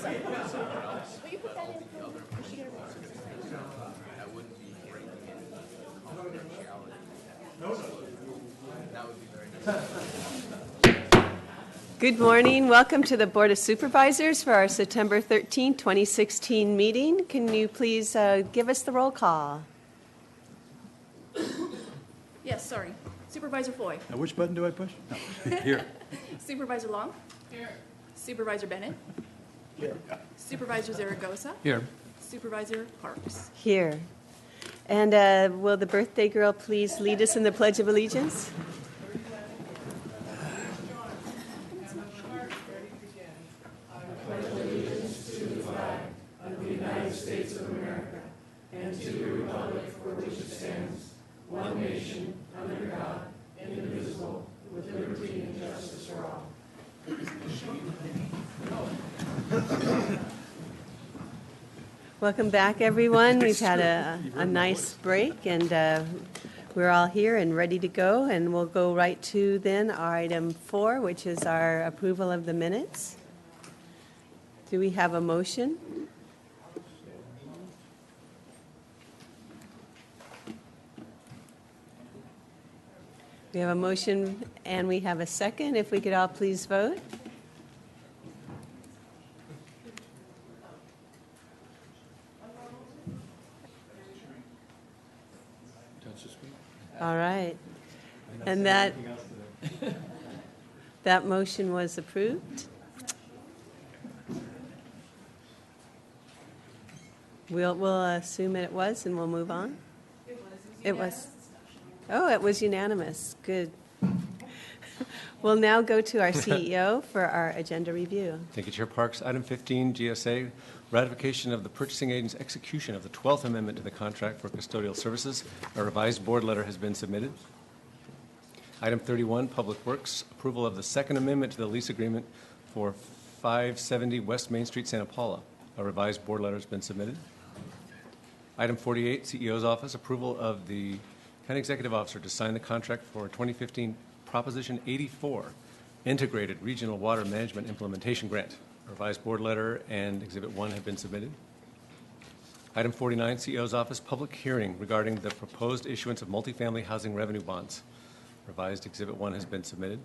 someone else. Will you put that in? That wouldn't be breaking any confidentiality. That would be very nice. Good morning. Welcome to the Board of Supervisors for our September 13, 2016 meeting. Can you please give us the roll call? Yes, sorry. Supervisor Foy. Now, which button do I push? No. Here. Supervisor Long. Here. Supervisor Bennett. Here. Supervisor Zaragoza. Here. Supervisor Parks. Here. And will the birthday girl please lead us in the Pledge of Allegiance? Welcome back, everyone. We've had a nice break, and we're all here and ready to go. And we'll go right to then our item 4, which is our approval of the minutes. Do we have a motion? We have a motion and we have a second. If we could all please vote. All right. And that motion was approved. We'll assume it was, and we'll move on. It was. Oh, it was unanimous. Good. We'll now go to our CEO for our agenda review. Thank you, Chair Parks. Item 15, GSA, ratification of the purchasing agent's execution of the 12th Amendment to the contract for custodial services. A revised board letter has been submitted. Item 31, Public Works, approval of the Second Amendment to the lease agreement for 570 West Main Street, Santa Paula. A revised board letter has been submitted. Item 48, CEO's Office, approval of the County Executive Officer to sign the contract for 2015 Proposition 84, Integrated Regional Water Management Implementation Grant. A revised board letter and Exhibit 1 have been submitted. Item 49, CEO's Office, public hearing regarding the proposed issuance of multifamily housing revenue bonds. Revised Exhibit 1 has been submitted.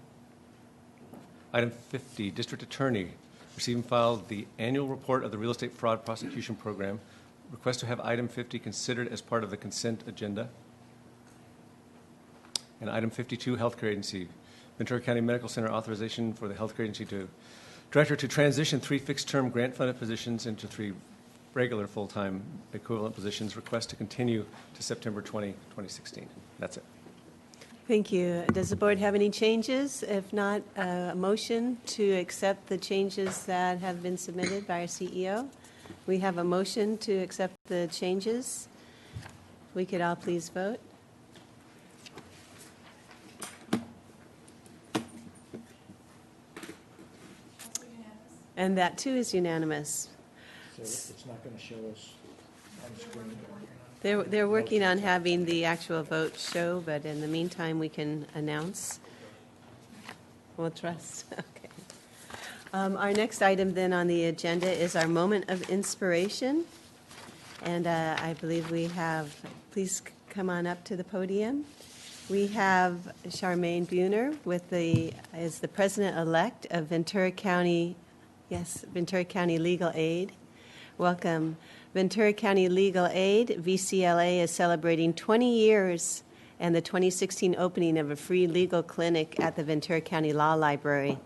Item 50, District Attorney, received and filed the annual report of the Real Estate Fraud Prosecution Program. Request to have Item 50 considered as part of the consent agenda. And Item 52, Healthcare Agency, Ventura County Medical Center authorization for the Healthcare Agency Director to transition 3 fixed-term grant-funded positions into 3 regular full-time equivalent positions. Request to continue to September 20, 2016. That's it. Thank you. Does the board have any changes? If not, a motion to accept the changes that have been submitted by our CEO. We have a motion to accept the changes. We could all please vote. And that, too, is unanimous. So it's not going to show us on the screen. They're working on having the actual vote show, but in the meantime, we can announce. We'll trust. Okay. Our next item then on the agenda is our moment of inspiration. And I believe we have, please come on up to the podium. We have Charmaine Buhner is the president-elect of Ventura County. Yes, Ventura County Legal Aid. Welcome. Ventura County Legal Aid, VCLA, is celebrating 20 years and the 2016 opening of a free legal clinic at the Ventura County Law Library.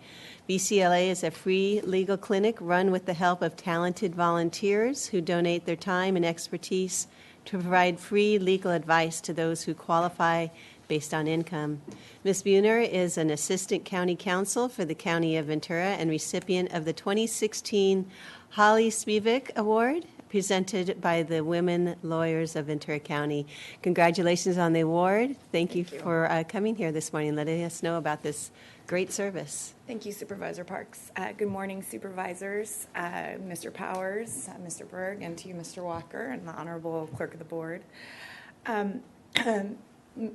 VCLA is a free legal clinic run with the help of talented volunteers who donate their time and expertise to provide free legal advice to those who qualify based on income. Ms. Buhner is an assistant county counsel for the County of Ventura and recipient of the 2016 Holly Spivak Award, presented by the Women Lawyers of Ventura County. Congratulations on the award. Thank you for coming here this morning, letting us know about this great service. Thank you, Supervisor Parks. Good morning, Supervisors, Mr. Powers, Mr. Berg, and to you, Mr. Walker, and the Honorable Clerk of the Board.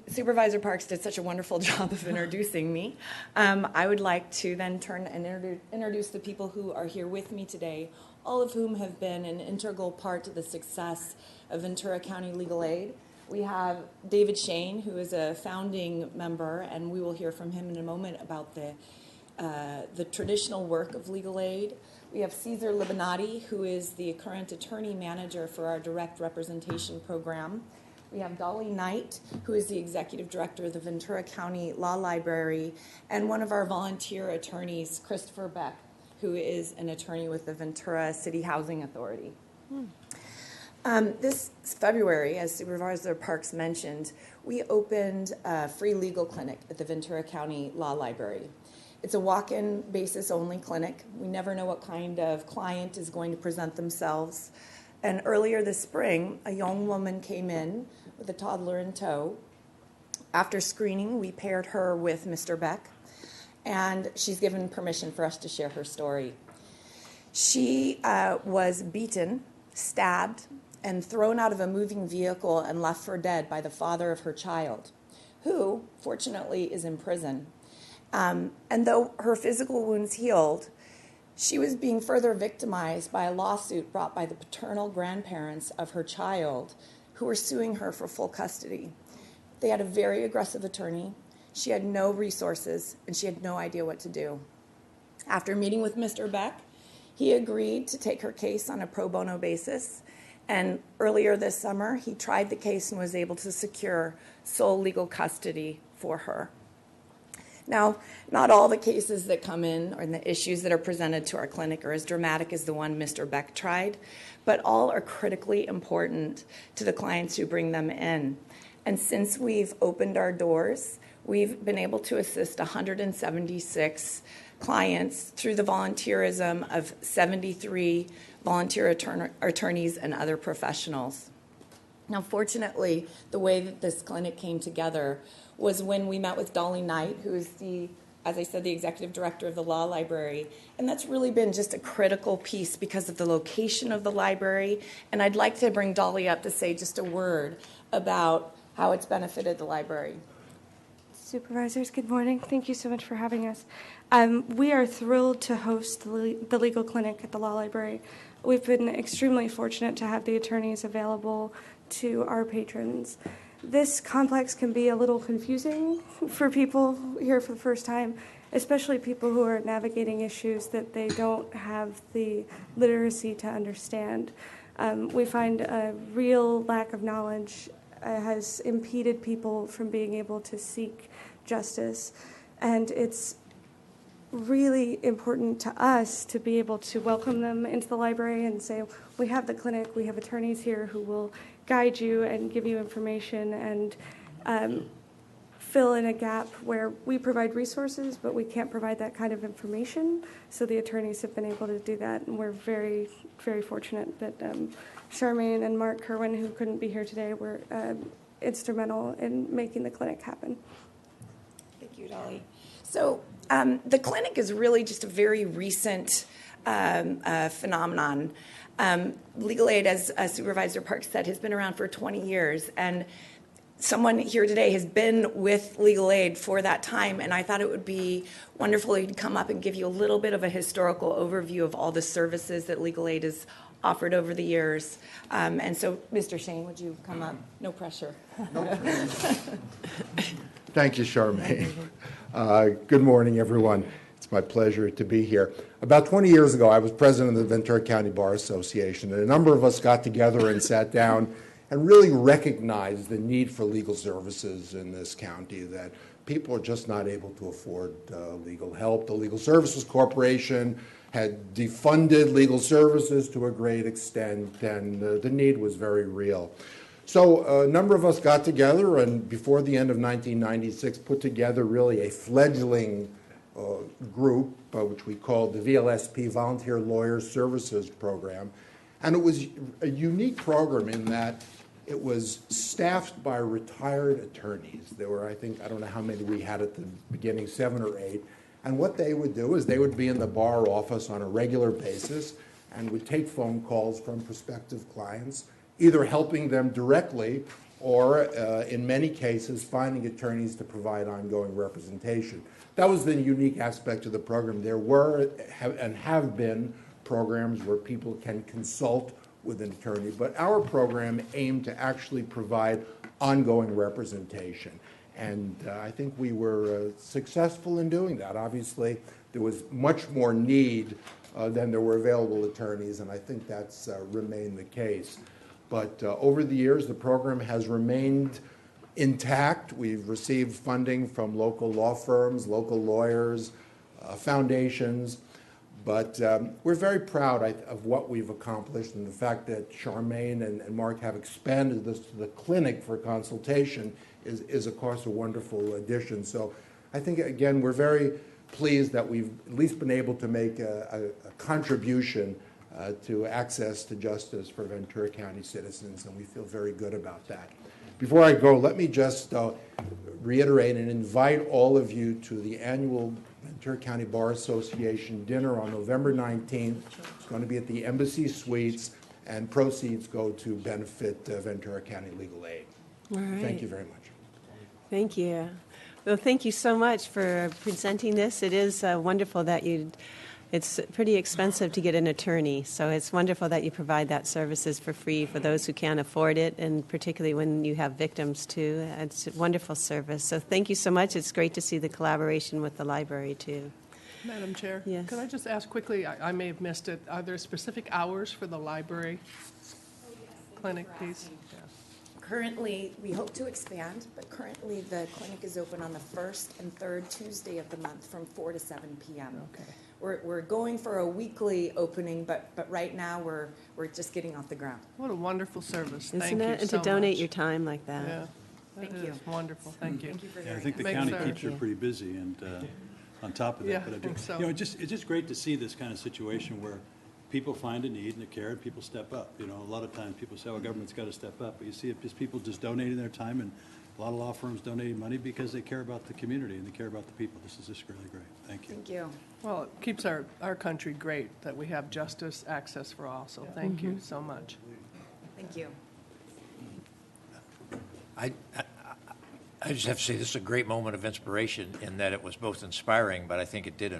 Supervisor Parks did such a wonderful job of introducing me. I would like to then turn and introduce the people who are here with me today, all of whom have been an integral part to the success of Ventura County Legal Aid. We have David Shane, who is a founding member, and we will hear from him in a moment about the traditional work of legal aid. We have Cesar Libanati, who is the current attorney manager for our direct representation program. We have Dolly Knight, who is the executive director of the Ventura County Law Library, and one of our volunteer attorneys, Christopher Beck, who is an attorney with the Ventura City Housing Authority. This February, as Supervisor Parks mentioned, we opened a free legal clinic at the Ventura County Law Library. It's a walk-in basis only clinic. We never know what kind of client is going to present themselves. And earlier this spring, a young woman came in with a toddler in tow. After screening, we paired her with Mr. Beck, and she's given permission for us to share her story. She was beaten, stabbed, and thrown out of a moving vehicle and left for dead by the father of her child, who, fortunately, is in prison. And though her physical wounds healed, she was being further victimized by a lawsuit brought by the paternal grandparents of her child, who were suing her for full custody. They had a very aggressive attorney. She had no resources, and she had no idea what to do. After meeting with Mr. Beck, he agreed to take her case on a pro bono basis. And earlier this summer, he tried the case and was able to secure sole legal custody for her. Now, not all the cases that come in or the issues that are presented to our clinic are as dramatic as the one Mr. Beck tried, but all are critically important to the clients who bring them in. And since we've opened our doors, we've been able to assist 176 clients through the volunteerism of 73 volunteer attorneys and other professionals. Now, fortunately, the way that this clinic came together was when we met with Dolly Knight, who is as I said, the executive director of the law library. And that's really been just a critical piece because of the location of the library. And I'd like to bring Dolly up to say just a word about how it's benefited the library. Supervisors, good morning. Thank you so much for having us. We are thrilled to host the legal clinic at the law library. We've been extremely fortunate to have the attorneys available to our patrons. This complex can be a little confusing for people here for the first time, especially people who are navigating issues that they don't have the literacy to understand. We find a real lack of knowledge has impeded people from being able to seek justice, and it's really important to us to be able to welcome them into the library and say, we have the clinic, we have attorneys here who will guide you and give you information and fill in a gap where we provide resources, but we can't provide that kind of information. So the attorneys have been able to do that, and we're very, very fortunate that Charmaine and Mark Kerwin, who couldn't be here today, were instrumental in making the clinic happen. Thank you, Dolly. So the clinic is really just a very recent phenomenon. Legal aid, as Supervisor Parks said, has been around for 20 years, and someone here today has been with legal aid for that time, and I thought it would be wonderful if you'd come up and give you a little bit of a historical overview of all the services that legal aid has offered over the years. And so, Mr. Shane, would you come up? No pressure. Thank you, Charmaine. Good morning, everyone. It's my pleasure to be here. About 20 years ago, I was president of the Ventura County Bar Association, and a number of us got together and sat down and really recognized the need for legal services in this county, that people are just not able to afford legal help. The Legal Services Corporation had defunded legal services to a great extent, and the need was very real. So a number of us got together and before the end of 1996 put together really a fledgling group, which we called the VLSP, Volunteer Lawyers Services Program. And it was a unique program in that it was staffed by retired attorneys. There were, I don't know how many we had at the beginning, 7 or 8. And what they would do is they would be in the bar office on a regular basis and would take phone calls from prospective clients, either helping them directly or, in many cases, finding attorneys to provide ongoing representation. That was the unique aspect of the program. There were and have been programs where people can consult with an attorney, but our program aimed to actually provide ongoing representation. And I think we were successful in doing that. Obviously, there was much more need than there were available attorneys, and I think that's remained the case. But over the years, the program has remained intact. We've received funding from local law firms, local lawyers, foundations. But we're very proud of what we've accomplished, and the fact that Charmaine and Mark have expanded this to the clinic for consultation is of course, a wonderful addition. So I think, again, we're very pleased that we've at least been able to make a contribution to access to justice for Ventura County citizens, and we feel very good about that. Before I go, let me just reiterate and invite all of you to the annual Ventura County Bar Association dinner on November 19th. It's going to be at the Embassy Suites, and proceeds go to benefit Ventura County Legal Aid. All right. Thank you very much. Thank you. Well, thank you so much for presenting this. It is wonderful that it's pretty expensive to get an attorney, so it's wonderful that you provide that services for free for those who can't afford it, and particularly when you have victims, too. It's a wonderful service. So thank you so much. It's great to see the collaboration with the library, too. Madam Chair? Yes. Could I just ask quickly, I may have missed it, are there specific hours for the library clinic piece? Yeah. Currently, we hope to expand, but currently the clinic is open on the first and third Tuesday of the month from 4 to 7 p.m. Okay. We're going for a weekly opening, but right now we're just getting off the ground. What a wonderful service. Isn't Thank you it? And so to donate much. your time like that. Yeah. Thank That you. is wonderful. Thank you. Thank you for Yeah, I hearing think the us. Makes county sense. keeps her pretty busy, and on top of Yeah, that, but I think so. you know, it's just great to see this kind of situation where people find a need and a care, and people step up. You know, a lot of times people say, "Well, government's got to step up," but you see it just people just donating their time, and a lot of law firms donating money because they care about the community and they care about the people. This is just really great. Thank you. Thank you. Well, it keeps our country great that we have justice, access for all, so thank you so much. Thank you. I just have to say, this is a great moment of inspiration in that it was both inspiring, but I think it did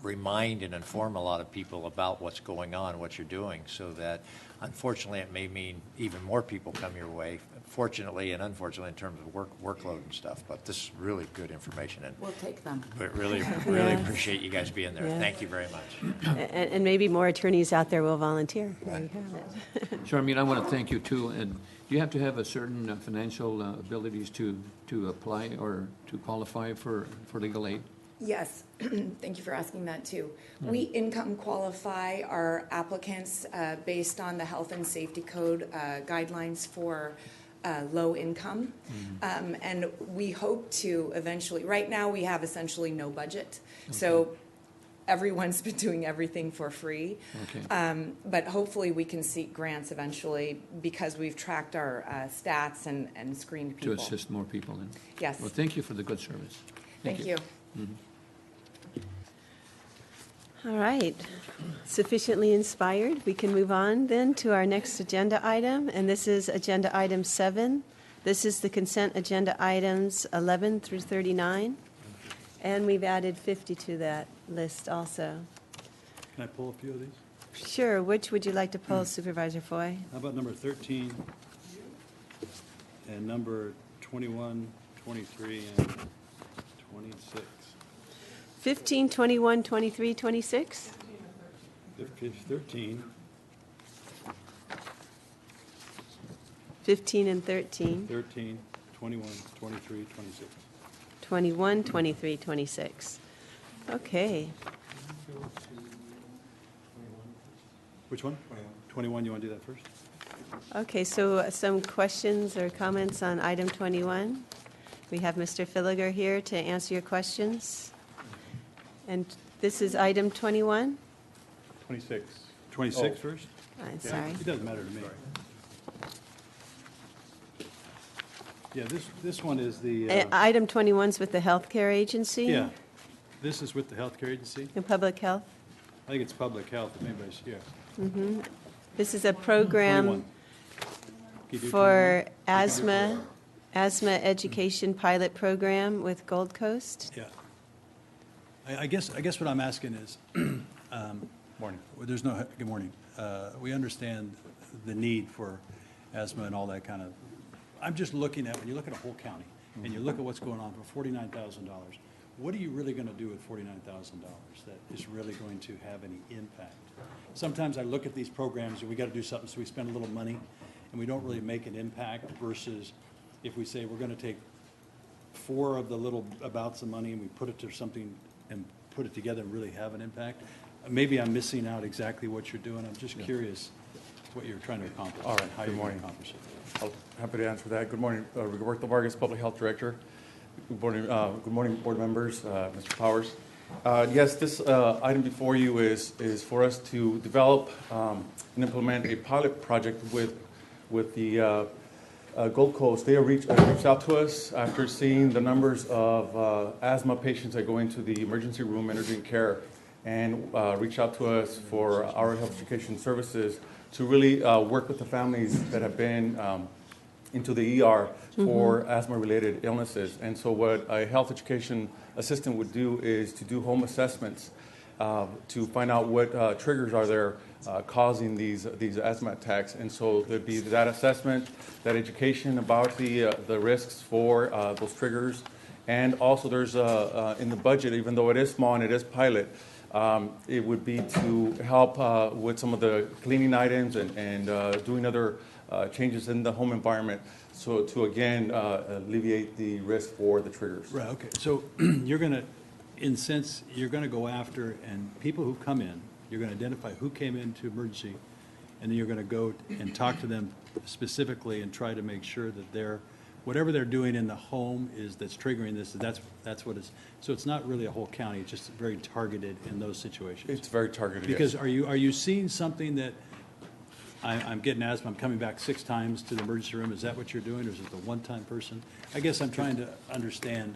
remind and inform a lot of people about what's going on, what you're doing, so that unfortunately it may mean even more people come your way, fortunately and unfortunately in terms of workload and stuff, but this is really good information, and We'll take them. but really Yes. appreciate you guys being there. Yeah. Thank you very much. And maybe more attorneys out there will volunteer. There you have it. Charmaine, I want to thank you too. And do you have to have a certain financial abilities to apply or to qualify for legal aid? Yes, thank you for asking that too. We income qualify our applicants based on the Health and Safety Code guidelines for low income. And we hope to eventually, right now we have essentially no budget. So everyone's been doing everything for free. Okay. But hopefully we can seek grants eventually because we've tracked our stats and screened To people. assist more people in? Yes. Well, thank you for the good service. Thank you. All right. Sufficiently inspired. We can move on then to our next agenda item, and this is agenda item 7. This is the consent agenda items 11 through 39, and we've added 50 to that list also. Can I pull a few of these? Sure. Which would you like to pull, Supervisor Foy? How about number 13 and number 21, 23, and 26? 15, 21, 23, 26? 13, 15 and 13. 13, 21, 23, 26. 21, 23, 26. Okay. Which one? 21, you want to do that first? Okay, so some questions or comments on item 21? We have Mr. Filliger here to answer your questions. And this is item 21? 26. 26 first? I'm Yeah, sorry. It doesn't matter to me. Yeah, this one is the, Item 21's with the healthcare agency? yeah, this is with the healthcare agency. In public health? I think it's public health, if anybody's, yeah. This is a program 21. Can you do for 21? asthma education pilot program with Gold Coast. Yeah. I guess what I'm asking is, Morning. Well, there's no, good morning. We understand the need for asthma and all that kind of, I'm just looking at, when you look at a whole county, and you look at what's going on for $49,000, what are you really going to do with $49,000 that is really going to have any impact? Sometimes I look at these programs and we got to do something, so we spend a little money, and we don't really make an impact versus if we say we're going to take 4 of the little abouts of money and we put it to something and put it together and really have an impact. Maybe I'm missing out exactly what you're doing. I'm just curious what you're trying to accomplish. All right, how good you're going morning. to accomplish it. I'm happy to answer that. Good morning, Roberto Vargas, Public Health Director. Good morning, board members, Mr. Powers. Yes, this item before you is for us to develop and implement a pilot project with the Gold Coast. They have reached out to us after seeing the numbers of asthma patients that go into the emergency room and urgent care, and reached out to us for our health education services to really work with the families that have been into the ER for asthma-related illnesses. And so what a health education assistant would do is to do home assessments to find out what triggers are there causing these asthma attacks. And so there'd be that assessment, that education about the risks for those triggers. And also there's in the budget, even though it is small and it is pilot, it would be to help with some of the cleaning items and doing other changes in the home environment, so to again alleviate the risk for the triggers. Right, okay. So you're going to, in sense, you're going to go after, and people who come in, you're going to identify who came into emergency, and then you're going to go and talk to them specifically and try to make sure that they're, whatever they're doing in the home is that's triggering this, that's what it's, so it's not really a whole county, it's just very targeted in those situations. It's very targeted, Because yes. are you seeing something that, I'm getting asthma, I'm coming back 6 times to the emergency room, is that what you're doing, or is it the one-time person? I guess I'm trying to understand,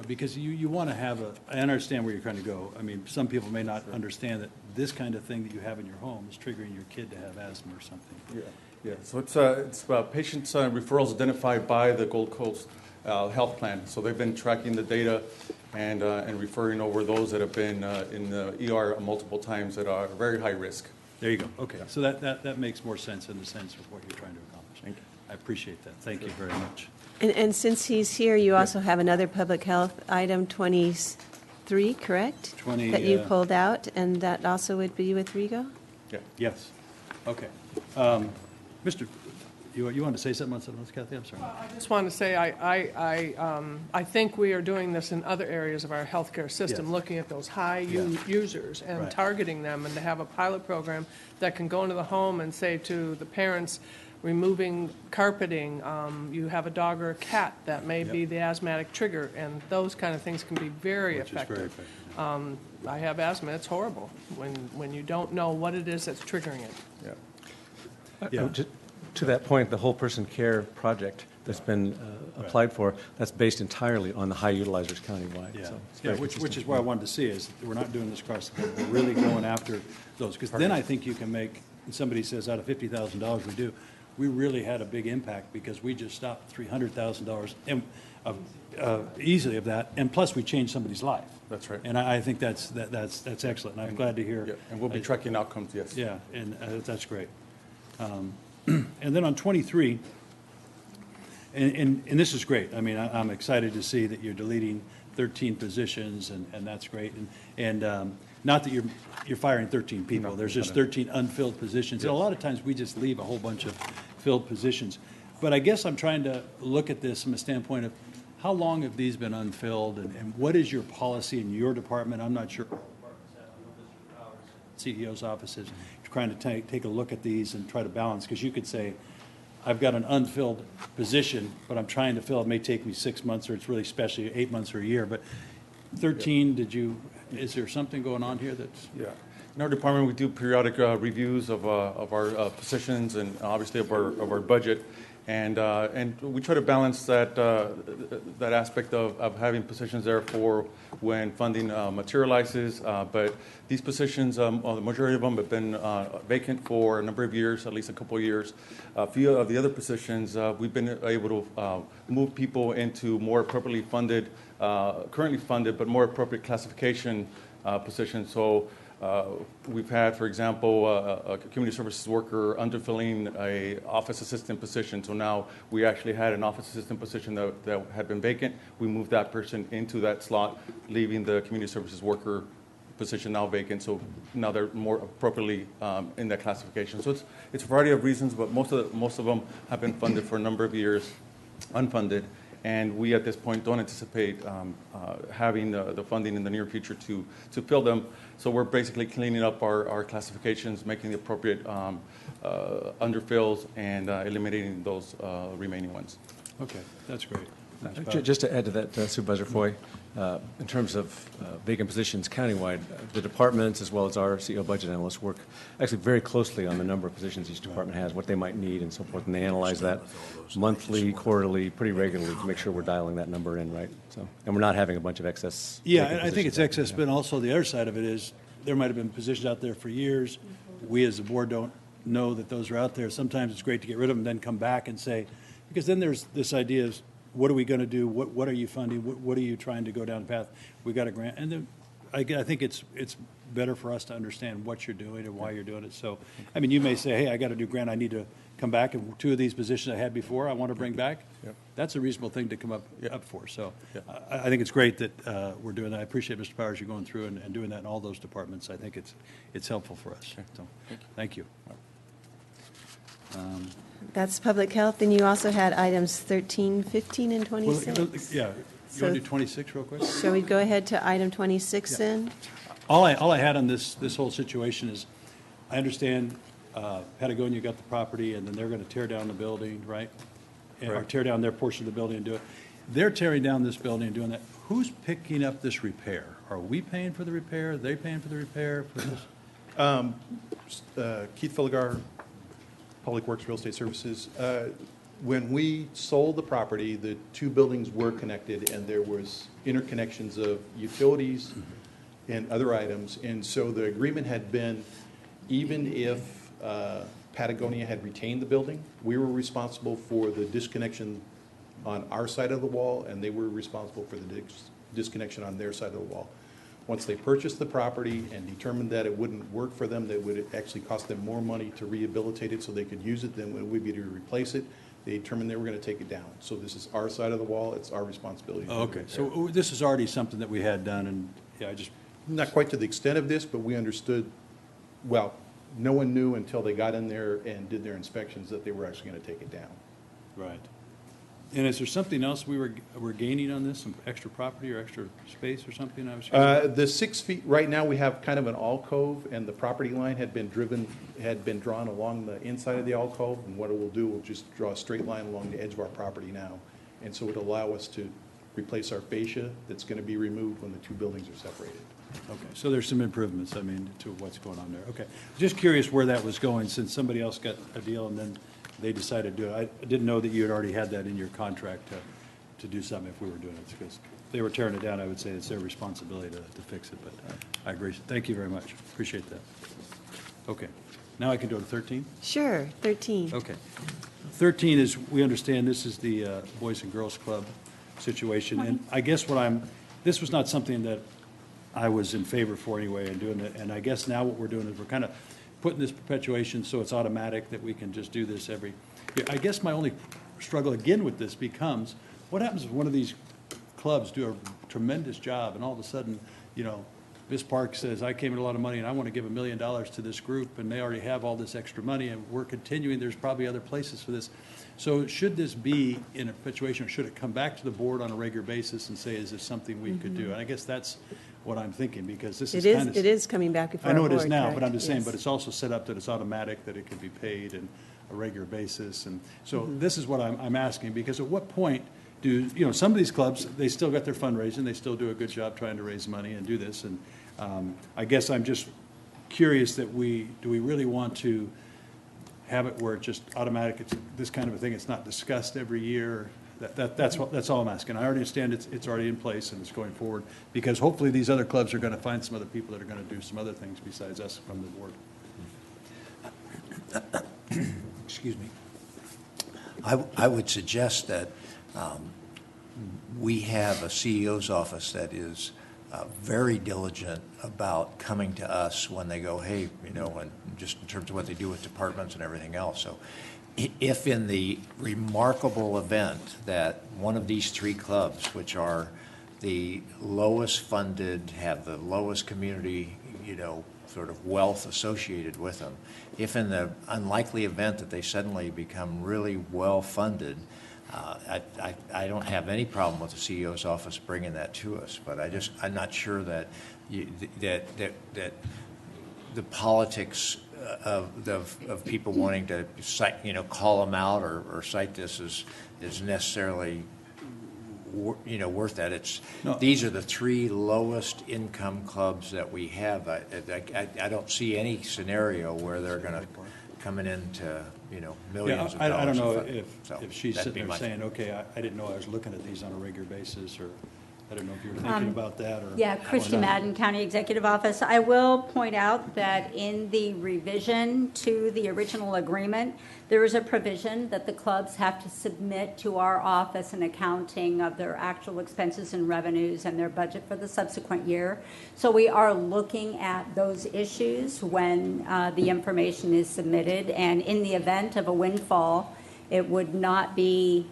because you want to have I understand where you're trying to go. I mean, some people may not understand that this kind of thing that you have in your home is triggering your kid to have asthma or something. Yeah. So it's patients' referrals identified by the Gold Coast Health Plan. So they've been tracking the data and referring over those that have been in the ER multiple times that are very high risk. There you go. Okay. So that makes more sense in the sense of what you're trying to accomplish. Thank you. I appreciate that. Thank you very much. And since he's here, you also have another public health item, 23, correct? 20, that you pulled out, and that also would be with Rigo? Yeah. Yes. Okay. Mr., you wanted to say something on something else, Kathy? I'm sorry. I just want to say, I think we are doing this in other areas of our healthcare system, Yes. looking at those high Yeah. users and Right. targeting them, and to have a pilot program that can go into the home and say to the parents, removing carpeting, you have a dog or a cat that may be the asthmatic trigger, and those kind of things can be very Which is effective. very effective. I have asthma, it's horrible when you don't know what it is that's triggering it. Yeah. Yeah. To that point, the whole person care project that's been applied for, that's based entirely on the high utilizers countywide. Yeah, So it's yeah, very which consistent. is what I wanted to see, is we're not doing this across the board. We're really going after those. Because then I think you can make, and somebody says out of $50,000 we do, we really had a big impact because we just stopped $300,000 easily of that, and plus we changed somebody's life. That's right. And I think that's excellent, and I'm glad to hear. Yeah. And we'll be tracking outcomes, yes. Yeah, and that's great. And then on 23, and this is great. I mean, I'm excited to see that you're deleting 13 positions, and that's great. And not that you're firing 13 people. There's just 13 unfilled positions. And a lot of times we just leave a whole bunch of filled positions. But I guess I'm trying to look at this from a standpoint of how long have these been unfilled, and what is your policy in your department? I'm not sure. CEO's office is trying to take a look at these and try to balance, because you could say, I've got an unfilled position, but I'm trying to fill it. It may take me 6 months, or it's really special, 8 months or a year. But 13, is there something going on here that's? Yeah. In our department, we do periodic reviews of our positions and obviously of our budget, and we try to balance that aspect of having positions there for when funding materializes. But these positions, the majority of them have been vacant for a number of years, at least a couple of years. A few of the other positions, we've been able to move people into more appropriately funded, currently funded, but more appropriate classification positions. So We've had, for example, a community services worker underfilling a office assistant position. So now we actually had an office assistant position that had been vacant. We moved that person into that slot, leaving the community services worker position now vacant. So now they're more appropriately in that classification. So it's a variety of reasons, but most of them have been funded for a number of years, unfunded. And we, at this point, don't anticipate having the funding in the near future to fill them. So we're basically cleaning up our classifications, making the appropriate underfills, and eliminating those remaining ones. Okay, that's great. Thanks, Bob. Just to add to that, Supervisor Foy, in terms of vacant positions countywide, the departments as well as our CEO budget analysts work actually very closely on the number of positions each department has, what they might need and so forth, and they analyze that monthly, quarterly, pretty regularly to make sure we're dialing that number in right. So, and we're not having a bunch of excess. Yeah, vacant I think it's positions. excess, but also the other side of it is, there might have been positions out there for years. We as a board don't know that those are out there. Sometimes it's great to get rid of them, then come back and say, because then there's this idea of, what are we going to do? What are you funding? What are you trying to go down the path? We got a grant, and then I think it's better for us to understand what you're doing and why you're doing it. So, I mean, you may say, hey, I got a new grant. I need to come back, and 2 of these positions I had before, I want to bring back. Yep. That's a reasonable thing to come up for. So, Yep. I think it's great that we're doing that. I appreciate, Mr. Powers, you going through and doing that in all those departments. I think it's helpful for us. So, thank you. That's public health, and you also had items 13, 15, and 26. Yeah. You So- want to do 26 real quick? Shall we go ahead to item 26 then? All I had on this whole situation is, I understand Patagonia got the property, and then they're going to tear down the building, right? Or tear down their portion of the building and do it. They're tearing down this building and doing that. Who's picking up this repair? Are we paying for the repair? Are they paying for the repair for this? Keith Filligar, Public Works Real Estate Services. When we sold the property, the 2 buildings were connected, and there was interconnections of utilities and other items. And so the agreement had been, even if Patagonia had retained the building, we were responsible for the disconnection on our side of the wall, and they were responsible for the disconnection on their side of the wall. Once they purchased the property and determined that it wouldn't work for them, that it would actually cost them more money to rehabilitate it so they could use it than when we'd be to replace it, they determined they were going to take it down. So this is our side of the wall, it's our responsibility. Oh, okay, so this is already something that we had done, and, yeah, I just, Not quite to the extent of this, but we understood, well, no one knew until they got in there and did their inspections that they were actually going to take it down. right. And is there something else we're gaining on this, some extra property or extra space or something? I was curious. The 6 feet, right now, we have kind of an alcove, and the property line had been drawn along the inside of the alcove, and what it will do, we'll just draw a straight line along the edge of our property now. And so it'll allow us to replace our fascia that's going to be removed when the 2 buildings are separated. Okay, so there's some improvements, I mean, to what's going on there. Okay, just curious where that was going, since somebody else got a deal and then they decided to do it. I didn't know that you had already had that in your contract to do something if we were doing it, because if they were tearing it down, I would say it's their responsibility to fix it, but I agree. Thank you very much, appreciate that. Okay, now I can go to 13? Sure, 13. Okay. 13 is, we understand this is the Boys and Girls Club situation, and I guess this was not something that I was in favor for anyway and doing it, and I guess now what we're doing is we're kind of putting this perpetuation so it's automatic that we can just do this every year. I guess my only struggle again with this becomes, what happens if one of these clubs do a tremendous job and all of a sudden, Ms. Park says, I came in a lot of money and I want to give $1 million to this group, and they already have all this extra money and we're continuing, there's probably other places for this. So should this be in a perpetuation, or should it come back to the board on a regular basis and say, is this something we could do? And I guess that's what I'm thinking, because this is kind of. It is coming back before I know our it is board, now, correct? but I'm just saying, Yes. but it's also set up that it's automatic, that it can be paid in a regular basis. And so this is what I'm asking, because at what point do, some of these clubs, they still got their fundraising, they still do a good job trying to raise money and do this. And I guess I'm just curious that do we really want to have it where it's just automatic, it's this kind of a thing, it's not discussed every year? That's all I'm asking. I already understand it's already in place and it's going forward, because hopefully these other clubs are going to find some other people that are going to do some other things besides us from the board. Excuse me. I would suggest that we have a CEO's office that is very diligent about coming to us when they go, hey, and just in terms of what they do with departments and everything else. So if in the remarkable event that one of these three clubs, which are the lowest funded, have the lowest community, sort of wealth associated with them, if in the unlikely event that they suddenly become really well-funded, I don't have any problem with the CEO's office bringing that to us, but I'm not sure that that the politics of people wanting to cite, call them out or cite this is necessarily worth that. These are the three lowest income clubs that we have. I don't see any scenario where they're going to coming into millions of dollars. I don't know So if she's that'd sitting be there my saying, okay, I didn't know I was looking at these on a regular basis, or I don't know if you were thinking about that, or. Yeah, Christy Madden, County Executive Office. I will point out that in the revision to the original agreement, there is a provision that the clubs have to submit to our office an accounting of their actual expenses and revenues and their budget for the subsequent year. So we are looking at those issues when the information is submitted. And in the event of a windfall, it would not be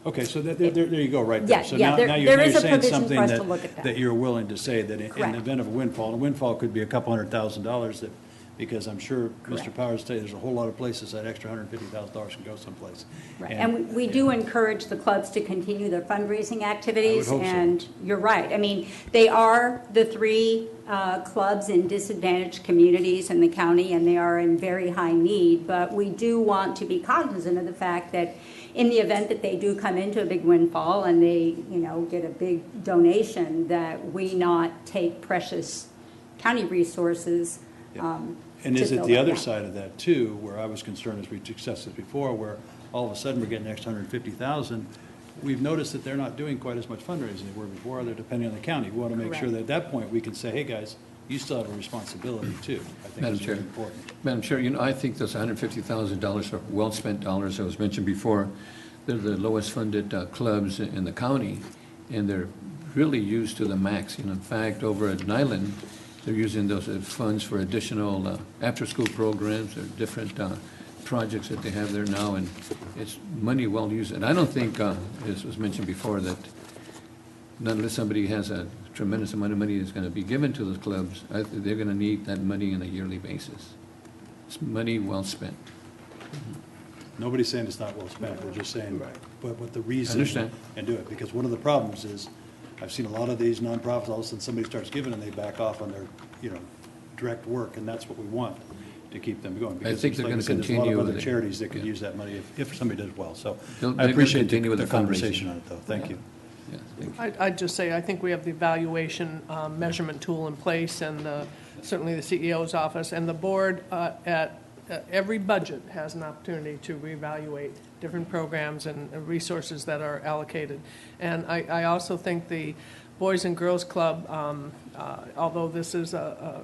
Okay, so there you go, right there. Yeah, So yeah, now there you're is a saying provision for something us to look at that. that you're willing to say, that in Correct. the event of a windfall could be a couple $100,000, that, because I'm sure Mr. Correct. Powers said there's a whole lot of places that extra $150,000 can go someplace. Right. And we do encourage the clubs to continue their fundraising activities. I would hope so. And you're right. I mean, they are the three clubs in disadvantaged communities in the county, and they are in very high need. But we do want to be cognizant of the fact that in the event that they do come into a big windfall and they, get a big donation, that we not take precious county resources. And to is it fill the that other gap. side of that too, where I was concerned, as we discussed this before, where all of a sudden we're getting an extra $150,000? We've noticed that they're not doing quite as much fundraising as they were before. They're depending on the county. We want to make sure Correct. that at that point we can say, hey, guys, you still have a responsibility too. I think Madam it's very Chair. important. Madam Chair, I think those $150,000 are well-spent dollars. As was mentioned before, they're the lowest funded clubs in the county, and they're really used to the max. In fact, over at Nyland, they're using those funds for additional after-school programs or different projects that they have there now, and it's money well used. And I don't think, as was mentioned before, that not unless somebody has a tremendous amount of money that's going to be given to those clubs, they're going to need that money on a yearly basis. It's money well spent. Nobody's saying it's not well spent. We're just saying what the reason understand. and do it. Because one of the problems is, I've seen a lot of these nonprofits, all of a sudden somebody starts giving and they back off on their, direct work, and that's what we want to keep them going. Because think it's they're like gonna I said, there's continue a lot of with other it. charities that could Yeah. use that money if somebody does well. So They're I gonna appreciate continue with the the conversation fundraising. on it, though. Thank you. Yes, thank you. I'd just say, I think we have the evaluation measurement tool in place, and certainly the CEO's office, and the board at every budget has an opportunity to reevaluate different programs and resources that are allocated. And I also think the Boys and Girls Club, although this is a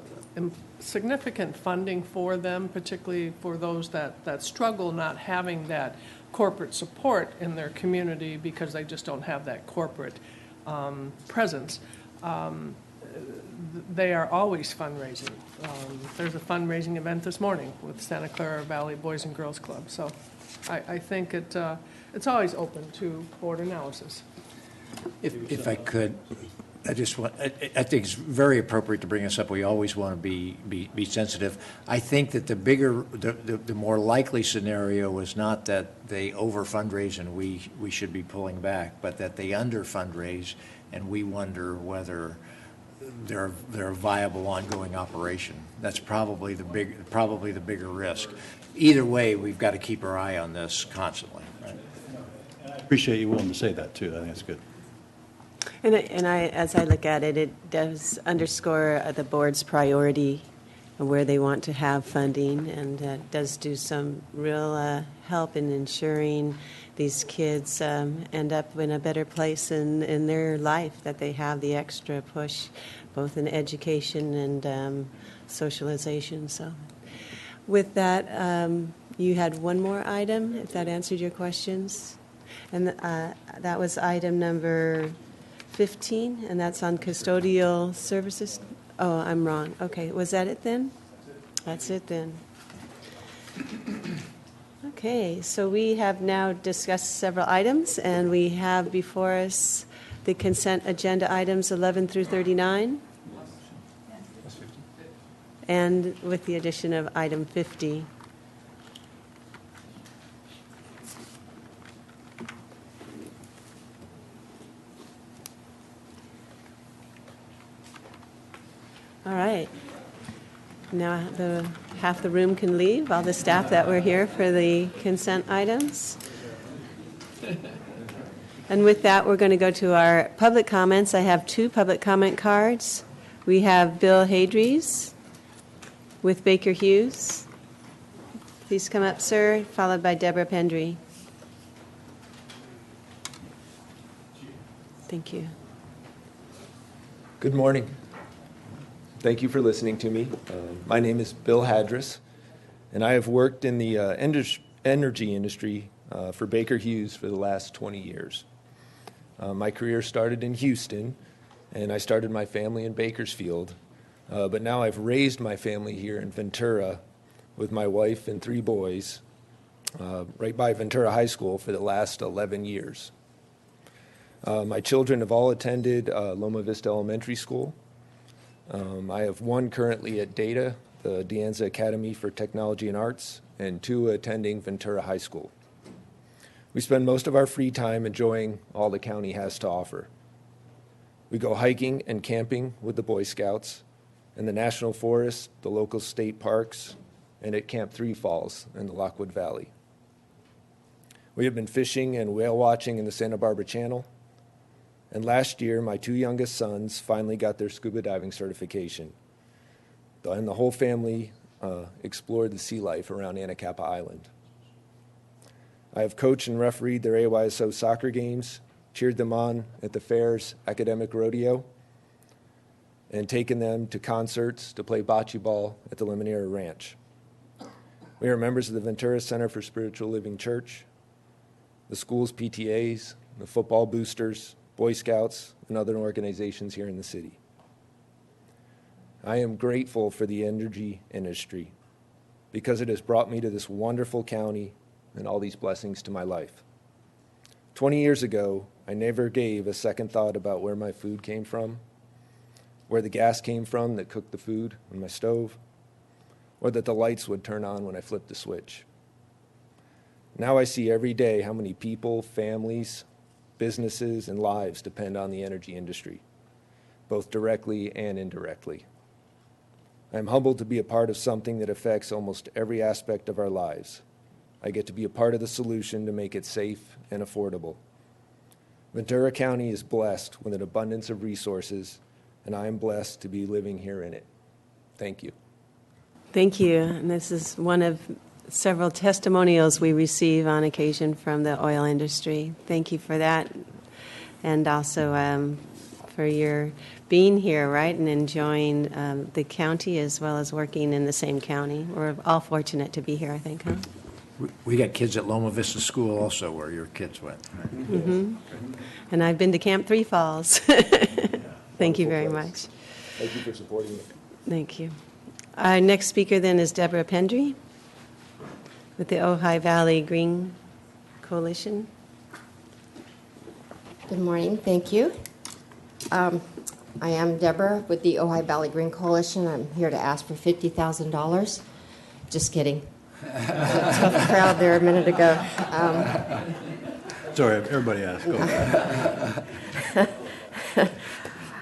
significant funding for them, particularly for those that struggle not having that corporate support in their community because they just don't have that corporate presence. They are always fundraising. There's a fundraising event this morning with Santa Clara Valley Boys and Girls Club. So I think it's always open to board analysis. If I could, I think it's very appropriate to bring this up. We always want to be sensitive. I think that the more likely scenario is not that they over fundraise and we should be pulling back, but that they under fundraise and we wonder whether they're a viable ongoing operation. That's probably the bigger risk. Either way, we've got to keep our eye on this constantly. I appreciate you willing to say that too. I think that's good. And as I look at it, it does underscore the board's priority and where they want to have funding, and does do some real help in ensuring these kids end up in a better place in their life, that they have the extra push, both in education and socialization. So with that, you had one more item, if that answered your questions. And that was item number 15, and that's on custodial services. Oh, I'm wrong. Okay, was that it then? That's it then. Okay, so we have now discussed several items, and we have before us the consent agenda items 11 through 39, and with the addition of item 50. All right. Now half the room can leave, all the staff that were here for the consent items. And with that, we're going to go to our public comments. I have 2 public comment cards. We have Bill Hadries with Baker Hughes. Please come up, sir, followed by Deborah Pendry. Thank you. Good morning. Thank you for listening to me. My name is Bill Hadris, and I have worked in the energy industry for Baker Hughes for the last 20 years. My career started in Houston, and I started my family in Bakersfield, but now I've raised my family here in Ventura with my wife and 3 boys right by Ventura High School for the last 11 years. My children have all attended Loma Vista Elementary School. I have 1 currently at DATA, the De Anza Academy for Technology and Arts, and 2 attending Ventura High School. We spend most of our free time enjoying all the county has to offer. We go hiking and camping with the Boy Scouts in the National Forest, the local state parks, and at Camp 3 Falls in the Lockwood Valley. We have been fishing and whale watching in the Santa Barbara Channel. And last year, my 2 youngest sons finally got their scuba diving certification. And the whole family explored the sea life around Anacapa Island. I have coached and refereed their AYSO soccer games, cheered them on at the fair's academic rodeo, and taken them to concerts to play bocce ball at the Limonera Ranch. We are members of the Ventura Center for Spiritual Living Church, the school's PTAs, the football boosters, Boy Scouts, and other organizations here in the city. I am grateful for the energy industry because it has brought me to this wonderful county and all these blessings to my life. 20 years ago, I never gave a second thought about where my food came from, where the gas came from that cooked the food on my stove, or that the lights would turn on when I flipped the switch. Now I see every day how many people, families, businesses, and lives depend on the energy industry, both directly and indirectly. I'm humbled to be a part of something that affects almost every aspect of our lives. I get to be a part of the solution to make it safe and affordable. Ventura County is blessed with an abundance of resources, and I am blessed to be living here in it. Thank you. Thank you. And this is one of several testimonials we receive on occasion from the oil industry. Thank you for that, and also for your being here, right, and enjoying the county as well as working in the same county. We're all fortunate to be here, I think, huh? We got kids at Loma Vista School also where your kids went. Right? Mm-hmm. And I've been to Camp 3 Falls. Thank you very much. Thank you for supporting me. Thank you. Our next speaker then is Deborah Pendry with the Ojai Valley Green Coalition. Good morning. Thank you. I am Deborah with the Ojai Valley Green Coalition. I'm here to ask for $50,000. Just kidding. There's a tough crowd there a minute ago. Sorry, everybody asked. Go ahead.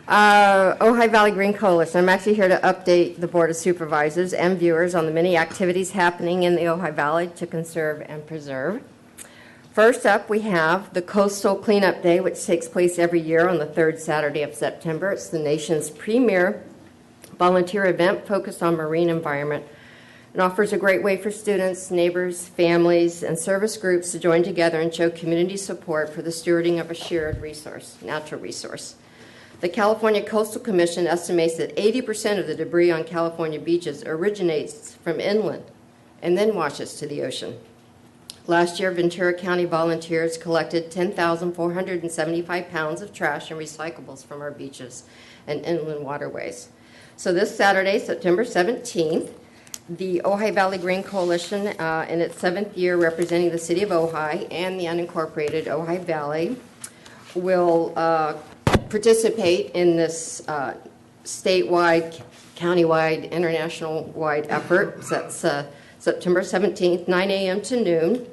Ojai Valley Green Coalition. I'm actually here to update the Board of Supervisors and viewers on the many activities happening in the Ojai Valley to conserve and preserve. First up, we have the Coastal Cleanup Day, which takes place every year on the 3rd Saturday of September. It's the nation's premier volunteer event focused on marine environment and offers a great way for students, neighbors, families, and service groups to join together and show community support for the stewarding of a shared resource, natural resource. The California Coastal Commission estimates that 80% of the debris on California beaches originates from inland and then washes to the ocean. Last year, Ventura County volunteers collected 10,475 pounds of trash and recyclables from our beaches and inland waterways. So this Saturday, September 17th, the Ojai Valley Green Coalition, in its 7th year representing the city of Ojai and the unincorporated Ojai Valley, will participate in this statewide, countywide, international-wide effort. So that's September 17th, 9 a.m. to noon.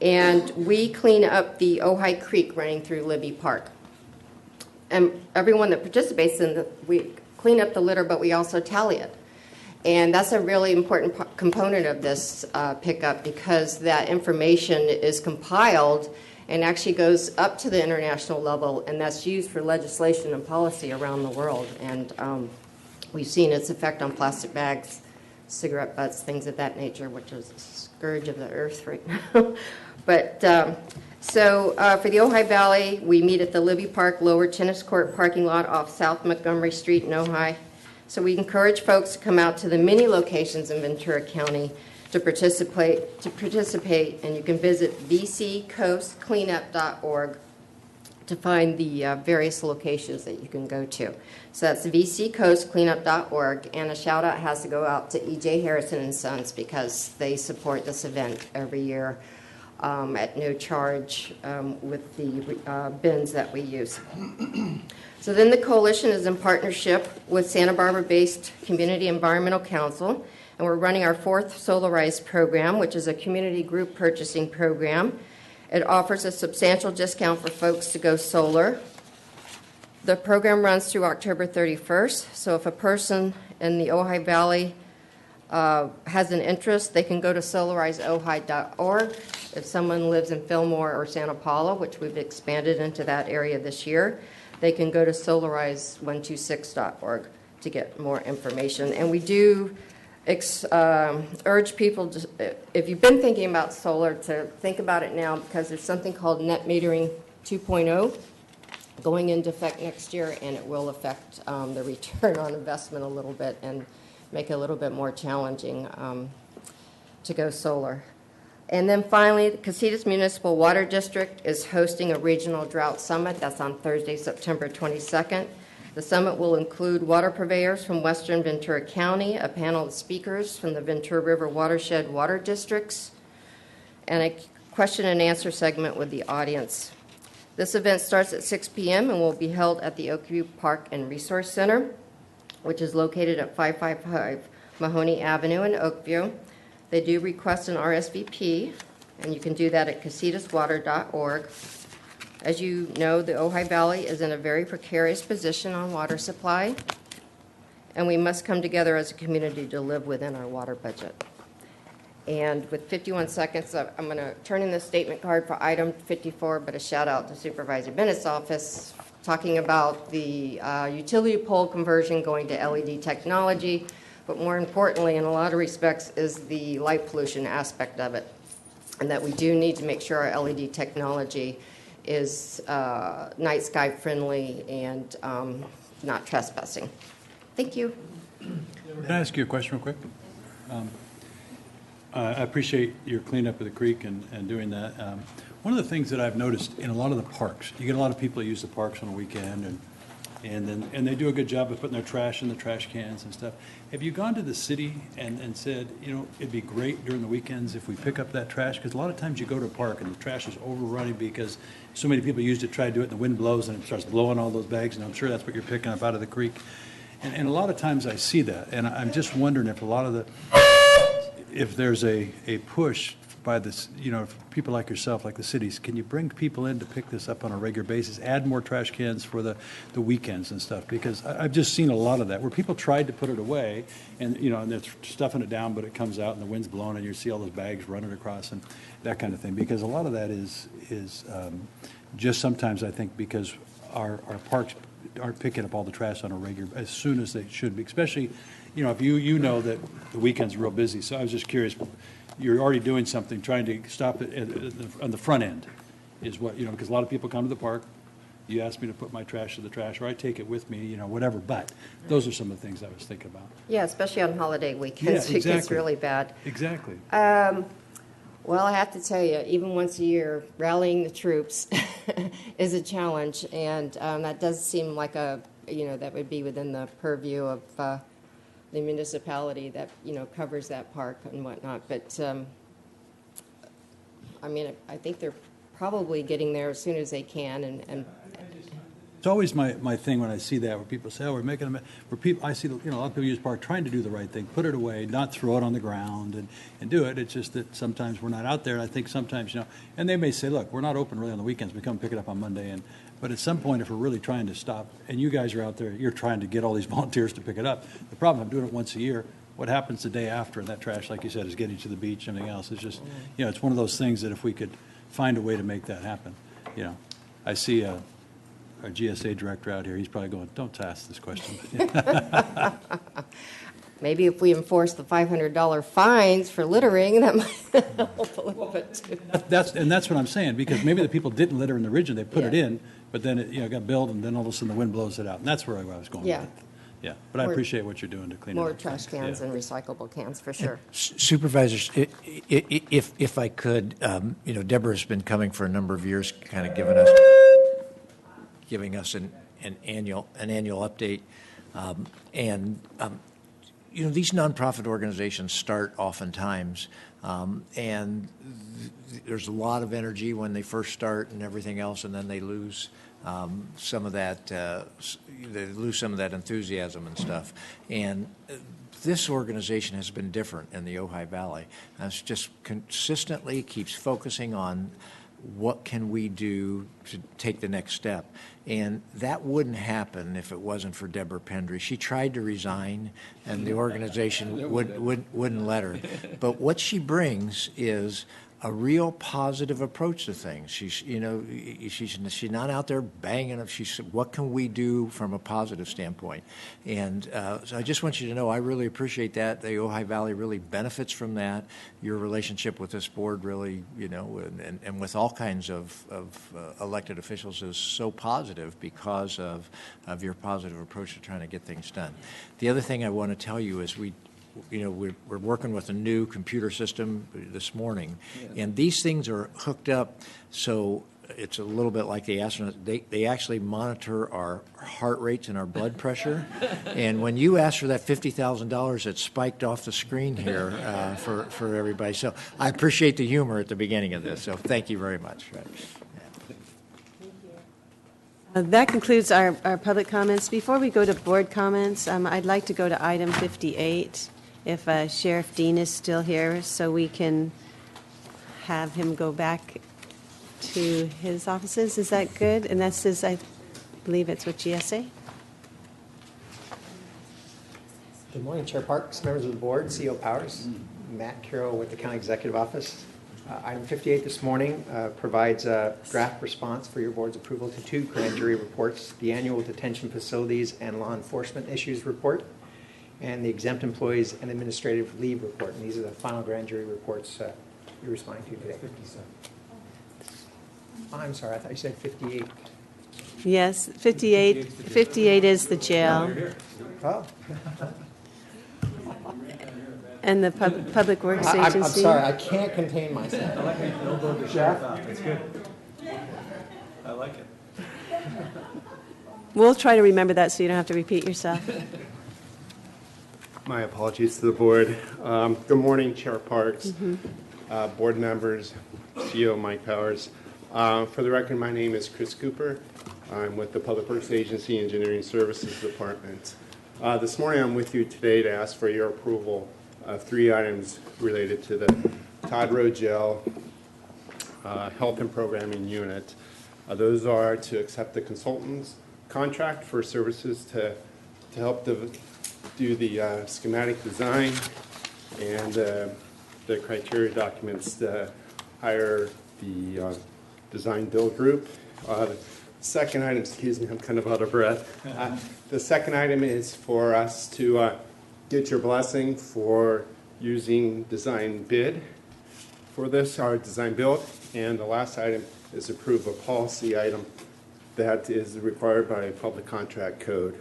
And we clean up the Ojai Creek running through Libby Park. And everyone that participates we clean up the litter, but we also tally it. And that's a really important component of this pickup, because that information is compiled and actually goes up to the international level, and that's used for legislation and policy around the world. And we've seen its effect on plastic bags, cigarette butts, things of that nature, which is a scourge of the earth right now. But for the Ojai Valley, we meet at the Libby Park Lower Tennis Court parking lot off South Montgomery Street in Ojai. So we encourage folks to come out to the many locations in Ventura County to participate, and you can visit vccoastcleanup.org to find the various locations that you can go to. So that's vccoastcleanup.org, and a shout out has to go out to EJ Harrison and Sons, because they support this event every year at no charge with the bins that we use. So then the coalition is in partnership with Santa Barbara-based Community Environmental Council, and we're running our 4th Solarize program, which is a community group purchasing program. It offers a substantial discount for folks to go solar. The program runs through October 31st, so if a person in the Ojai Valley has an interest, they can go to solarizeojai.org. If someone lives in Fillmore or Santa Paula, which we've expanded into that area this year, they can go to solarize126.org to get more information. And we do urge people, if you've been thinking about solar, to think about it now, because there's something called net metering 2.0 going into effect next year, and it will affect the return on investment a little bit and make it a little bit more challenging to go solar. And then finally, the Casitas Municipal Water District is hosting a regional drought summit. That's on Thursday, September 22nd. The summit will include water purveyors from Western Ventura County, a panel of speakers from the Ventura River Watershed Water Districts, and a question and answer segment with the audience. This event starts at 6 p.m. and will be held at the Oakview Park and Resource Center, which is located at 555 Mahoney Avenue in Oakview. They do request an RSVP, and you can do that at casitaswater.org. As you know, the Ojai Valley is in a very precarious position on water supply, and we must come together as a community to live within our water budget. And with 51 seconds, I'm going to turn in the statement card for item 54, but a shout out to Supervisor Bennett's office, talking about the utility pole conversion going to LED technology, but more importantly, in a lot of respects, is the light pollution aspect of it, and that we do need to make sure our LED technology is night sky friendly and not trespassing. Thank you. Can I ask you a question real quick? I appreciate your cleanup of the creek and doing that. One of the things that I've noticed in a lot of the parks, you get a lot of people that use the parks on a weekend, and they do a good job of putting their trash in the trash cans and stuff. Have you gone to the city and said, you know, it'd be great during the weekends if we pick up that trash? Because a lot of times you go to a park and the trash is overrunning because so many people used to try to do it and the wind blows and it starts blowing all those bags, and I'm sure that's what you're picking up out of the creek. And a lot of times I see that, and I'm just wondering if a lot of if there's a push by this, you know, people like yourself, like the cities, can you bring people in to pick this up on a regular basis, add more trash cans for the weekends and stuff? Because I've just seen a lot of that, where people tried to put it away, and, you know, and they're stuffing it down, but it comes out and the wind's blowing and you see all those bags running across and that kind of thing. Because a lot of that is just sometimes, I think, because our parks aren't picking up all the trash on a regular, as soon as they should be, especially, you know, if you know that the weekend's real busy. So I was just curious, you're already doing something, trying to stop it on the front end is what, you know, because a lot of people come to the park, you ask me to put my trash to the trash, or I take it with me, you know, whatever. But those are some of the things I was thinking about. Yeah, especially on holiday weekends, Yeah, exactly. it gets really bad. Exactly. Well, I have to tell you, even once a year, rallying the troops is a challenge, and that does seem like that would be within the purview of the municipality that, covers that park and whatnot. But, I think they're probably getting there as soon as they can, and It's always my thing when I see that, where people say, oh, we're making where people, I see, a lot of people use park trying to do the right thing, put it away, not throw it on the ground and do it. It's just that sometimes we're not out there, and I think sometimes, and they may say, look, we're not open really on the weekends, we come pick it up on Monday, but at some point, if we're really trying to stop, and you guys are out there, you're trying to get all these volunteers to pick it up. The problem, I'm doing it once a year. What happens the day after, and that trash, like you said, is getting to the beach and everything else. It's just, it's one of those things that if we could find a way to make that happen, I see our GSA director out here, he's probably going, don't ask this question. maybe if we enforce the $500 fines for littering, that might help a little bit too. That's what I'm saying, because maybe the people didn't litter in the region, they put it in, but then it got billed, and then all of a sudden the wind blows it out. And that's where I was going with it. Yeah, but I appreciate what you're doing to clean it up. More trash cans and recyclable cans, for sure. Supervisors, if I could, Deborah's been coming for a number of years, kind of giving us an annual update, these nonprofit organizations start oftentimes, and there's a lot of energy when they first start and everything else, and then they lose some of that enthusiasm and stuff. And this organization has been different in the Ojai Valley. It's just consistently keeps focusing on what can we do to take the next step. And that wouldn't happen if it wasn't for Deborah Pendry. She tried to resign, and the organization wouldn't let her. But what she brings is a real positive approach to things. She's not out there banging up. She said, what can we do from a positive standpoint? And so I just want you to know I really appreciate that. The Ojai Valley really benefits from that. Your relationship with this board really, and with all kinds of elected officials is so positive because of your positive approach to trying to get things done. The other thing I want to tell you is we're working with a new computer system this morning, and these things are hooked up, so it's a little bit like the astronauts. They actually monitor our heart rates and our blood pressure, and when you asked for that $50,000, it spiked off the screen here for everybody. So I appreciate the humor at the beginning of this, so thank you very much. That concludes our public comments. Before we go to board comments, I'd like to go to item 58, if Sheriff Dean is still here, so we can have him go back to his offices. Is that good? And that's his, I believe it's with GSA. Good morning, Chair Parks, members of the board, CEO Powers. Matt Carroll with the County Executive Office. Item 58 this morning provides a draft response for your board's approval to 2 grand jury reports, the annual detention facilities and law enforcement issues report, and the exempt employees and administrative leave report. And these are the final grand jury reports you're responding to today. 57. Oh, I'm sorry, I thought you said 58. Yes, 58 is the jail. Oh. And the Public Works Agency. I'm sorry, I can't contain myself. I like it. No burger chef. It's good. I like it. We'll try to remember that so you don't have to repeat yourself. My apologies to the board. Good morning, Chair Parks, board members, CEO Mike Powers. For the record, my name is Chris Cooper. I'm with the Public Works Agency Engineering Services Department. This morning I'm with you today to ask for your approval of 3 items related to the Todd Road Jail Health and Programming Unit. Those are to accept the consultant's contract for services to help do the schematic design and the criteria documents to hire the design build group. The second item, excuse me, I'm kind of out of breath. The second item is for us to get your blessing for using design bid for this, our design build. And the last item is approve a policy item that is required by public contract code.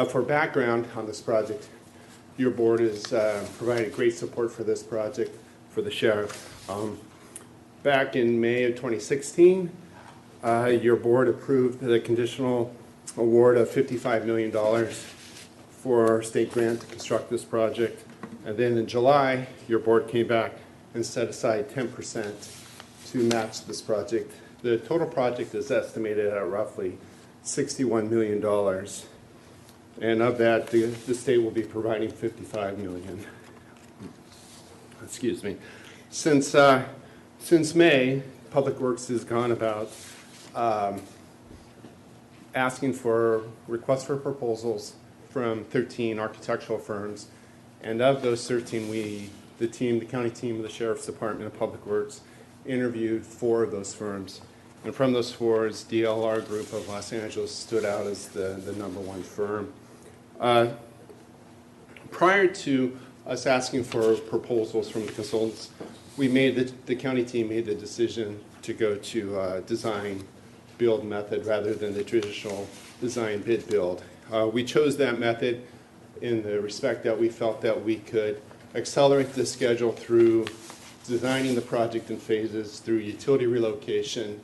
For background on this project, your board is providing great support for this project for for the sheriff. Back in May of 2016, your board approved the conditional award of $55 million for our state grant to construct this project. And then in July, your board came back and set aside 10% to match this project. The total project is estimated at roughly $61 million. And of that, the state will be providing $55 million. Excuse me. Since May, Public Works has gone about asking for requests for proposals from 13 architectural firms. And of those 13, the county team of the Sheriff's Department of Public Works interviewed 4 of those firms. And from those 4, DLR Group of Los Angeles stood out as the #1 firm. Prior to us asking for proposals from the consultants, the county team made the decision to go to design build method rather than the traditional design bid build. We chose that method in the respect that we felt that we could accelerate the schedule through designing the project in phases, through utility relocation,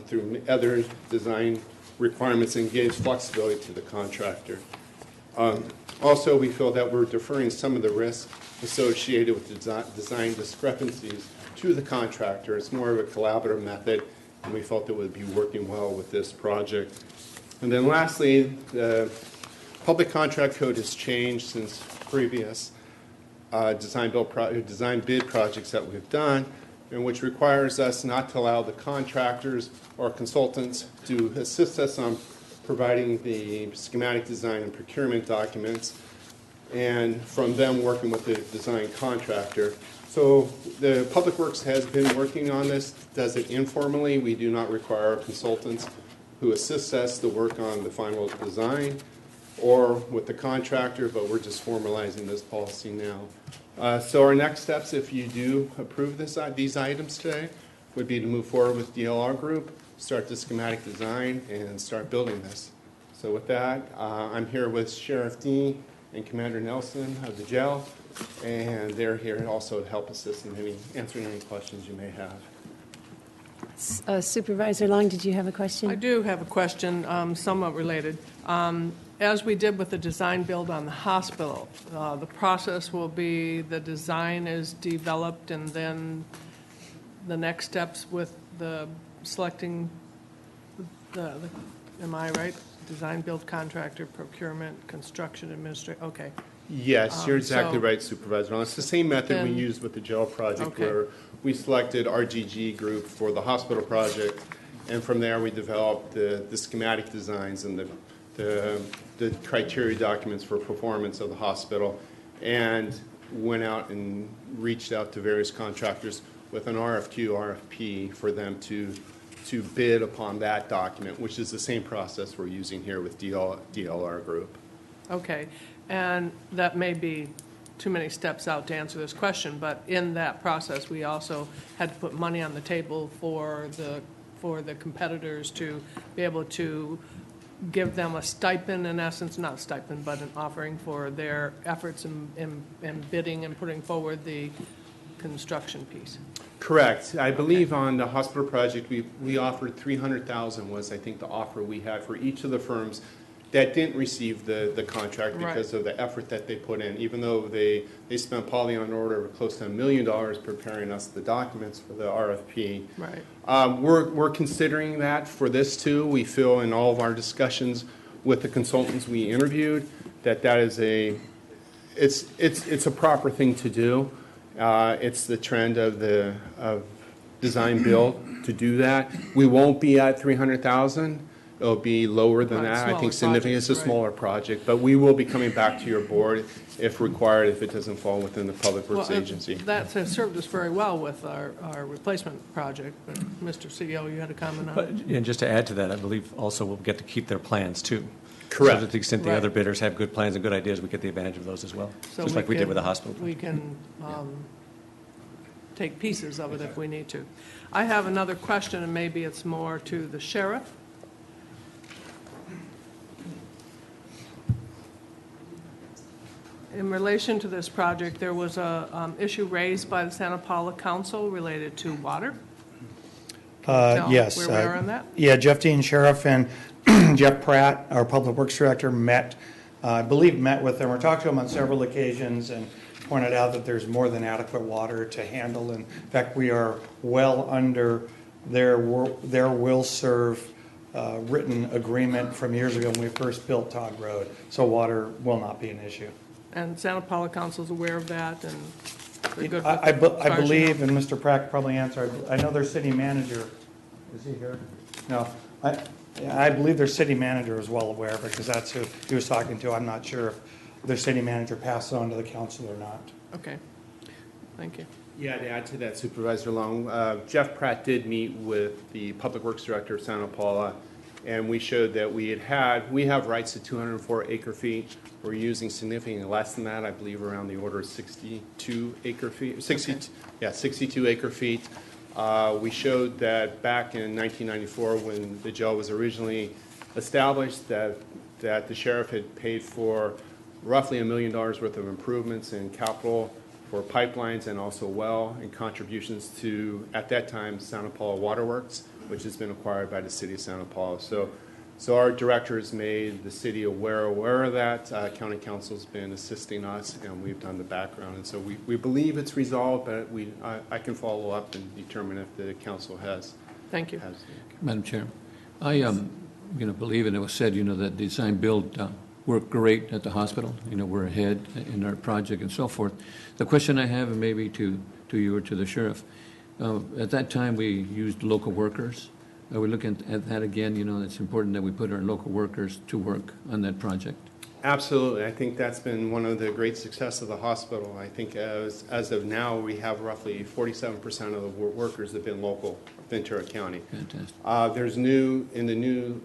through other design requirements, and gives flexibility to the contractor. Also, we feel that we're deferring some of the risk associated with design discrepancies to the contractor. It's more of a collaborative method, and we felt it would be working well with this project. And then lastly, the public contract code has changed since previous design bid projects that we've done, and which requires us not to allow the contractors or consultants to assist us on providing the schematic design and procurement documents, and from them working with the design contractor. So the Public Works has been working on this, does it informally. We do not require consultants who assist us to work on the final design or with the contractor, but we're just formalizing this policy now. So our next steps, if you do approve these items today, would be to move forward with DLR Group, start the schematic design, and start building this. So with that, I'm here with Sheriff Dean and Commander Nelson of the jail, and they're here also to help assist in answering any questions you may have. Supervisor Long, did you have a question? I do have a question, somewhat related. As we did with the design build on the hospital, the process will be the design is developed and then the next steps with the selecting am I right? Design build contractor, procurement, construction administrator, okay. Yes, you're exactly right, Supervisor. It's the same method we used with the jail project, where we selected RGG Group for the hospital project, and from there we developed the schematic designs and the criteria documents for performance of the hospital, and went out and reached out to various contractors with an RFQ, RFP for them to bid upon that document, which is the same process we're using here with DLR Group. Okay, and that may be too many steps out to answer this question, but in that process, we also had to put money on the table for the competitors to be able to give them a stipend, in essence, not a stipend, but an offering for their efforts in bidding and putting forward the construction piece. Correct. I believe on the hospital project, we offered $300,000 was, I think, the offer we had for each of the firms that didn't receive the contract because of the effort that they put in, even though they spent probably on order of close to $1 million preparing us the documents for the RFP. Right. We're considering that for this too. We feel in all of our discussions with the consultants we interviewed that is it's a proper thing to do. It's the trend of design build to do that. We won't be at $300,000. It'll be lower than that. I think significant. It's a smaller project, but we will be coming back to your board if required, if it doesn't fall within the Public Works agency. That has served us very well with our replacement project, but Mr. CEO, you had a comment on it? And just to add to that, I believe also we'll get to keep their plans too. Correct. So to the extent the other bidders have good plans and good ideas, we get the advantage of those as well, So just like we did with the hospital. We can take pieces of it if we need to. I have another question, and maybe it's more to the sheriff. In relation to this project, there was a issue raised by the Santa Paula Council related to water. Tell Yes. where we are on that? Yeah, Jeff Dean, Sheriff, and Jeff Pratt, our Public Works Director, met with them, or talked to them on several occasions, and pointed out that there's more than adequate water to handle. In fact, we are well under their will serve written agreement from years ago when we first built Todd Road, so water will not be an issue. And Santa Paula Council's aware of that, and they're good with I it, as far as you believe, know? and Mr. Pratt could probably answer, I know their city manager, is he here? No, I believe their city manager is well aware of it, because that's who he was talking to. I'm not sure if their city manager passed it on to the council or not. Okay, thank you. Yeah, to add to that, Supervisor Long, Jeff Pratt did meet with the Public Works Director of Santa Paula, and we showed that we have rights to 204 acre feet. We're using significantly less than that, I believe around the order of 62 acre feet, 62 acre feet. We showed that back in 1994, when the jail was originally established, that the sheriff had paid for roughly $1 million worth of improvements in capital for pipelines and also well, and contributions to, at that time, Santa Paula Waterworks, which has been acquired by the city of Santa Paula. So our directors made the city aware of that. County council's been assisting us, and we've done the background. And so we believe it's resolved, but I can follow up and determine if the council has. Thank you. Madam Chair, I believe, and it was said, that design build worked great at the hospital. We're ahead in our project and so forth. The question I have, and maybe to you or to the sheriff, at that time we used local workers. Are we looking at that again? It's important that we put our local workers to work on that project. Absolutely. I think that's been one of the great success of the hospital. I think as of now, we have roughly 47% of the workers that have been local, Ventura County. Fantastic. In the new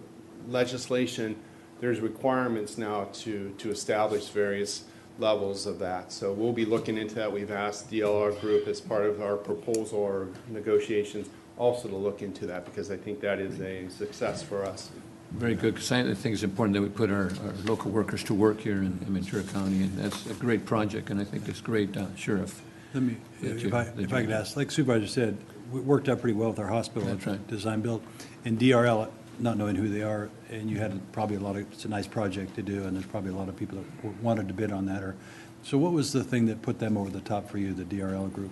legislation, there's requirements now to establish various levels of that. So we'll be looking into that. We've asked DLR Group as part of our proposal or negotiations also to look into that, because I think that is a success for us. Very good, because I think it's important that we put our local workers to work here in Ventura County, and that's a great project, and I think it's great, Sheriff. Let me, if I could ask, like Supervisor said, we worked out pretty well with our hospital. That's right. Design build, and DRL, not knowing who they are, and you had probably it's a nice project to do, and there's probably a lot of people that wanted to bid on that. So what was the thing that put them over the top for you, the DRL group?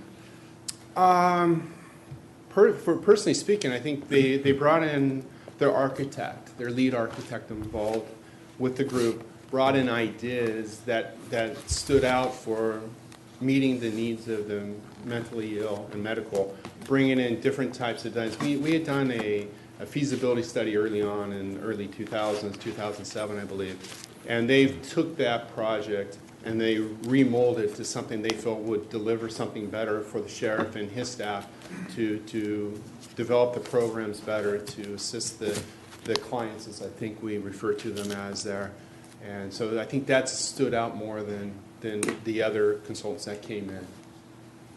Personally speaking, I think they brought in their architect, their lead architect involved with the group, brought in ideas that stood out for meeting the needs of the mentally ill and medical, bringing in different types of designs. We had done a feasibility study early on in early 2000s, 2007, I believe, and they took that project and they remolded to something they felt would deliver something better for the sheriff and his staff to develop the programs better, to assist the clients, as I think we refer to them as there. And so I think that stood out more than the other consultants that came in.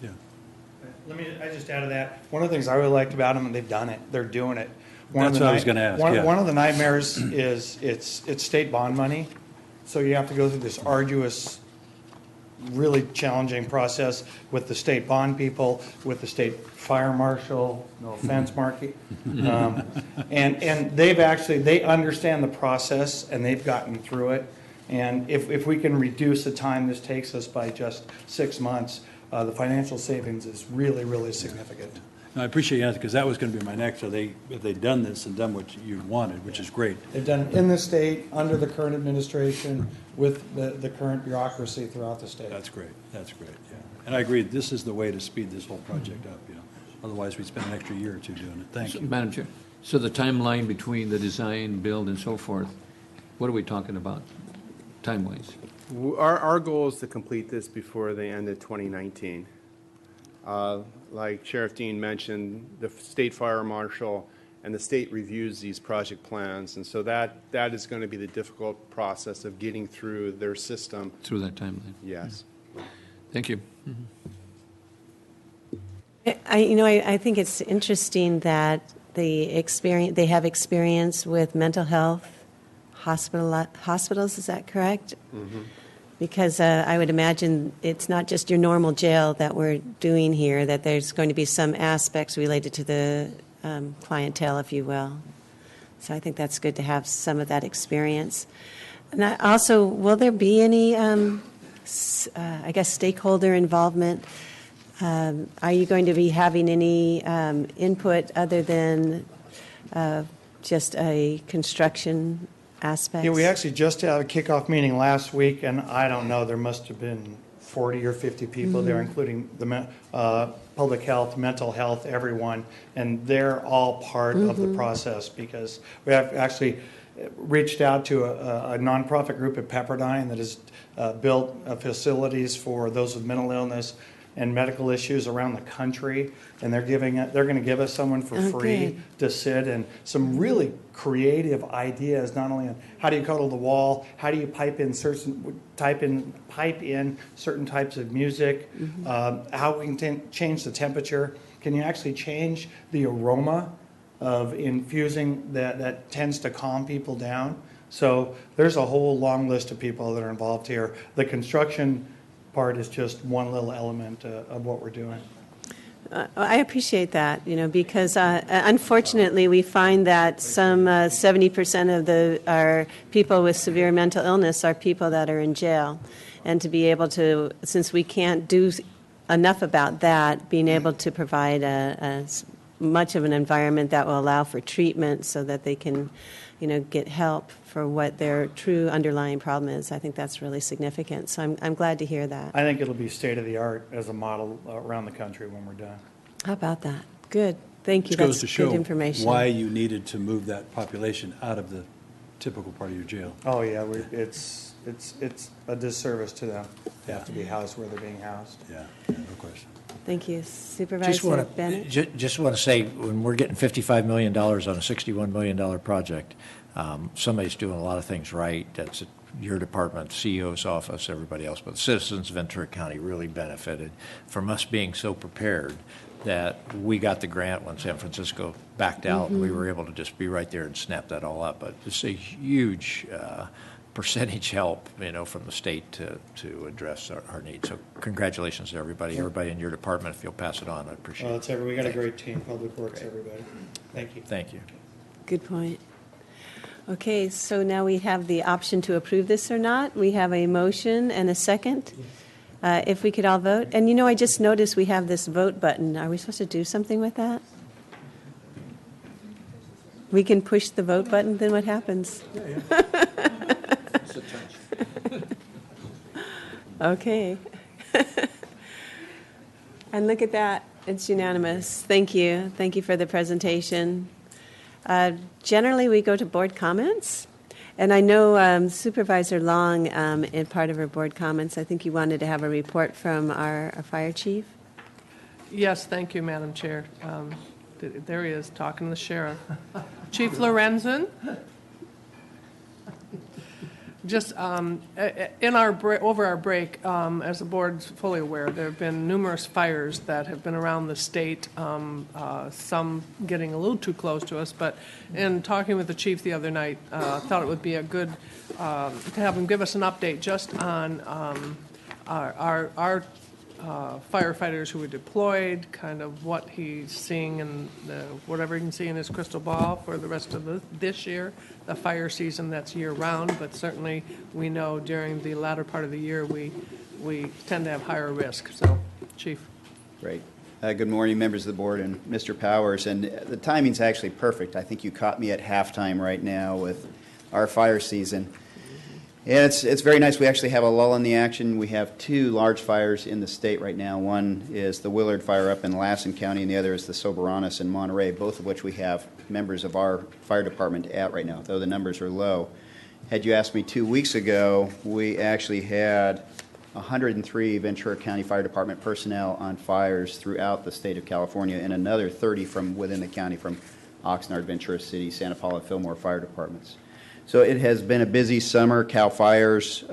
Yeah. I just add to that. One of the things I really liked about them, and they've done it, they're doing it. That's what I was going to ask. One of the nightmares is it's state bond money. So you have to go through this arduous, really challenging process with the state bond people, with the state fire marshal, no offense, Marky. And they understand the process, and they've gotten through it. And if we can reduce the time this takes us by just 6 months, the financial savings is really, really significant. No, I appreciate you asking, because that was going to be my next. If they've done this and done what you wanted, which is great. They've done it in the state, under the current administration, with the current bureaucracy throughout the state. That's great, yeah. And I agree, this is the way to speed this whole project up, Otherwise, we'd spend an extra year or two doing it. Thank you. Madam Chair, so the timeline between the design, build, and so forth, what are we talking about, time-wise? Our goal is to complete this before the end of 2019. Like Sheriff Dean mentioned, the state fire marshal and the state reviews these project plans, and so that is going to be the difficult process of getting through their system. Through that timeline. Yes. Thank you. I think it's interesting that they have experience with mental health hospitals. Is that correct? Mm-hmm. Because I would imagine it's not just your normal jail that we're doing here, that there's going to be some aspects related to the clientele, if you will. So I think that's good to have some of that experience. And also, will there be any, I guess, stakeholder involvement? Are you going to be having any input other than just a construction aspect? Yeah, we actually just had a kickoff meeting last week, and I don't know, there must have been 40 or 50 people there, including the public health, mental health, everyone, and they're all part of the process because we have actually reached out to a nonprofit group at Pepperdine that has built facilities for those with mental illness and medical issues around the country, and they're going to give us someone for free to sit, and some really creative ideas, not only on how do you cuddle the wall, how do you pipe in certain types of music, how we can change the temperature. Can you actually change the aroma of infusing that tends to calm people down? So there's a whole long list of people that are involved here. The construction part is just one little element of what we're doing. I appreciate that, because unfortunately we find that some 70% of our people with severe mental illness are people that are in jail. And to be able to, since we can't do enough about that, being able to provide much of an environment that will allow for treatment so that they can, get help for what their true underlying problem is. I think that's really significant. So I'm glad to hear that. I think it'll be state of the art as a model around the country when we're done. How about that? Good. Thank you. Which That's goes to show good information. why you needed to move that population out of the typical part of your jail. Oh yeah, it's a disservice to them. They have to be housed where they're being housed. Yeah, no question. Thank you, Supervisor Bennett. Just want to say, when we're getting $55 million on a $61 million project, somebody's doing a lot of things right. That's your department, CEO's office, everybody else, but the citizens of Ventura County really benefited from us being so prepared that we got the grant when San Francisco backed out, and we were able to just be right there and snap that all up. But it's a huge percentage help, from the state to address our needs. So congratulations to everybody in your department. If you'll pass it on, I appreciate it. We got a great team, Public Works, everybody. Thank you. Thank you. Good point. Okay, so now we have the option to approve this or not. We have a motion and a second. If we could all vote. And I just noticed we have this vote button. Are we supposed to do something with that? We can push the vote button, then what happens? Okay. And look at that. It's unanimous. Thank you. Thank you for the presentation. Generally, we go to board comments. And I know Supervisor Long, in part of her board comments, I think you wanted to have a report from our fire chief. Yes, thank you, Madam Chair. There he is, talking to the sheriff. Chief Lorenzen. Just over our break, as the board's fully aware, there have been numerous fires that have been around the state, some getting a little too close to us, but in talking with the chief the other night, thought it would be a good to have him give us an update just on our firefighters who were deployed, kind of what he's seeing and whatever he can see in his crystal ball for the rest of this year, the fire season that's year-round, but certainly we know during the latter part of the year we tend to have higher risk. So, Chief. Great. Good morning, members of the board and Mr. Powers. And the timing's actually perfect. I think you caught me at halftime right now with our fire season. Yeah, it's very nice. We actually have a lull in the action. We have two large fires in the state right now. One is the Willard fire up in Lassen County, and the other is the Soberanas in Monterey, both of which we have members of our fire department at right now, though the numbers are low. Had you asked me 2 weeks ago, we actually had 103 Ventura County Fire Department personnel on fires throughout the state of California, and another 30 from within the county from Oxnard, Ventura City, Santa Paula, Fillmore fire departments. So it has been a busy summer. CAL FIRES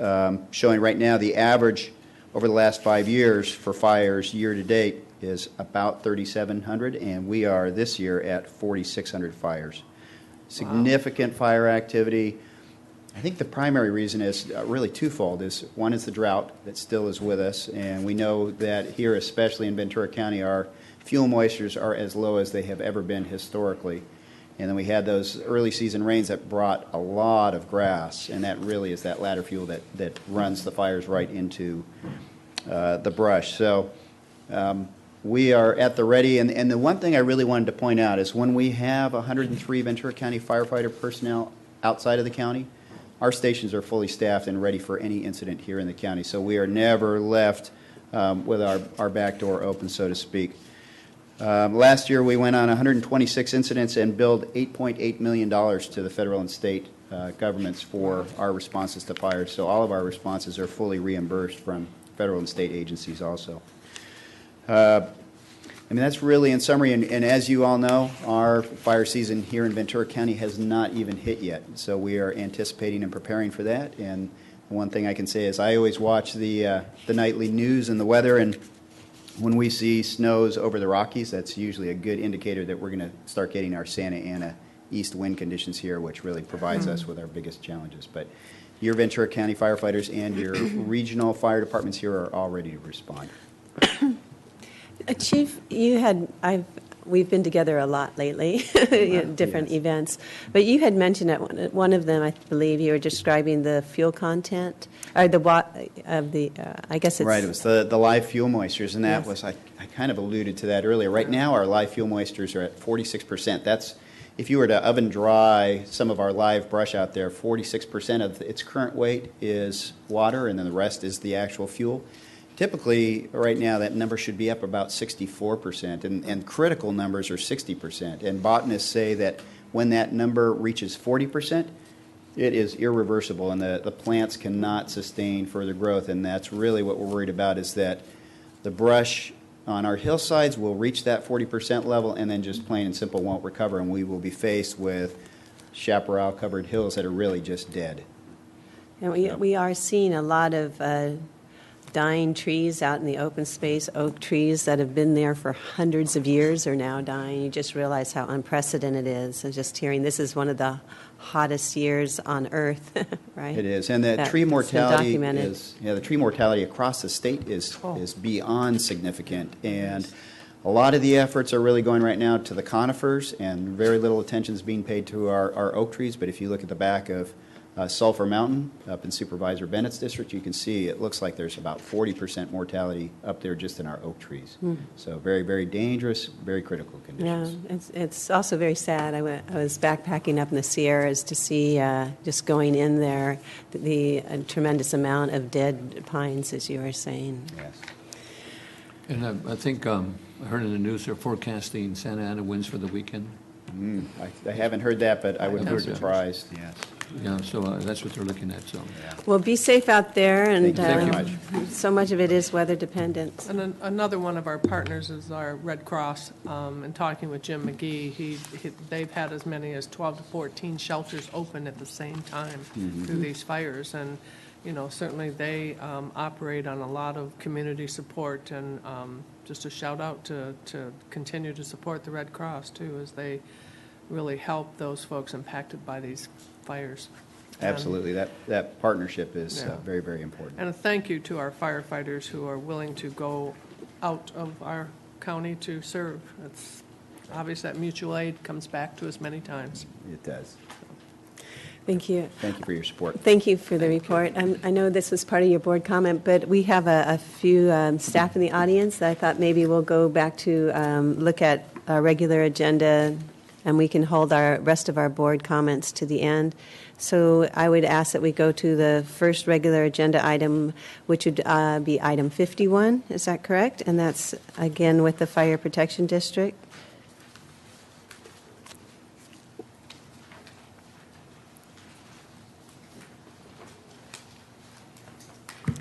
showing right now the average over the last 5 years for fires year to date is about 3,700, and we are this year at 4,600 fires. Significant fire activity. I think the primary reason is really twofold. One is the drought that still is with us, and we know that here, especially in Ventura County, our fuel moistures are as low as they have ever been historically. And then we had those early season rains that brought a lot of grass, and that really is that ladder fuel that runs the fires right into the brush. So we are at the ready, and the one thing I really wanted to point out is when we have 103 Ventura County firefighter personnel outside of the county, our stations are fully staffed and ready for any incident here in the county. So we are never left with our back door open, so to speak. Last year, we went on 126 incidents and billed $8.8 million to the federal and state governments for our responses to fires. So all of our responses are fully reimbursed from federal and state agencies also. I mean, that's really in summary, and as you all know, our fire season here in Ventura County has not even hit yet. So we are anticipating and preparing for that. And one thing I can say is I always watch the nightly news and the weather, and when we see snows over the Rockies, that's usually a good indicator that we're going to start getting our Santa Ana east wind conditions here, which really provides us with our biggest challenges. But your Ventura County firefighters and your regional fire departments here are all ready to respond. Chief, we've been together a lot lately, different events, but you had mentioned at one of them, I believe, you were describing the fuel content, or I guess it's... Right, it was the live fuel moistures, and that was, I kind of alluded to that earlier. Right now, our live fuel moistures are at 46%. That's, if you were to oven dry some of our live brush out there, 46% of its current weight is water, and then the rest is the actual fuel. Typically, right now, that number should be up about 64%, and critical numbers are 60%. And botanists say that when that number reaches 40%, it is irreversible, and the plants cannot sustain further growth. And that's really what we're worried about, is that the brush on our hillsides will reach that 40% level and then just plain and simple won't recover, and we will be faced with chaparral-covered hills that are really just dead. And we are seeing a lot of dying trees out in the open space. Oak trees that have been there for hundreds of years are now dying. You just realize how unprecedented it is. And just hearing this is one of the hottest years on Earth, right? It is, and the tree mortality the tree mortality across the state is beyond significant. And a lot of the efforts are really going right now to the conifers, and very little attention is being paid to our oak trees. But if you look at the back of Sulphur Mountain up in Supervisor Bennett's district, you can see it looks like there's about 40% mortality up there just in our oak trees. So very, very dangerous, very critical conditions. Yeah, it's also very sad. I was backpacking up in the Sierras to see, just going in there, the tremendous amount of dead pines, as you were saying. Yes. And I think I heard in the news they're forecasting Santa Ana winds for the weekend. I haven't heard that, but I wouldn't be surprised. Yes. Yeah, so that's what they're looking at. So. Well, be safe out there, and Thank you so much of it is weather dependent. And another one of our partners is our Red Cross. And talking with Jim McGee, they've had as many as 12 to 14 shelters open at the same time through these fires. And certainly they operate on a lot of community support, and just a shout out to continue to support the Red Cross too, as they really help those folks impacted by these fires. Absolutely, that partnership is very, very important. And a thank you to our firefighters who are willing to go out of our county to serve. It's obvious that mutual aid comes back to us many times. It does. Thank you. Thank you for your support. Thank you for the report. I know this was part of your board comment, but we have a few staff in the audience that I thought maybe we'll go back to look at our regular agenda, and we can hold our rest of our board comments to the end. So I would ask that we go to the first regular agenda item, which would be item 51. Is that correct? And that's, again, with the Fire Protection District.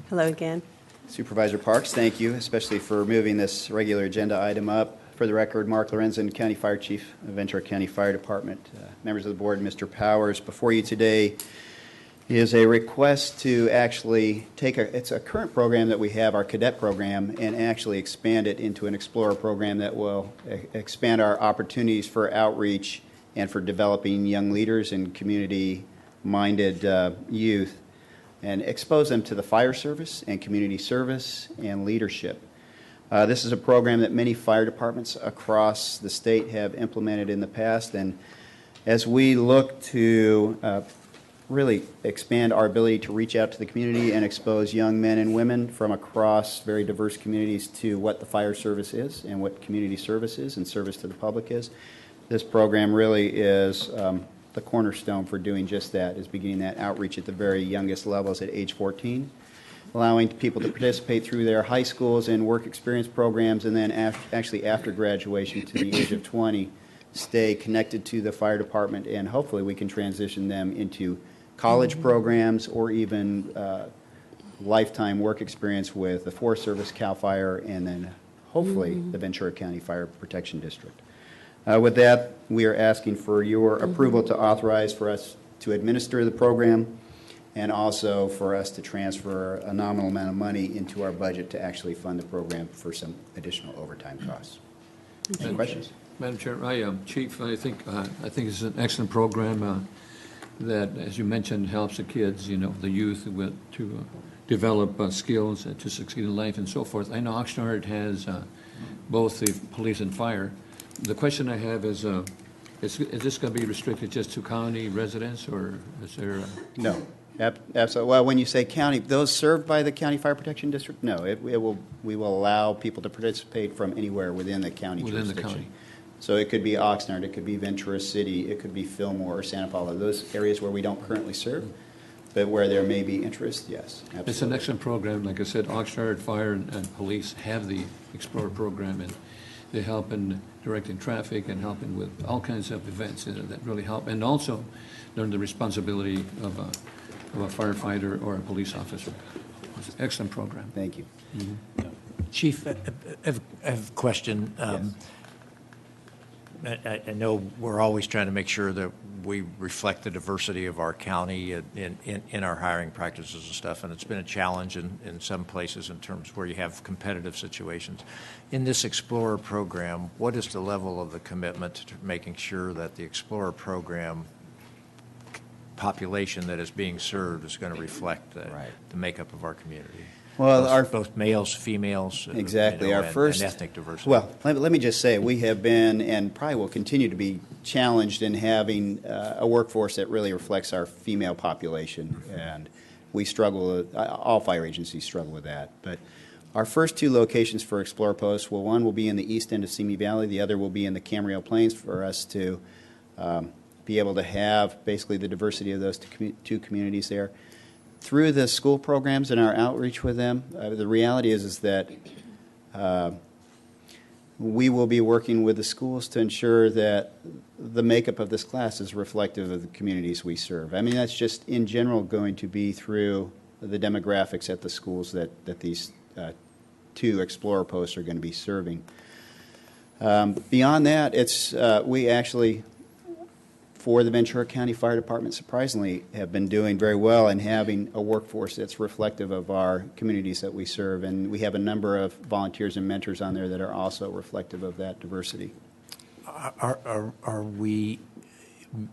Hello again. Supervisor Parks, thank you, especially for moving this regular agenda item up. For the record, Mark Lorenzen, County Fire Chief of Ventura County Fire Department. Members of the board, Mr. Powers, before you today is a request to actually take it's a current program that we have, our cadet program, and actually expand it into an Explorer program that will expand our opportunities for outreach and for developing young leaders and community minded youth and expose them to the fire service and community service and leadership. This is a program that many fire departments across the state have implemented in the past, and as we look to really expand our ability to reach out to the community and expose young men and women from across very diverse communities to what the fire service is and what community service is and service to the public is, this program really is the cornerstone for doing just that, is beginning that outreach at the very youngest levels at age 14, allowing people to participate through their high schools and work experience programs, and then actually after graduation to the age of 20, stay connected to the fire department, and hopefully we can transition them into college programs or even lifetime work experience with the Forest Service, CAL FIRE, and then hopefully the Ventura County Fire Protection District. With that, we are asking for your approval to authorize for us to administer the program and also for us to transfer a nominal amount of money into our budget to actually fund the program for some additional overtime costs. Any questions? Madam Chair, Chief, I think it's an excellent program that, as you mentioned, helps the kids, the youth to develop skills to succeed in life and so forth. I know Oxnard has both the police and fire. The question I have is this going to be restricted just to county residents, or is there? No, absolutely. Well, when you say county, those served by the County Fire Protection District, no. We will allow people to participate from anywhere within the county jurisdiction. Within the county. So it could be Oxnard, it could be Ventura City, it could be Fillmore or Santa Paula, those areas where we don't currently serve, but where there may be interest, yes, absolutely. It's an excellent program. Like I said, Oxnard Fire and Police have the Explorer program, and they help in directing traffic and helping with all kinds of events that really help, and also learn the responsibility of a firefighter or a police officer. It's an excellent program. Thank you. Mm-hmm. Chief, I have a question. Yes. I know we're always trying to make sure that we reflect the diversity of our county in our hiring practices and stuff, and it's been a challenge in some places in terms where you have competitive situations. In this Explorer program, what is the level of the commitment to making sure that the Explorer program population that is being served is going to reflect the makeup of our community? Well, both males, females, exactly. Our and first ethnic diversity. Well, let me just say we have been and probably will continue to be challenged in having a workforce that really reflects our female population, and we struggle. All fire agencies struggle with that. But our first two locations for Explorer Posts, well, one will be in the east end of Simi Valley. The other will be in the Camarillo Plains for us to be able to have basically the diversity of those two communities there. Through the school programs and our outreach with them, the reality is that we will be working with the schools to ensure that the makeup of this class is reflective of the communities we serve. I mean, that's just in general going to be through the demographics at the schools that these two Explorer Posts are going to be serving. Beyond that, it's we actually, for the Ventura County Fire Department, surprisingly, have been doing very well in having a workforce that's reflective of our communities that we serve. And we have a number of volunteers and mentors on there that are also reflective of that diversity. Are we,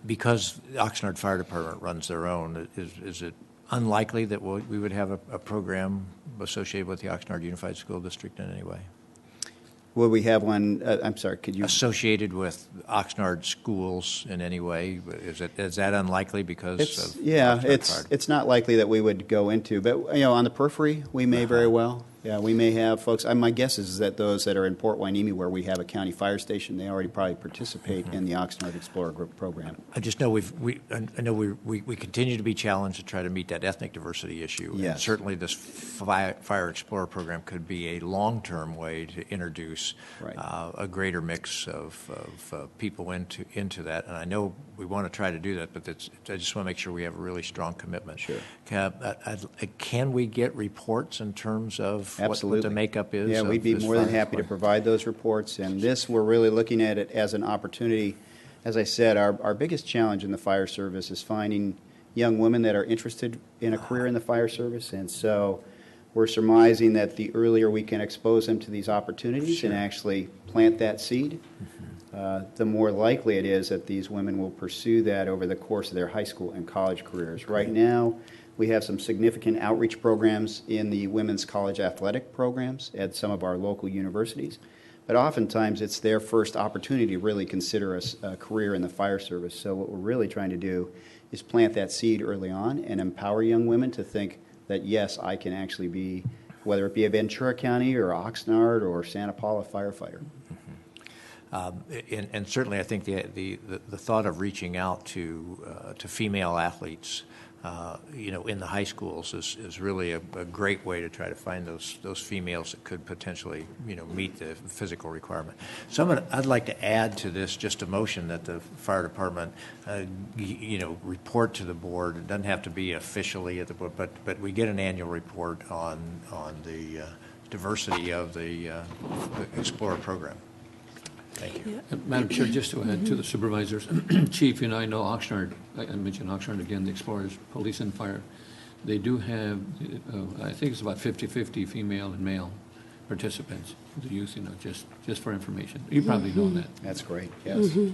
because the Oxnard Fire Department runs their own, is it unlikely that we would have a program associated with the Oxnard Unified School District in any way? Will we have one, I'm sorry, could you? Associated with Oxnard schools in any way? Is that unlikely because of Yeah, Oxnard it's not likely that we would go into, but on the periphery, we may very well. Yeah, we may have folks. My guess is that those that are in Port Hueneme, where we have a county fire station, they already probably participate in the Oxnard Explorer Group program. I just know we continue to be challenged to try to meet that ethnic diversity issue. Yes. And certainly this Fire Explorer program could be a long-term way to introduce a greater mix of people into that. And I know we want to try to do that, but I just want to make sure we have a really strong commitment. Sure. Can we get reports in terms of Absolutely. what the makeup is? Yeah, we'd be more than happy to provide those reports. And this, we're really looking at it as an opportunity. As I said, our biggest challenge in the fire service is finding young women that are interested in a career in the fire service. And so we're surmising that the earlier we can expose them to these opportunities and actually plant that seed, the more likely it is that these women will pursue that over the course of their high school and college careers. Right now, we have some significant outreach programs in the women's college athletic programs at some of our local universities. But oftentimes, it's their first opportunity to really consider a career in the fire service. So what we're really trying to do is plant that seed early on and empower young women to think that, yes, I can actually be, whether it be a Ventura County or Oxnard or Santa Paula firefighter. And certainly, I think the thought of reaching out to female athletes, in the high schools is really a great way to try to find those females that could potentially, meet the physical requirement. So I'd like to add to this just a motion that the fire department, report to the board. It doesn't have to be officially at the board, but we get an annual report on the diversity of the Explorer program. Thank you. Madam Chair, just to add to the supervisors, Chief, I know Oxnard, I mentioned Oxnard again, the Explorers, police and fire. They do have, I think it's about 50-50 female and male participants, the youth, just for information. You probably know that. That's great, yes. Yeah.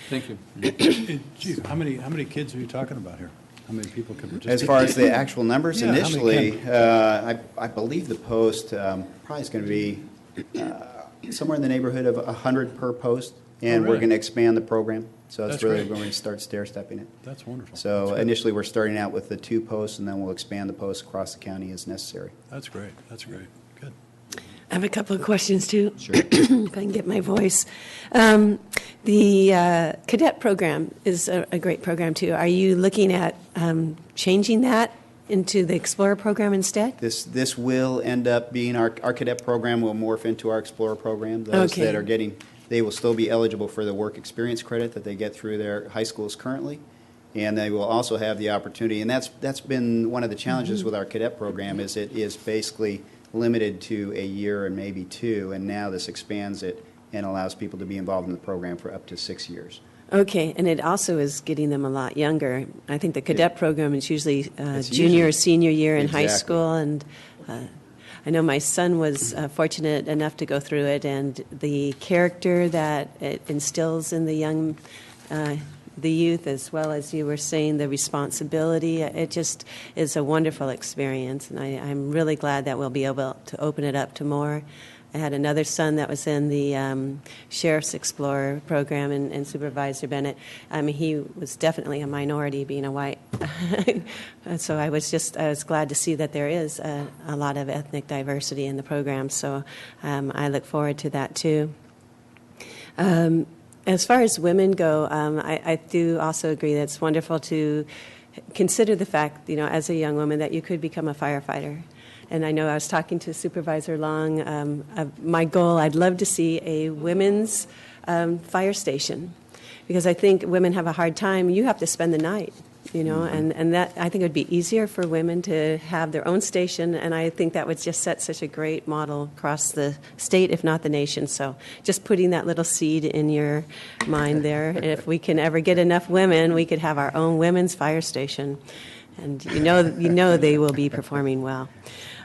Thank you. Chief, how many kids are you talking about here? How many people can participate? As far as the actual numbers, Yeah, how many initially, can- I believe the post probably is going to be somewhere in the neighborhood of 100 per post, and we're really? going to expand the program. So it's That's really great. going to start stair-stepping it. That's wonderful. So That's good. initially, we're starting out with the 2 posts, and then we'll expand the posts across the county as necessary. That's great. That's great. Good. I have a couple of questions, too. Sure. If I can get my voice. The cadet program is a great program, too. Are you looking at changing that into the Explorer program instead? This will end up being, our cadet program will morph into our Explorer program. Those Okay. that are getting, they will still be eligible for the work experience credit that they get through their high schools currently. And they will also have the opportunity, and that's been one of the challenges with our cadet program, is it is basically limited to a year and maybe 2, and now this expands it and allows people to be involved in the program for up to 6 years. Okay, and it also is getting them a lot younger. I think the cadet program is usually It's junior or usually- senior year in high Exactly. school, and I know my son was fortunate enough to go through it, and the character that it instills in the young, the youth, as well as you were saying, the responsibility, it just is a wonderful experience, and I'm really glad that we'll be able to open it up to more. I had another son that was in the Sheriff's Explorer program, and Supervisor Bennett, he was definitely a minority, being a white. So I was glad to see that there is a lot of ethnic diversity in the program. So I look forward to that too. As far as women go, I do also agree that it's wonderful to consider the fact, as a young woman, that you could become a firefighter. And I know I was talking to Supervisor Long. My goal, I'd love to see a women's fire station, because I think women have a hard time. You have to spend the night, and that I think it would be easier for women to have their own station, and I think that would just set such a great model across the state, if not the nation. So just putting that little seed in your mind there. And if we can ever get enough women, we could have our own women's fire station. And you know they will be performing well.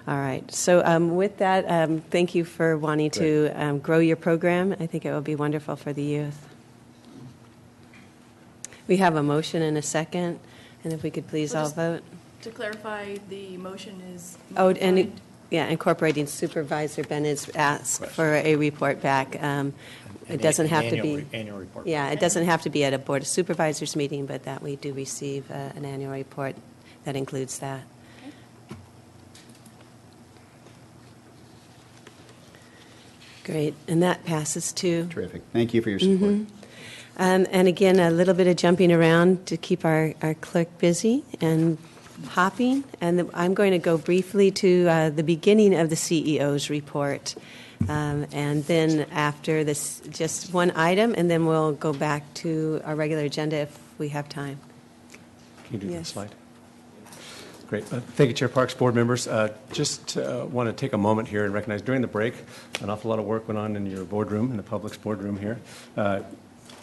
All right. So with that, thank you for wanting to grow your program. I think it will be wonderful for the youth. We have a motion and a second, and if we could please all vote. To clarify, the motion is Oh, modified. and incorporating Supervisor Bennett's ask for a report back. It doesn't have to be Annual report. Yeah, it doesn't have to be at a Board of Supervisors meeting, but that we do receive an annual report that includes that. Great, and that passes too. Terrific. Thank you for your support. And again, a little bit of jumping around to keep our clerk busy and hopping. And I'm going to go briefly to the beginning of the CEO's report. And then after this, just one item, and then we'll go back to our regular agenda if we have time. Can you do Yes. the slide? Great. Thank you, Chair Parks, board members. Just want to take a moment here and recognize during the break, an awful lot of work went on in your boardroom, in the public's boardroom here.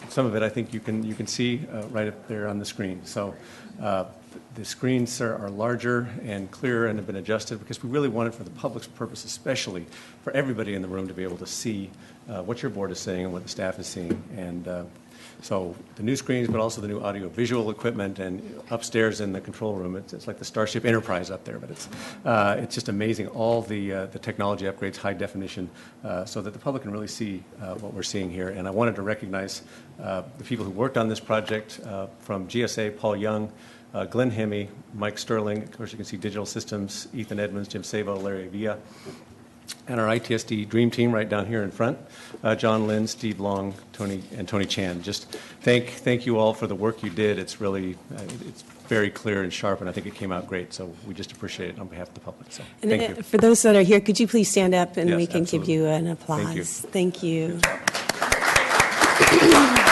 Some of it I think you can see right up there on the screen. So the screens are larger and clearer and have been adjusted because we really wanted, for the public's purpose especially, for everybody in the room to be able to see what your board is saying and what the staff is seeing. And so the new screens, but also the new audio-visual equipment, and upstairs in the control room, it's like the Starship Enterprise up there. But it's just amazing, all the technology upgrades, high definition, so that the public can really see what we're seeing here. And I wanted to recognize the people who worked on this project from GSA, Paul Young, Glenn Hemme, Mike Sterling. Of course, you can see Digital Systems, Ethan Edmonds, Jim Savo, Larry Villa. And our ITSD Dream Team right down here in front, John Lynn, Steve Long, Tony Chan. Just thank you all for the work you did. It's really, it's very clear and sharp, and I think it came out great. So we just appreciate it on behalf of the public. So thank you. For those that are here, could you please stand up and Yes, we can absolutely. give you an applause? Thank you. Thank you.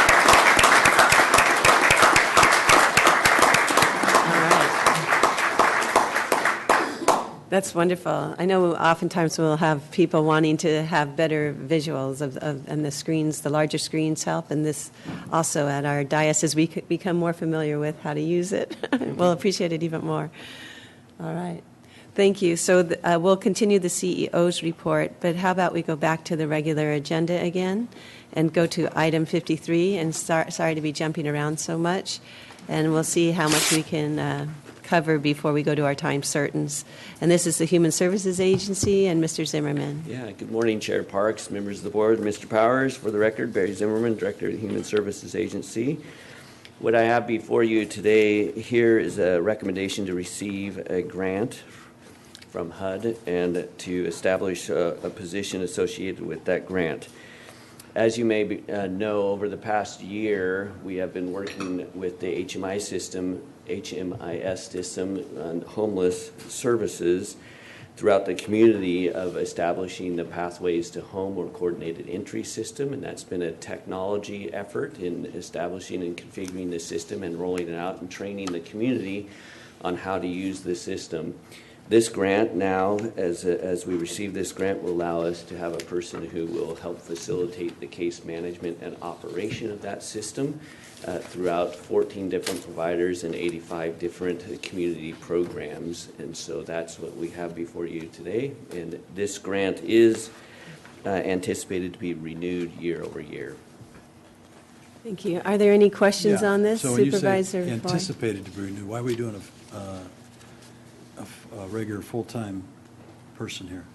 That's wonderful. I know oftentimes we'll have people wanting to have better visuals and the screens, the larger screens help, and this also at our dais as we become more familiar with how to use it. We'll appreciate it even more. All right. Thank you. So we'll continue the CEO's report, but how about we go back to the regular agenda again and go to item 53, and sorry to be jumping around so much, and we'll see how much we can cover before we go to our time certains. And this is the Human Services Agency and Mr. Zimmerman. Yeah, good morning, Chair Parks, members of the board, Mr. Powers. For the record, Barry Zimmerman, Director of the Human Services Agency. What I have before you today here is a recommendation to receive a grant from HUD and to establish a position associated with that grant. As you may know, over the past year, we have been working with the HMIS system on homeless services throughout the community of establishing the Pathways to Home or Coordinated Entry system, and that's been a technology effort in establishing and configuring the system and rolling it out and training the community on how to use the system. This grant now, as we receive this grant, will allow us to have a person who will help facilitate the case management and operation of that system throughout 14 different providers and 85 different community programs. And so that's what we have before you today. And this grant is anticipated to be renewed year over year. Thank you. Are there any questions on this, So when you Supervisor? say anticipated to be renewed, why are we doing a regular full-time person here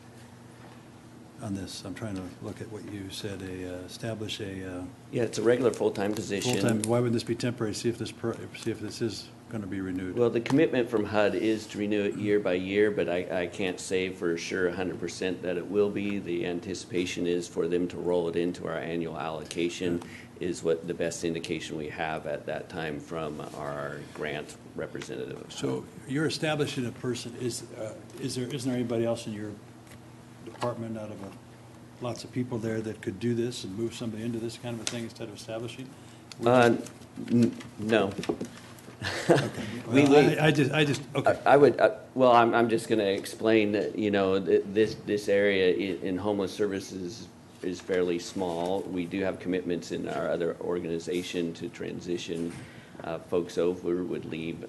on this? I'm trying to look at what you said, establish a... Yeah, it's a regular full-time position. Full-time, why wouldn't this be temporary, see if this is going to be renewed? Well, the commitment from HUD is to renew it year by year, but I can't say for sure 100% that it will be. The anticipation is for them to roll it into our annual allocation is what the best indication we have at that time from our grant representative. So you're establishing a person, isn't there anybody else in your department out of lots of people there that could do this and move somebody into this kind of a thing instead of establishing? No. Okay. Okay. I would, well, I'm just going to explain that, you know, this area in homeless services is fairly small. We do have commitments in our other organization to transition folks over, would leave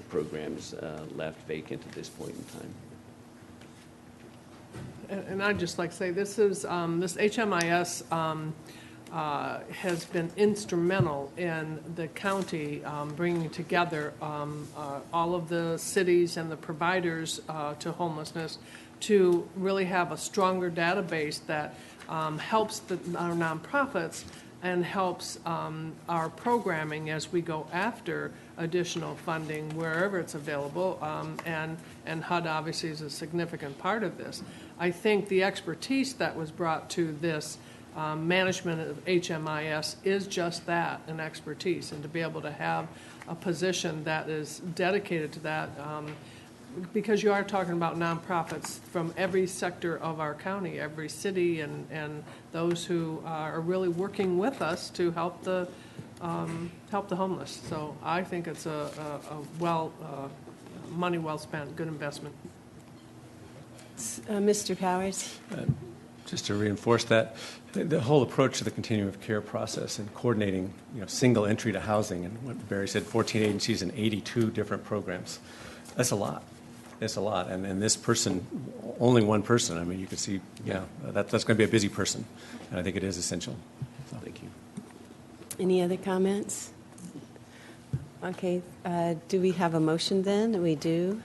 programs left vacant at this point in time. And I'd just like to say, this is, this HMIS has been instrumental in the county bringing together all of the cities and the providers to homelessness to really have a stronger database that helps our nonprofits and helps our programming as we go after additional funding wherever it's available, and HUD obviously is a significant part of this. I think the expertise that was brought to this management of HMIS is just that, an expertise, and to be able to have a position that is dedicated to that, because you are talking about nonprofits from every sector of our county, every city, and those who are really working with us to help the homeless. So I think it's a money well spent, good investment. Mr. Powers? Just to reinforce that, the whole approach to the continuum of care process and coordinating, you know, single entry to housing, and what Barry said, 14 agencies and 82 different programs. That's a lot. this a lot. And this person, only one person, I mean, you could see, that's going to be a busy person. And I think it is essential. So. Thank you. Any other comments? Okay, do we have a motion then? We do.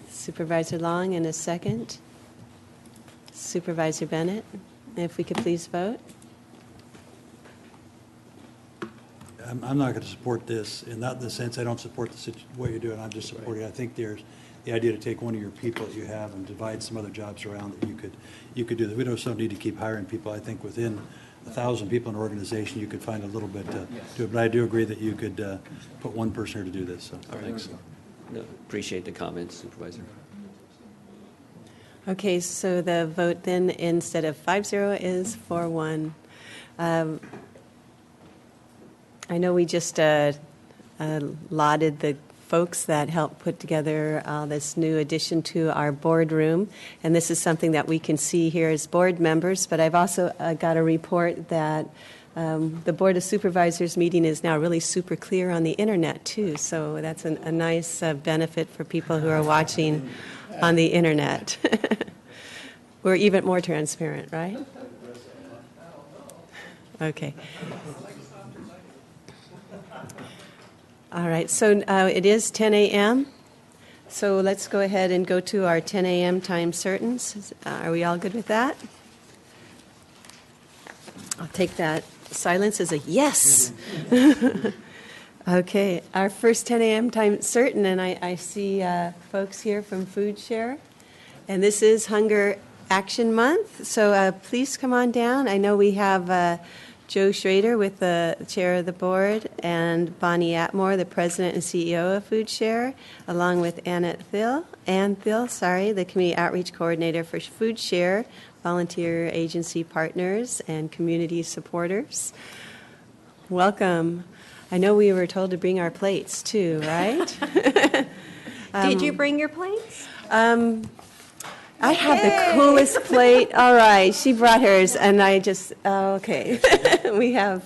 Supervisor Long in a second. Supervisor Bennett, if we could please vote. I'm not going to support this, and not in the sense I don't support what you're doing. I'm just supporting. I think there's the idea to take one of your people that you have and divide some other jobs around that you could do that. We don't need to keep hiring people. I think within 1,000 people in an organization, you could find a little bit to do it. But I do agree that you could put one person here to do this. So thanks. No, appreciate the comments, Supervisor. Okay, so the vote then instead of 5-0 is 4-1. I know we just lauded the folks that helped put together this new addition to our boardroom, and this is something that we can see here as board members, but I've also got a report that the Board of Supervisors meeting is now really super clear on the internet too, so that's a nice benefit for people who are watching on the internet. We're even more transparent, right? Okay. All right, so it is 10 a.m., so let's go ahead and go to our 10 a.m. time certains. Are we all good with that? I'll take that silence as a yes. Okay, our first 10 a.m. time certain, and I see folks here from Food Share, and this is Hunger Action Month, so please come on down. I know we have Joe Schrader with the chair of the board, and Bonnie Atmore, the president and CEO of Food Share, along with Ann Thill, the community outreach coordinator for Food Share, volunteer agency partners, and community supporters. Welcome. I know we were told to bring our plates too, right? Did you bring your plates? I have the coolest plate. All right, she brought hers, and I just, okay. We have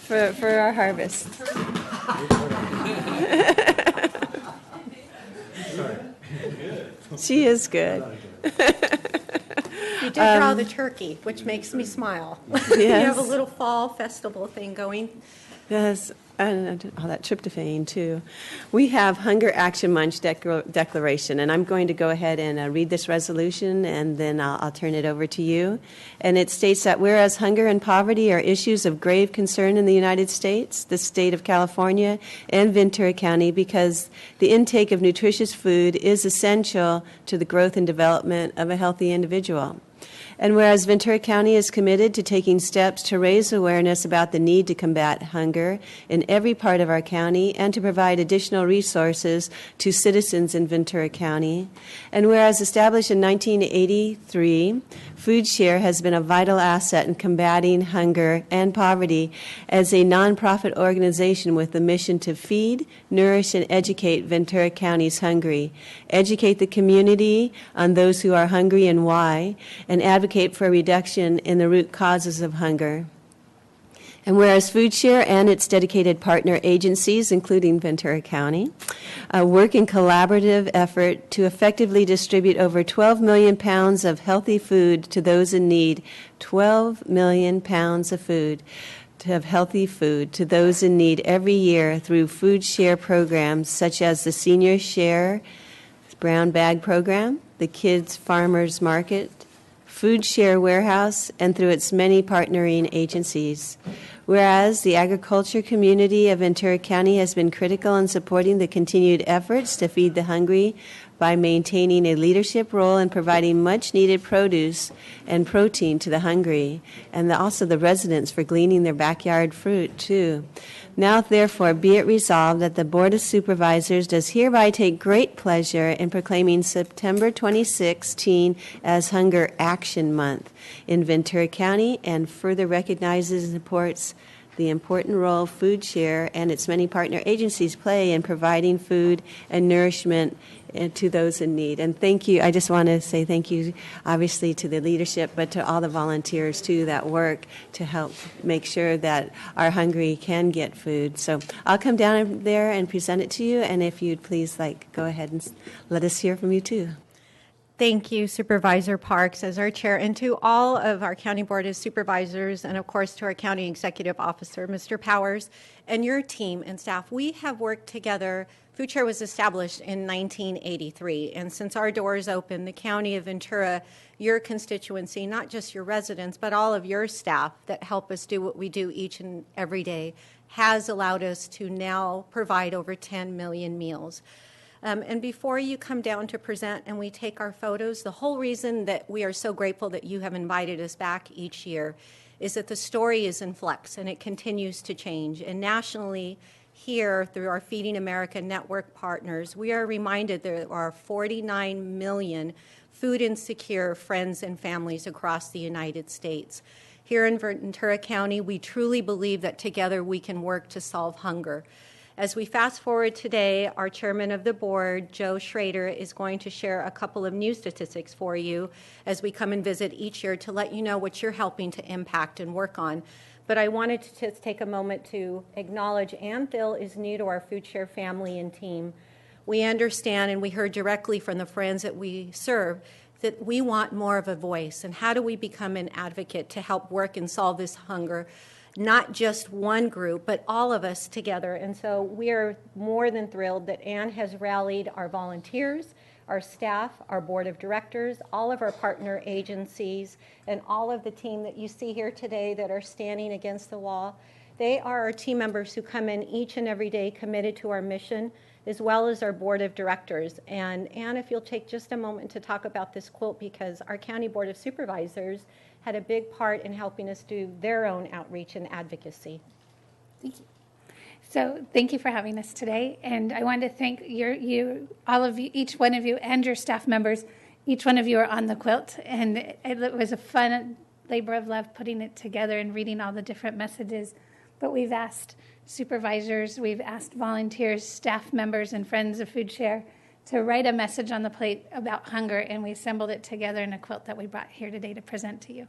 for our harvest. She is good. You did draw the turkey, which makes me smile. Yes. You have a little fall festival thing going. Yes, and all that tryptophan, too. We have Hunger Action Month declaration, and I'm going to go ahead and read this resolution, and then I'll turn it over to you. And it states that whereas hunger and poverty are issues of grave concern in the United States, the state of California, and Ventura County, because the intake of nutritious food is essential to the growth and development of a healthy individual. And whereas Ventura County is committed to taking steps to raise awareness about the need to combat hunger in every part of our county and to provide additional resources to citizens in Ventura County. And whereas established in 1983, Food Share has been a vital asset in combating hunger and poverty as a nonprofit organization with the mission to feed, nourish, and educate Ventura County's hungry, educate the community on those who are hungry and why, and advocate for a reduction in the root causes of hunger. And whereas Food Share and its dedicated partner agencies, including Ventura County, work in collaborative effort to effectively distribute over 12 million pounds of healthy food to those in need, 12 million pounds of food, to have healthy food to those in need every year through Food Share programs such as the Senior Share Brown Bag Program, the Kids Farmers Market, Food Share Warehouse, and through its many partnering agencies. Whereas the agriculture community of Ventura County has been critical in supporting the continued efforts to feed the hungry by maintaining a leadership role in providing much-needed produce and protein to the hungry, and also the residents for gleaning their backyard fruit, too. Now, therefore, be it resolved that the Board of Supervisors does hereby take great pleasure in proclaiming September 2016 as Hunger Action Month in Ventura County and further recognizes and supports the important role Food Share and its many partner agencies play in providing food and nourishment to those in need. And thank you. I just want to say thank you, obviously, to the leadership, but to all the volunteers, too, that work to help make sure that our hungry can get food. So I'll come down there and present it to you, and if you'd please, go ahead and let us hear from you, too. Thank you, Supervisor Parks, as our chair, and to all of our County Board of Supervisors, and of course to our County Executive Officer, Mr. Powers, and your team and staff. We have worked together. Food Share was established in 1983, and since our doors opened, the County of Ventura, your constituency, not just your residents, but all of your staff that help us do what we do each and every day, has allowed us to now provide over 10 million meals. And before you come down to present and we take our photos, the whole reason that we are so grateful that you have invited us back each year is that the story is in flux and it continues to change. And nationally, here through our Feeding America network partners, we are reminded there are 49 million food insecure friends and families across the United States. Here in Ventura County, we truly believe that together we can work to solve hunger. As we fast forward today, our chairman of the board, Joe Schrader, is going to share a couple of new statistics for you as we come and visit each year to let you know what you're helping to impact and work on. But I wanted to just take a moment to acknowledge Ann Thill is new to our Food Share family and team. We understand, and we heard directly from the friends that we serve, that we want more of a voice. And how do we become an advocate to help work and solve this hunger? Not just one group, but all of us together. And so we are more than thrilled that Ann has rallied our volunteers, our staff, our board of directors, all of our partner agencies, and all of the team that you see here today that are standing against the wall. They are our team members who come in each and every day committed to our mission, as well as our board of directors. And Ann, if you'll take just a moment to talk about this quilt, because our County Board of Supervisors had a big part in helping us do their own outreach and advocacy. Thank you. So thank you for having us today. And I wanted to thank all of you, each one of you, and your staff members. Each one of you are on the quilt. And it was a fun labor of love putting it together and reading all the different messages. But we've asked supervisors, we've asked volunteers, staff members, and friends of Food Share to write a message on the plate about hunger, and we assembled it together in a quilt that we brought here today to present to you.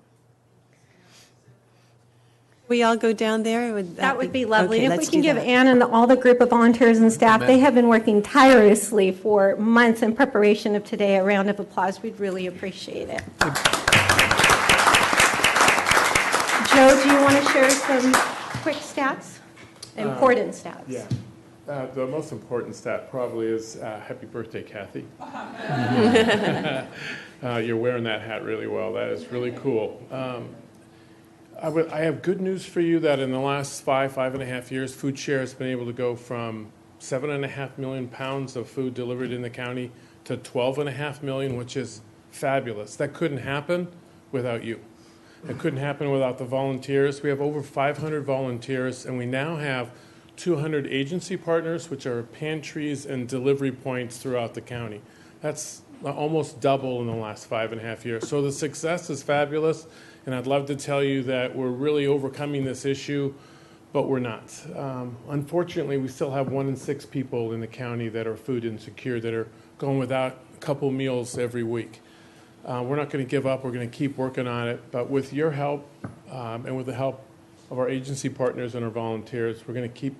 We all go down there? That would be lovely. Okay, And if we let's can do give that. Ann and all the group of volunteers and staff, they have been working tirelessly for months in preparation of today. A round of applause. We'd really appreciate it. Joe, do you want to share some quick stats? Important stats. Yeah. The most important stat probably is happy birthday, Kathy. You're wearing that hat really well. That is really cool. I have good news for you that in the last 5.5 years, Food Share has been able to go from 7.5 million pounds of food delivered in the county to 12.5 million, which is fabulous. That couldn't happen without you. It couldn't happen without the volunteers. We have over 500 volunteers, and we now have 200 agency partners, which are pantries and delivery points throughout the county. That's almost double in the last 5.5 years. So the success is fabulous, and I'd love to tell you that we're really overcoming this issue, but we're not. Unfortunately, we still have 1 in 6 people in the county that are food insecure, that are going without a couple meals every week. We're not going to give up. We're going to keep working on it. But with your help and with the help of our agency partners and our volunteers, we're going to keep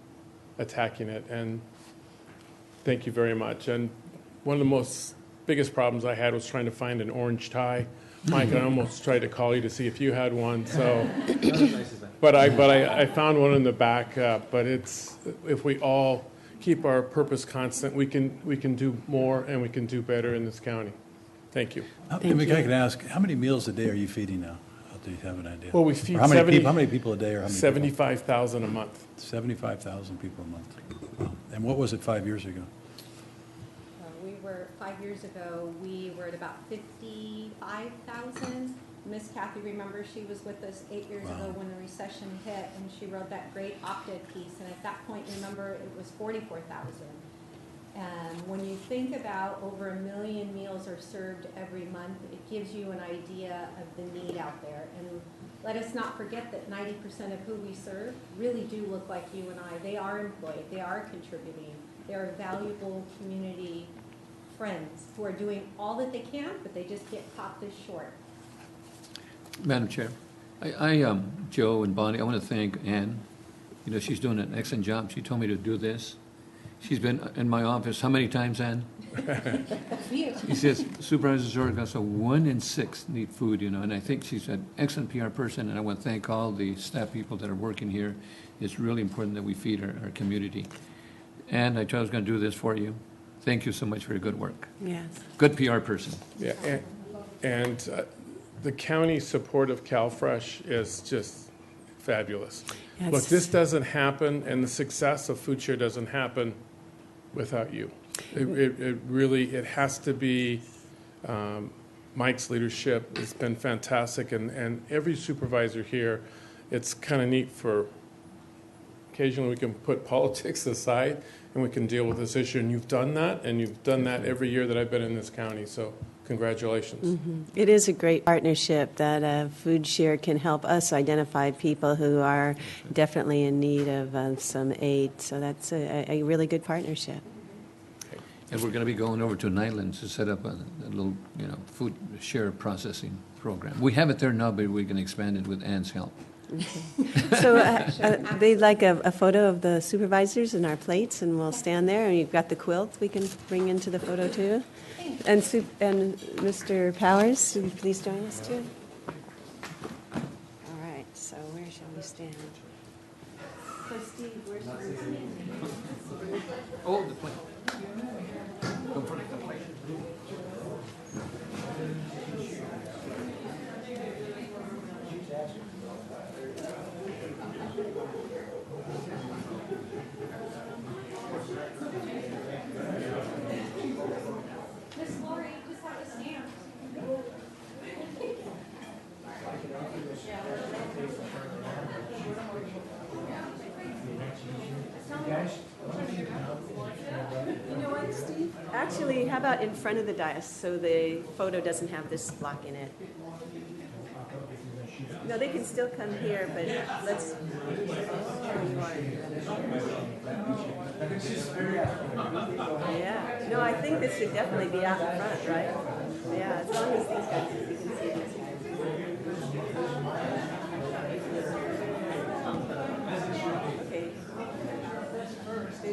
attacking it. And thank you very much. And one of the biggest problems I had was trying to find an orange tie. Mike, I almost tried to call you to see if you had one. So, but I found one in the back. But if we all keep our purpose constant, we can do more and we can do better in this county. Thank you. If I could ask, how many meals a day are you feeding now? Do you have an idea? Well, we feed how many people a day, or how many 75,000 a month. 75,000 people a month. Wow. And what was it 5 years ago? We were 5 years ago. We were at about 55,000. Miss Kathy, remember, she was with us 8 years ago when the recession hit, and she wrote that great op-ed piece. And at that point, remember, it was 44,000. And When you think about over 1 million meals are served every month, it gives you an idea of the need out there. And let us not forget that 90% of who we serve really do look like you and I. They are employed, they are contributing, they are valuable community friends who are doing all that they can, but they just get caught this short. Madam Chair, Joe and Bonnie, I want to thank Ann. You know, she's doing an excellent job. She told me to do this. She's been in my office, how many times, Ann? She says, Supervisors Zerga, 1 in 6 need food, you know, and I think she's an excellent PR person, and I want to thank all the staff people that are working here. It's really important that we feed our community. And I told I was going to do this for you. Thank you so much for your good work. Yes. Good PR person. Yeah, and the county support of CalFresh is just fabulous. Yes. Look, this doesn't happen, and the success of FoodShare doesn't happen without you. It really, it has to be Mike's leadership. It's been fantastic, and every supervisor here, it's kind of neat for, occasionally we can put politics aside and we can deal with this issue, and you've done that, and you've done that every year that I've been in this county, so congratulations. It is a great partnership that FoodShare can help us identify people who are definitely in need of some aid. So that's a really good partnership. And we're going to be going over to Nightlands to set up a little, you know, food share processing program. We have it there now, but we can expand it with Ann's help. Okay. So they'd like a photo of the supervisors and our plates, and we'll stand there. And you've got the quilt we can bring into the photo too. And Mr. Powers, would you please join us too? All right. So where shall we stand? So Steve, where shall we stand? Oh, the plate. Go for the plate. You know what, Steve? Actually, how about in front of the dais so the photo doesn't have this block in it? No, they can still come here, but let's. Yeah. No, I think this should definitely be out in front, right? Yeah, as long as these guys, you can see these guys. Okay. Do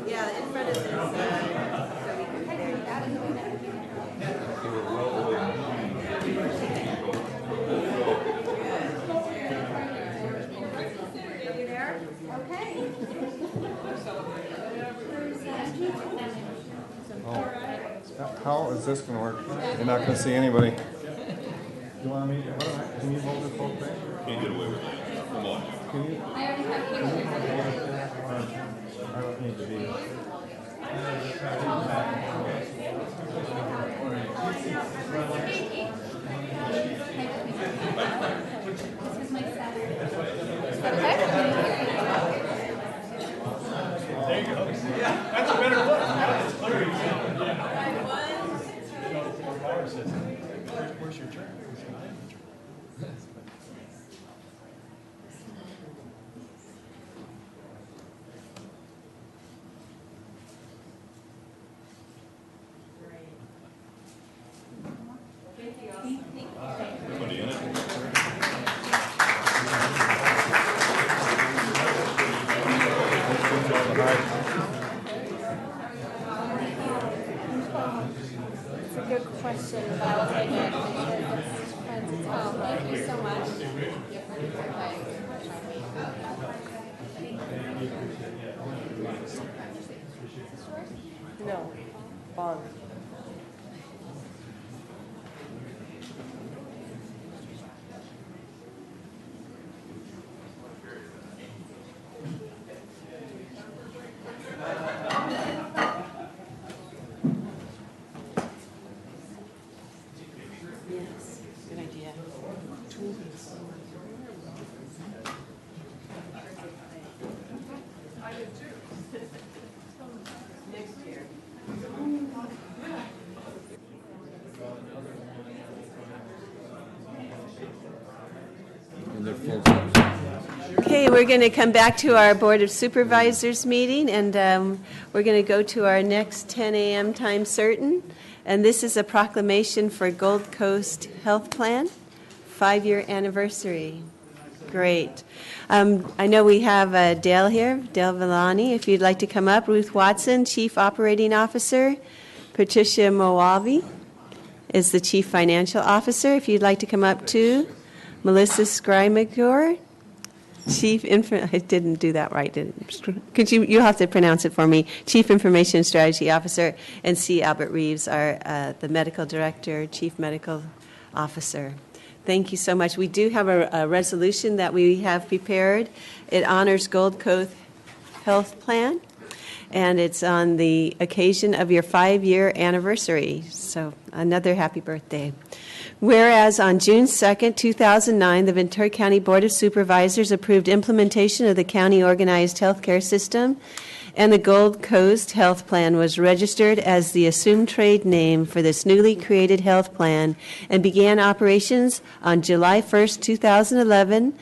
yeah, in front of this, so we can, there you go. You there? Okay. How is this gonna work? You're not gonna see anybody. You want me, can you hold this whole thing? Can't get away with that. Come on. Can you? I don't need to be. There you go. Yeah, that's a better look. That is clear. Where's your turn? It's a good question, but I'll take it. Thank you so much. No, bond. Yes, good idea. And they're full size. Okay, we're going to come back to our Board of Supervisors meeting, and we're going to go to our next 10 a.m. time certain. And this is a proclamation for Gold Coast Health Plan, 5-year anniversary. Great. I know we have Dale here, Dale Villani, if you'd like to come up. Ruth Watson, Chief Operating Officer. Patricia Moavi is the Chief Financial Officer, if you'd like to come up too. Melissa Skrymagor, I didn't do that right. Could you'll have to pronounce it for me. Chief Information Strategy Officer, and C. Albert Reeves, our the Medical Director, Chief Medical Officer. Thank you so much. We do have a resolution that we have prepared. It honors Gold Coast Health Plan, and it's on the occasion of your 5-year anniversary. So another happy birthday. Whereas on June 2nd, 2009, the Ventura County Board of Supervisors approved implementation of the county organized healthcare system, and the Gold Coast Health Plan was registered as the assumed trade name for this newly created health plan and began operations on July 1st, 2011,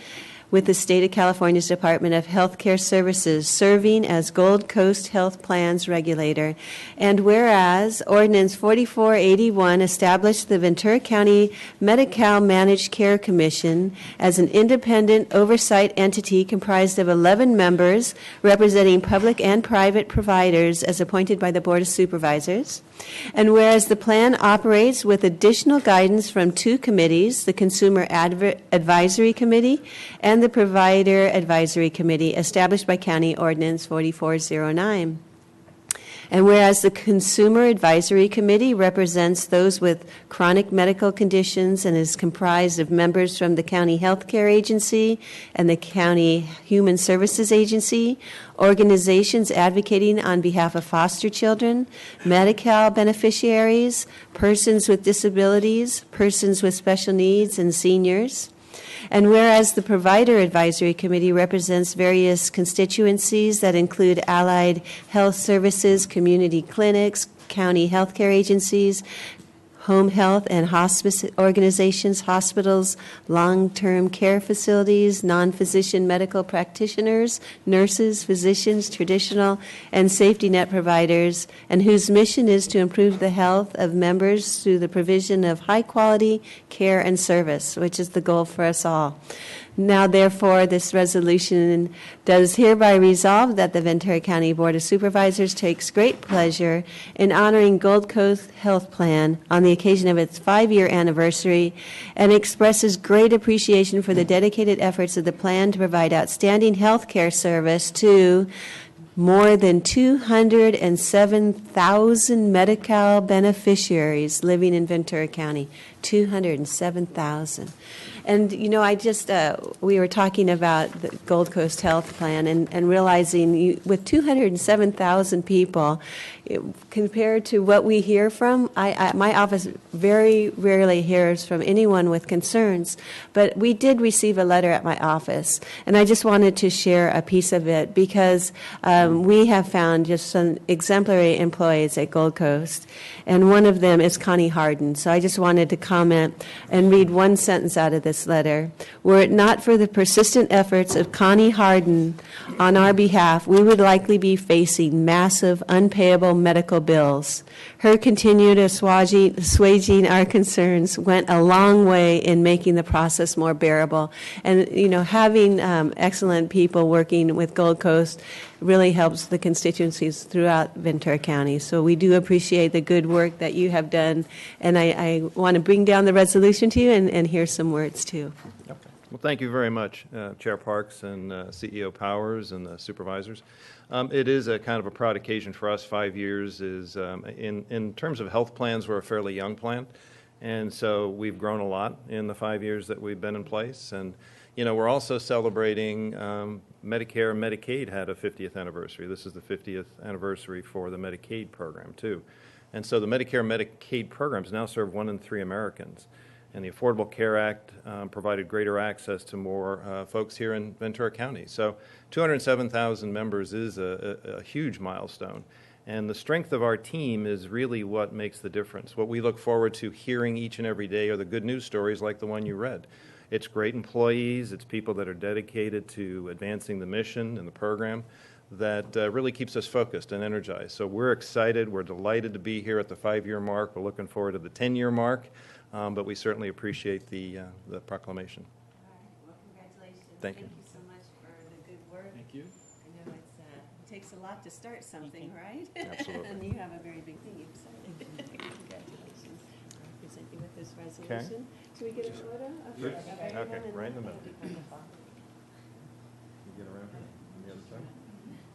with the State of California's Department of Healthcare Services serving as Gold Coast Health Plan's regulator. And whereas Ordinance 4481 established the Ventura County Medi-Cal Managed Care Commission as an independent oversight entity comprised of 11 members representing public and private providers as appointed by the Board of Supervisors. And whereas the plan operates with additional guidance from 2 committees, the Consumer Advisory Committee and the Provider Advisory Committee, established by County Ordinance 4409. And whereas the Consumer Advisory Committee represents those with chronic medical conditions and is comprised of members from the County Healthcare Agency and the County Human Services Agency, organizations advocating on behalf of foster children, Medi-Cal beneficiaries, persons with disabilities, persons with special needs, and seniors. And whereas the Provider Advisory Committee represents various constituencies that include allied health services, community clinics, county healthcare agencies, home health and hospice organizations, hospitals, long-term care facilities, non-physician medical practitioners, nurses, physicians, traditional and safety net providers, and whose mission is to improve the health of members through the provision of high-quality care and service, which is the goal for us all. Now, therefore, this resolution does hereby resolve that the Ventura County Board of Supervisors takes great pleasure in honoring Gold Coast Health Plan on the occasion of its 5-year anniversary and expresses great appreciation for the dedicated efforts of the plan to provide outstanding health care service to more than 207,000 Medi-Cal beneficiaries living in Ventura County. 207,000. And, you know, we were talking about the Gold Coast Health Plan and realizing with 207,000 people, compared to what we hear from, my office very rarely hears from anyone with concerns, but we did receive a letter at my office, and I just wanted to share a piece of it because we have found just some exemplary employees at Gold Coast, and one of them is Connie Harden. So I just wanted to comment and read one sentence out of this letter. Were it not for the persistent efforts of Connie Harden on our behalf, we would likely be facing massive unpayable medical bills. Her continued assuaging our concerns went a long way in making the process more bearable. And, you know, having excellent people working with Gold Coast really helps the constituencies throughout Ventura County. So we do appreciate the good work that you have done. And I want to bring down the resolution to you and hear some words, too. Well, thank you very much, Chair Parks and CEO Powers and the supervisors. It is a kind of a proud occasion for us. 5 years is, in terms of health plans, we're a fairly young plan. And so we've grown a lot in the 5 years that we've been in place. And, you know, we're also celebrating Medicare and Medicaid had a 50th anniversary. This is the 50th anniversary for the Medicaid program, too. And so the Medicare and Medicaid programs now serve 1 in 3 Americans. And the Affordable Care Act provided greater access to more folks here in Ventura County. So 207,000 members is a huge milestone. And the strength of our team is really what makes the difference. What we look forward to hearing each and every day are the good news stories like the one you read. It's great employees, it's people that are dedicated to advancing the mission and the program that really keeps us focused and energized. So we're excited, we're delighted to be here at the 5-year mark. We're looking forward to the 10-year mark, but we certainly appreciate the proclamation. All right. Well, congratulations. Thank you. Thank you so much for the good work. Thank you. I know it takes a lot to start something, right? Absolutely. And you have a very big thing, so congratulations. I'll present you with this resolution. Should we get a photo? Sure. Okay, Okay, right in the middle. Wonderful. You get around here on the other side?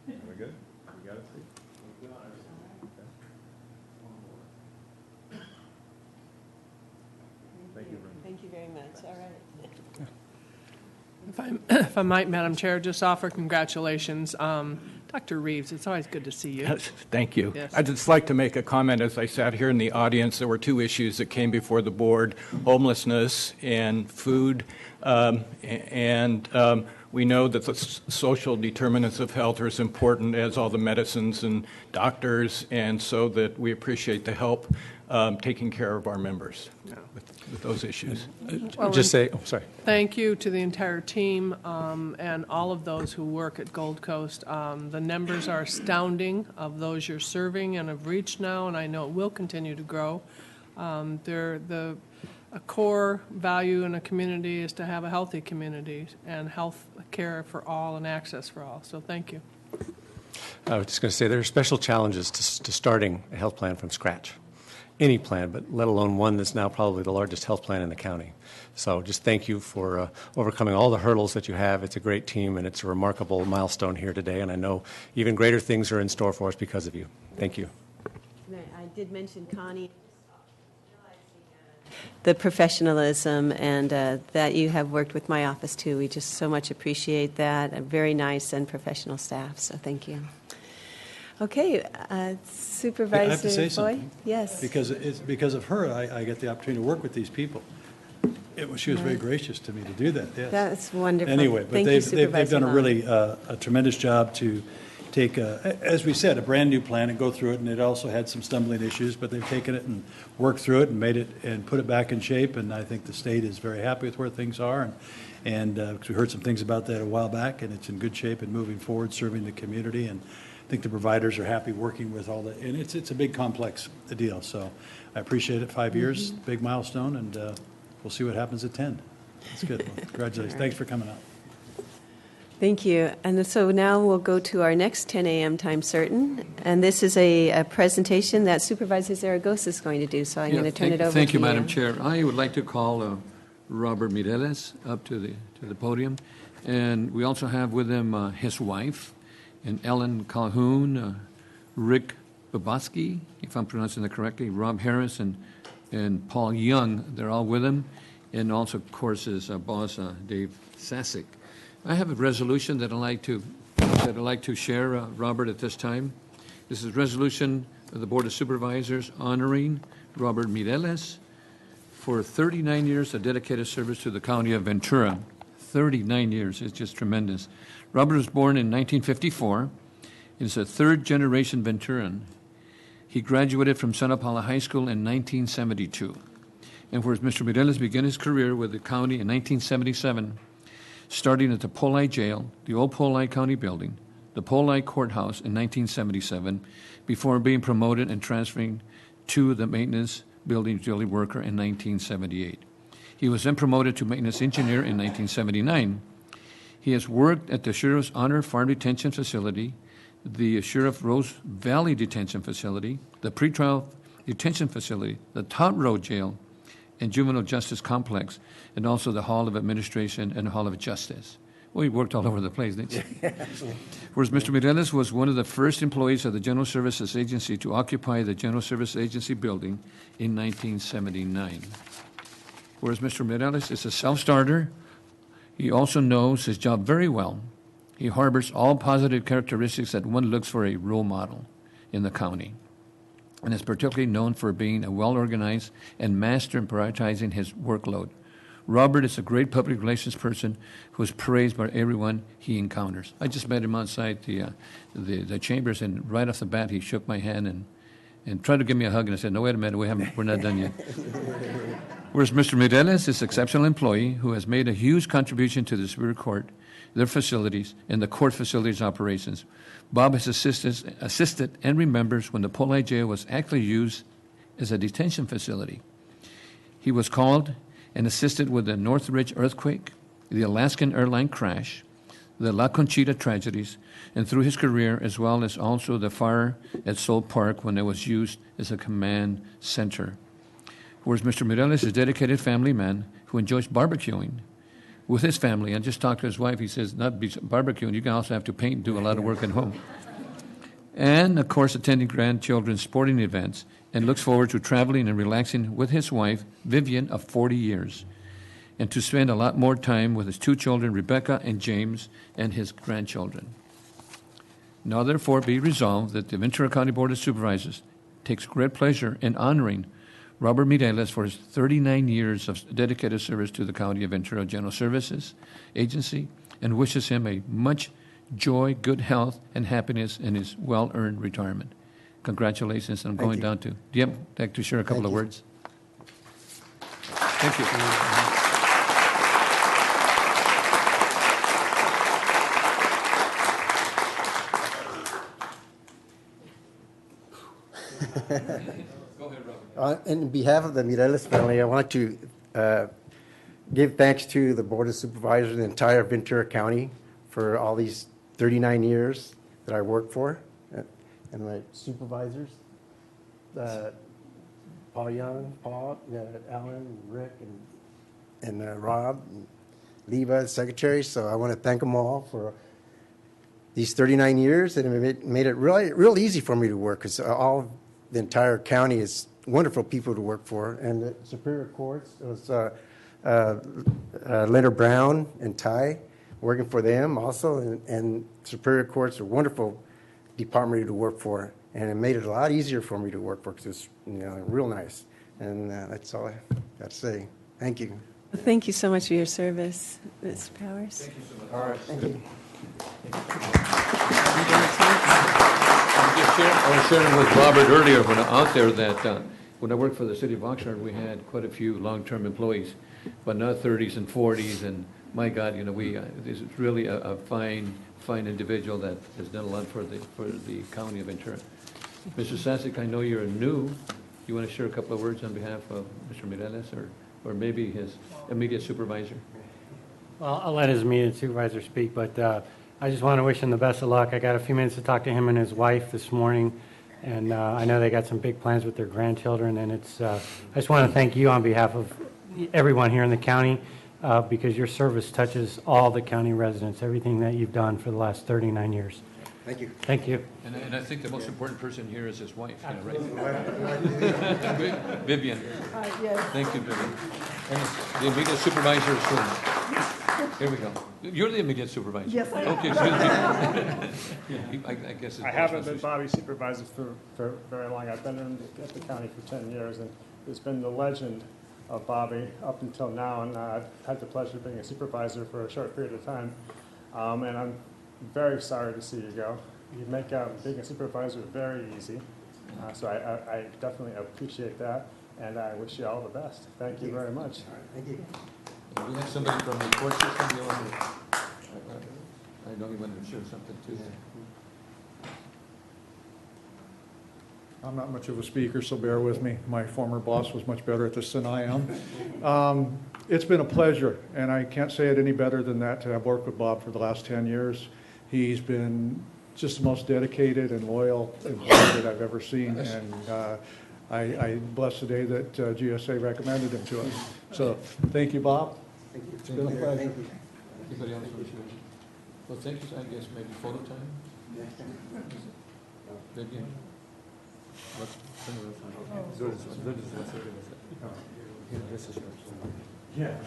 Are we good? You got it, Steve? Thank you. Thank you very much. All right. If I might, Madam Chair, just offer congratulations. Dr. Reeves, it's always good to see you. Thank you. Yes. I'd just like to make a comment. As I sat here in the audience, there were two issues that came before the board, homelessness and food. We know that the social determinants of health are as important as all the medicines and doctors, and so that we appreciate the help taking care of our members with those issues. Sorry. Thank you to the entire team and all of those who work at Gold Coast. The numbers are astounding of those you're serving and have reached now, and I know it will continue to grow. A core value in a community is to have a healthy community and health care for all and access for all. So thank you. I was just going to say there are special challenges to starting a health plan from scratch. Any plan, but let alone one that's now probably the largest health plan in the county. So just thank you for overcoming all the hurdles that you have. It's a great team, and it's a remarkable milestone here today, and I know even greater things are in store for us because of you. Thank you. I did mention Connie. The professionalism and that you have worked with my office too. We just so much appreciate that. A very nice and professional staff, so thank you. Okay, Supervisor I have to say Boyd? something. Yes. Because it's because of her, I get the opportunity to work with these people. She was very gracious to me to do that, yes. That's wonderful. Anyway, but Thank you, they've done a Supervisor really a tremendous job to take, as we said, a brand-new plan and go through it, and it also had some stumbling issues, but they've taken it and worked through it and made it and put it back in shape, and I think the state is very happy with where things are, and 'cause we heard some things about that a while back, and it's in good shape and moving forward, serving the community, and I think the providers are happy working with all the, and it's a big, complex deal, so I appreciate it. 5 years, big milestone, and we'll see what happens at 10. That's good. Well, congratulations. Thanks for coming out. Thank you. And so now we'll go to our next 10 a.m. time certain. And this is a presentation that Supervisor Zaragoza is going to do. So I'm going to turn it over to you. Thank you, Madam Chair. I would like to call Robert Mireles up to the podium. And we also have with him his wife, and Ellen Calhoun, Rick Babosky, if I'm pronouncing that correctly, Rob Harris, and Paul Young. They're all with him. And also, of course, his boss, Dave Sasick. I have a resolution that I'd like to share, Robert, at this time. This is a resolution of the Board of Supervisors honoring Robert Mireles for 39 years of dedicated service to the County of Ventura. 39 years. It's just tremendous. Robert was born in 1954. He's a third-generation Venturan. He graduated from Santa Paula High School in 1972. And whereas Mr. Mireles began his career with the county in 1977, starting at the Polite Jail, the old Polite County building, the Polite Courthouse in 1977, before being promoted and transferring to the maintenance building utility worker in 1978. He was then promoted to maintenance engineer in 1979. He has worked at the Sheriff's Honor Farm Detention Facility, the Sheriff Rose Valley Detention Facility, the Pretrial Detention Facility, the Todd Road Jail, and Juvenile Justice Complex, and also the Hall of Administration and Hall of Justice. Well, he worked all over the place, didn't he? Whereas Mr. Mireles was one of the first employees of the General Services Agency to occupy the General Services Agency building in 1979. Whereas Mr. Mireles is a self-starter, he also knows his job very well. He harbors all positive characteristics that one looks for a role model in the county. and is particularly known for being a well-organized and master in prioritizing his workload. Robert is a great public relations person who is praised by everyone he encounters. I just met him outside the chambers, and right off the bat, he shook my hand and tried to give me a hug, and I said, "No, wait a minute, we're not done yet." Whereas Mr. Mireles is an exceptional employee who has made a huge contribution to the Superior Court, their facilities, and the court facilities operations. Bob has assisted and remembers when the Polite Jail was actually used as a detention facility. He was called and assisted with the Northridge earthquake, the Alaskan airline crash, the La Conchita tragedies, and through his career, as well as also the fire at Soul Park when it was used as a command center. Whereas Mr. Mireles is a dedicated family man who enjoys barbecuing with his family. I just talked to his wife. He says, not barbecuing, you can also have to paint and do a lot of work at home. And, of course, attending grandchildren's sporting events, and looks forward to traveling and relaxing with his wife, Vivian, of 40 years, and to spend a lot more time with his two children, Rebecca and James, and his grandchildren. Now, therefore, be resolved that the Ventura County Board of Supervisors takes great pleasure in honoring Robert Mireles for his 39 years of dedicated service to the County of Ventura General Services Agency, and wishes him a much joy, good health, and happiness in his well-earned retirement. Congratulations, and I'm going down to, do you have like to share a couple of words? Thank you. Go ahead, Robert. On behalf of the Mireles family, I want to give thanks to the Board of Supervisors and the entire Ventura County for all these 39 years that I worked for, and my supervisors, Paul Young, Alan, Rick, and Rob, and Leva, secretary. So I want to thank them all for these 39 years, and it made it real easy for me to work, because the entire county is wonderful people to work for. And the Superior Courts, it was Leonard Brown and Ty, working for them also, and Superior Courts are a wonderful department to work for, and it made it a lot easier for me to work for, because it's real nice. And that's all I got to say. Thank you. Thank you so much for your service, Mr. Powers. Thank you so much. All right, thank you. I was sharing with Robert earlier when I was out there that when I worked for the city of Oxnard, we had quite a few long-term employees, but not 30s and 40s. And my God, this is really a fine individual that has done a lot for the county of Ventura. Mr. Sasek, I know you're new. You want to share a couple of words on behalf of Mr. Mireles, or maybe his immediate supervisor? Well, I'll let his immediate supervisor speak, but I just want to wish him the best of luck. I got a few minutes to talk to him and his wife this morning, and I know they got some big plans with their grandchildren, and I just want to thank you on behalf of everyone here in the county, because your service touches all the county residents, everything that you've done for the last 39 years. Thank you. Thank you. And I think the most important person here is his wife, right? Vivian. Yes. Thank you, Vivian. And the immediate supervisor is soon. Here we go. You're the immediate supervisor. Yes, I am. Okay, excuse me. I guess it's I haven't been Bobby's supervisor for very long. I've been at the county for 10 years, and it's been the legend of Bobby up until now, and I've had the pleasure of being a supervisor for a short period of time, and I'm very sorry to see you go. You make being a supervisor very easy, so I definitely appreciate that, and I wish you all the best. Thank you very much. All right, thank you. We have somebody from the court system. I know you wanted to share something too. I'm not much of a speaker, so bear with me. My former boss was much better at this than I am. It's been a pleasure, and I can't say it any better than that, to have worked with Bob for the last 10 years. He's been just the most dedicated and loyal employee that I've ever seen, and I bless the day that GSA recommended him to us. So thank you, Bob. Thank you. It's been a pleasure. Thank you. Anybody else want to share? Well, thank you. I guess maybe photo time? Vivian? This is yours. Yeah.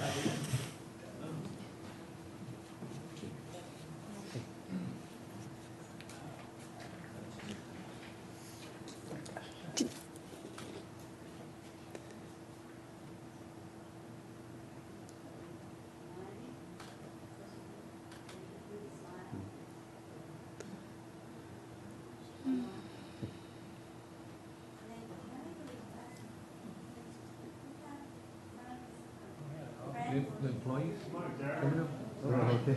the employees coming up? Okay.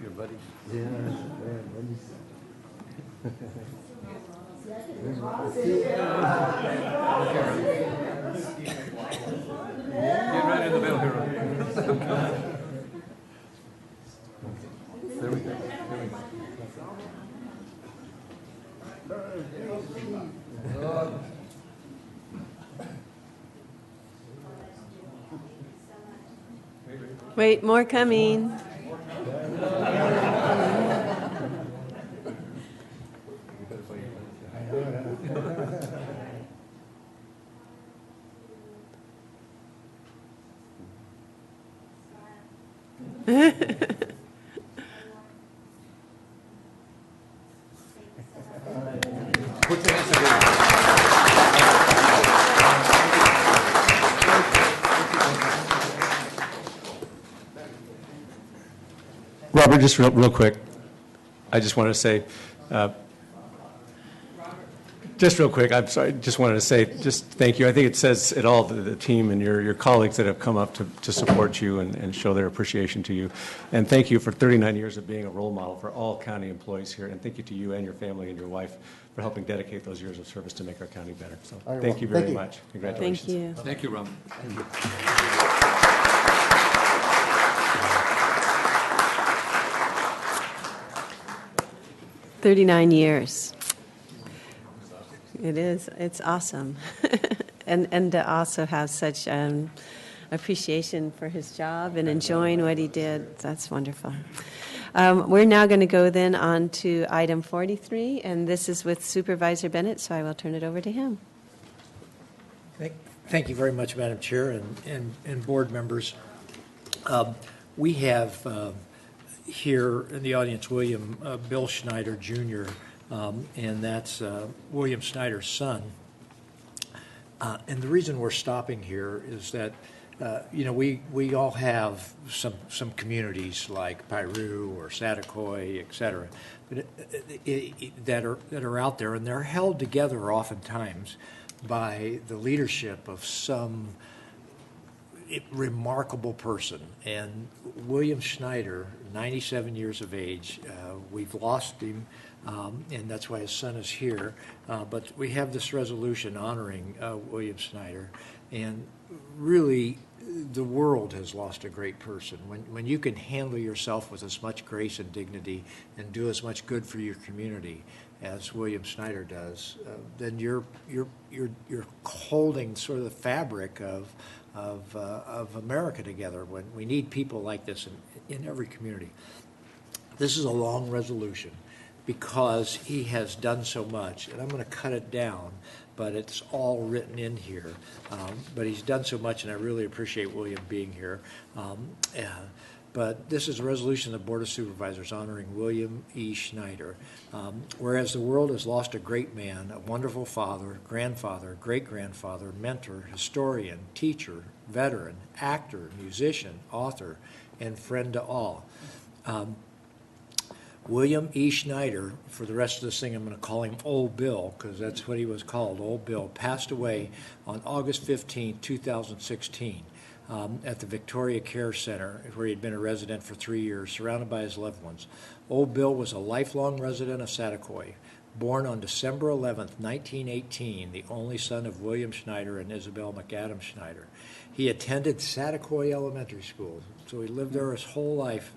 Your buddies? Yeah, buddies. Get right in the middle here. There we go. There we go. Wait, more coming. Put your hands together. Robert, just real quick, I just wanted to say, just real quick, I'm sorry, just wanted to say, just thank you. I think it says it all, the team and your colleagues that have come up to support you and show their appreciation to you. And thank you for 39 years of being a role model for all county employees here. And thank you to you and your family and your wife for helping dedicate those years of service to make our county better. So thank you very much. Congratulations. Thank you. Thank you, Robert. Thank you. 39 years. It is. It's awesome. and to also have such appreciation for his job and enjoying what he did. That's wonderful. We're now going to go then on to item 43, and this is with Supervisor Bennett, so I will turn it over to him. Thank you very much, Madam Chair and board members. We have here in the audience Bill Schneider Jr., and that's William Snyder's son. And the reason we're stopping here is that we all have some communities like Piru or Satakoy, et cetera, but that are out there, and they're held together oftentimes by the leadership of some remarkable person. And William Schneider, 97 years of age, we've lost him, and that's why his son is here. But we have this resolution honoring William Schneider, and really the world has lost a great person. When you can handle yourself with as much grace and dignity and do as much good for your community as William Snyder does, then you're holding sort of the fabric of America together. When we need people like this in every community. This is a long resolution because he has done so much, and I'm going to cut it down, but it's all written in here. But he's done so much, and I really appreciate William being here. But this is a resolution of the Board of Supervisors honoring William E. Schneider. Whereas the world has lost a great man, a wonderful father, grandfather, great-grandfather, mentor, historian, teacher, veteran, actor, musician, author, and friend to all. William E. Schneider, for the rest of this thing, I'm going to call him Old Bill, because that's what he was called, Old Bill, passed away on August 15, 2016. At the Victoria Care Center, where he had been a resident for 3 years, surrounded by his loved ones. Old Bill was a lifelong resident of Satakoy. Born on December 11, 1918, the only son of William Schneider and Isabel McAdam Schneider. He attended Satakoy Elementary School, so he lived there his whole life,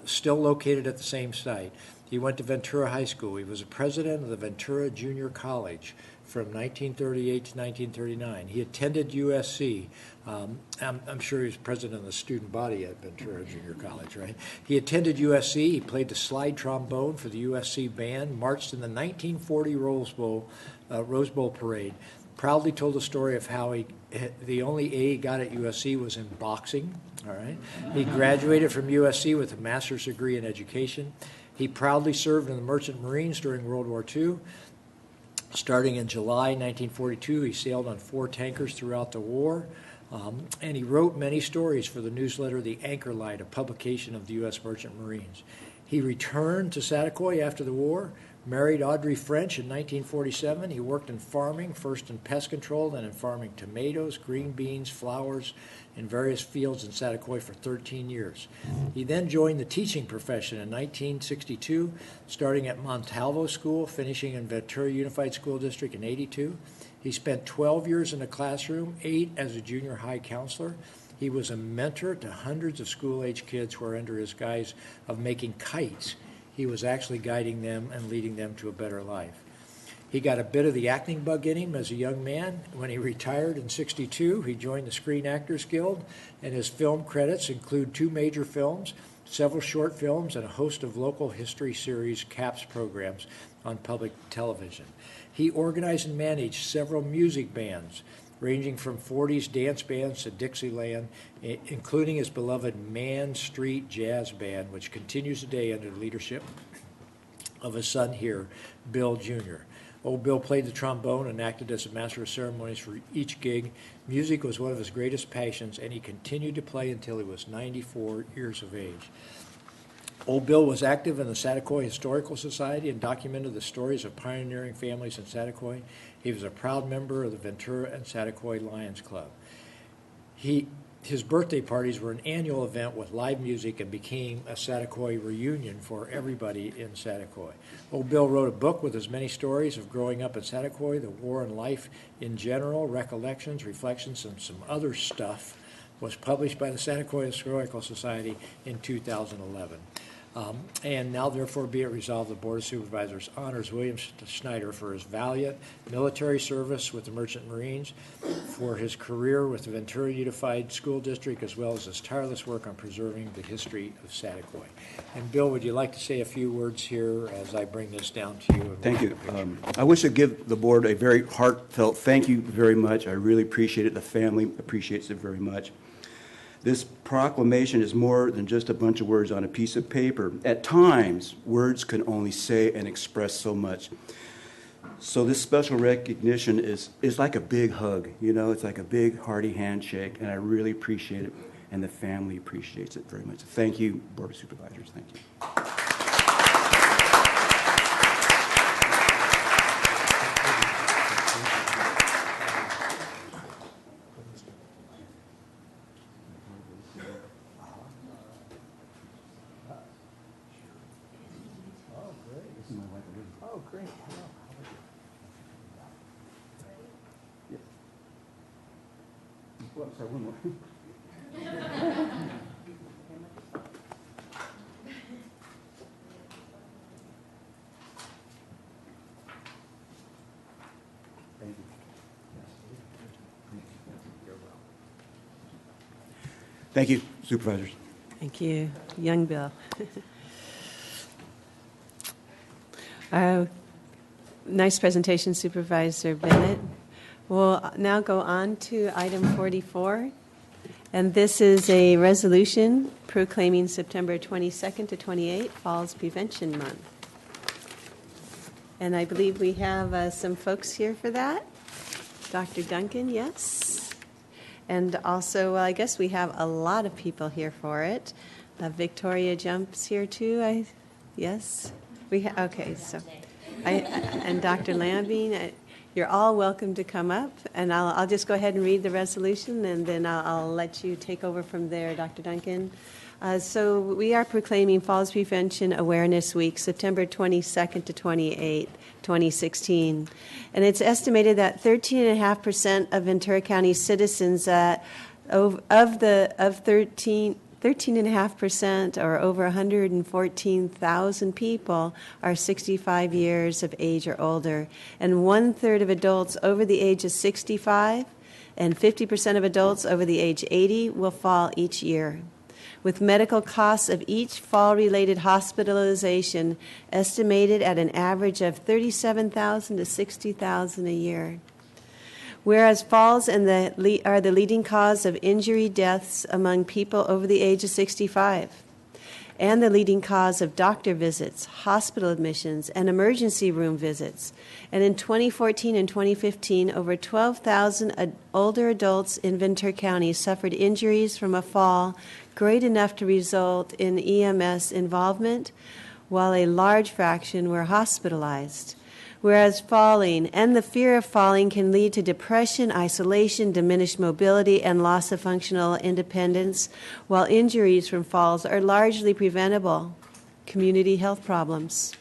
still located at the same site. He went to Ventura High School. He was a president of the Ventura Junior College from 1938 to 1939. He attended USC. I'm sure he was president of the student body at Ventura Junior College, right? He attended USC. He played the slide trombone for the USC band, marched in the 1940 Rose Bowl parade, proudly told the story of how the only A he got at USC was in boxing, all right? He graduated from USC with a master's degree in education. He proudly served in the Merchant Marines during World War II. Starting in July 1942, he sailed on 4 tankers throughout the war, and he wrote many stories for the newsletter The Anchor Light, a publication of the U.S. Merchant Marines. He returned to Satakoy after the war, Married Audrey French in 1947. He worked in farming, first in pest control, then in farming tomatoes, green beans, flowers, in various fields in Satakoy for 13 years. He then joined the teaching profession in 1962, starting at Montalvo School, finishing in Ventura Unified School District in 82. He spent 12 years in the classroom, 8 as a junior high counselor. He was a mentor to hundreds of school-age kids who are under his guise of making kites. He was actually guiding them and leading them to a better life. He got a bit of the acting bug in him as a young man. When he retired in '62, he joined the Screen Actors Guild, and his film credits include 2 major films, several short films, and a host of local history series CAPS programs on public television. He organized and managed several music bands, ranging from 40s dance bands to Dixieland, including his beloved Man Street Jazz Band, which continues today under the leadership of his son here, Bill Jr. Old Bill played the trombone and acted as a master of ceremonies for each gig. Music was one of his greatest passions, and he continued to play until he was 94 years of age. Old Bill was active in the Satakoy Historical Society and documented the stories of pioneering families in Satakoy. He was a proud member of the Ventura and Satakoy Lions Club. His birthday parties were an annual event with live music and became a Satakoy reunion for everybody in Satakoy. Old Bill wrote a book with as many stories of growing up in Satakoy, the war and life in general, recollections, reflections, and some other stuff. Was published by the Satakoy Historical Society in 2011. And now, therefore, be it resolved, the Board of Supervisors honors William Schneider for his valiant military service with the Merchant Marines, for his career with the Ventura Unified School District, as well as his tireless work on preserving the history of Satakoy. And Bill, would you like to say a few words here as I bring this down to you? Thank you. I wish to give the board a very heartfelt thank you very much. I really appreciate it. The family appreciates it very much. This proclamation is more than just a bunch of words on a piece of paper. At times, words can only say and express so much. So this special recognition is like a big hug, you know, it's like a big hearty handshake, and I really appreciate it, and the family appreciates it very much. Thank you, Board of Supervisors. Thank you. Oh, great. Well, sorry, one more. Thank you, Supervisors. Thank you. Young Bill. Nice presentation, Supervisor Bennett. We'll now go on to item 44, and this is a resolution proclaiming September 22nd to 28th Falls Prevention Month. And I believe we have some folks here for that. Dr. Duncan, yes. And also, I guess we have a lot of people here for it. Victoria Jumps here too, yes? Okay, so, and Dr. Lambing, you're all welcome to come up, and I'll just go ahead and read the resolution, and then I'll let you take over from there, Dr. Duncan. So we are proclaiming Falls Prevention Awareness Week, September 22nd to 28th, 2016. And it's estimated that 13.5% of Ventura County citizens of 13.5%, or over 114,000 people, are 65 years of age or older, and 1/3 of adults over the age of 65 and 50% of adults over the age 80 will fall each year, with medical costs of each fall-related hospitalization estimated at an average of $37,000 to $60,000 a year. Whereas falls are the leading cause of injury deaths among people over the age of 65, and the leading cause of doctor visits, hospital admissions, and emergency room visits. And in 2014 and 2015, over 12,000 older adults in Ventura County suffered injuries from a fall great enough to result in EMS involvement, while a large fraction were hospitalized. Whereas falling and the fear of falling can lead to depression, isolation, diminished mobility, and loss of functional independence, while injuries from falls are largely preventable. Community health problems.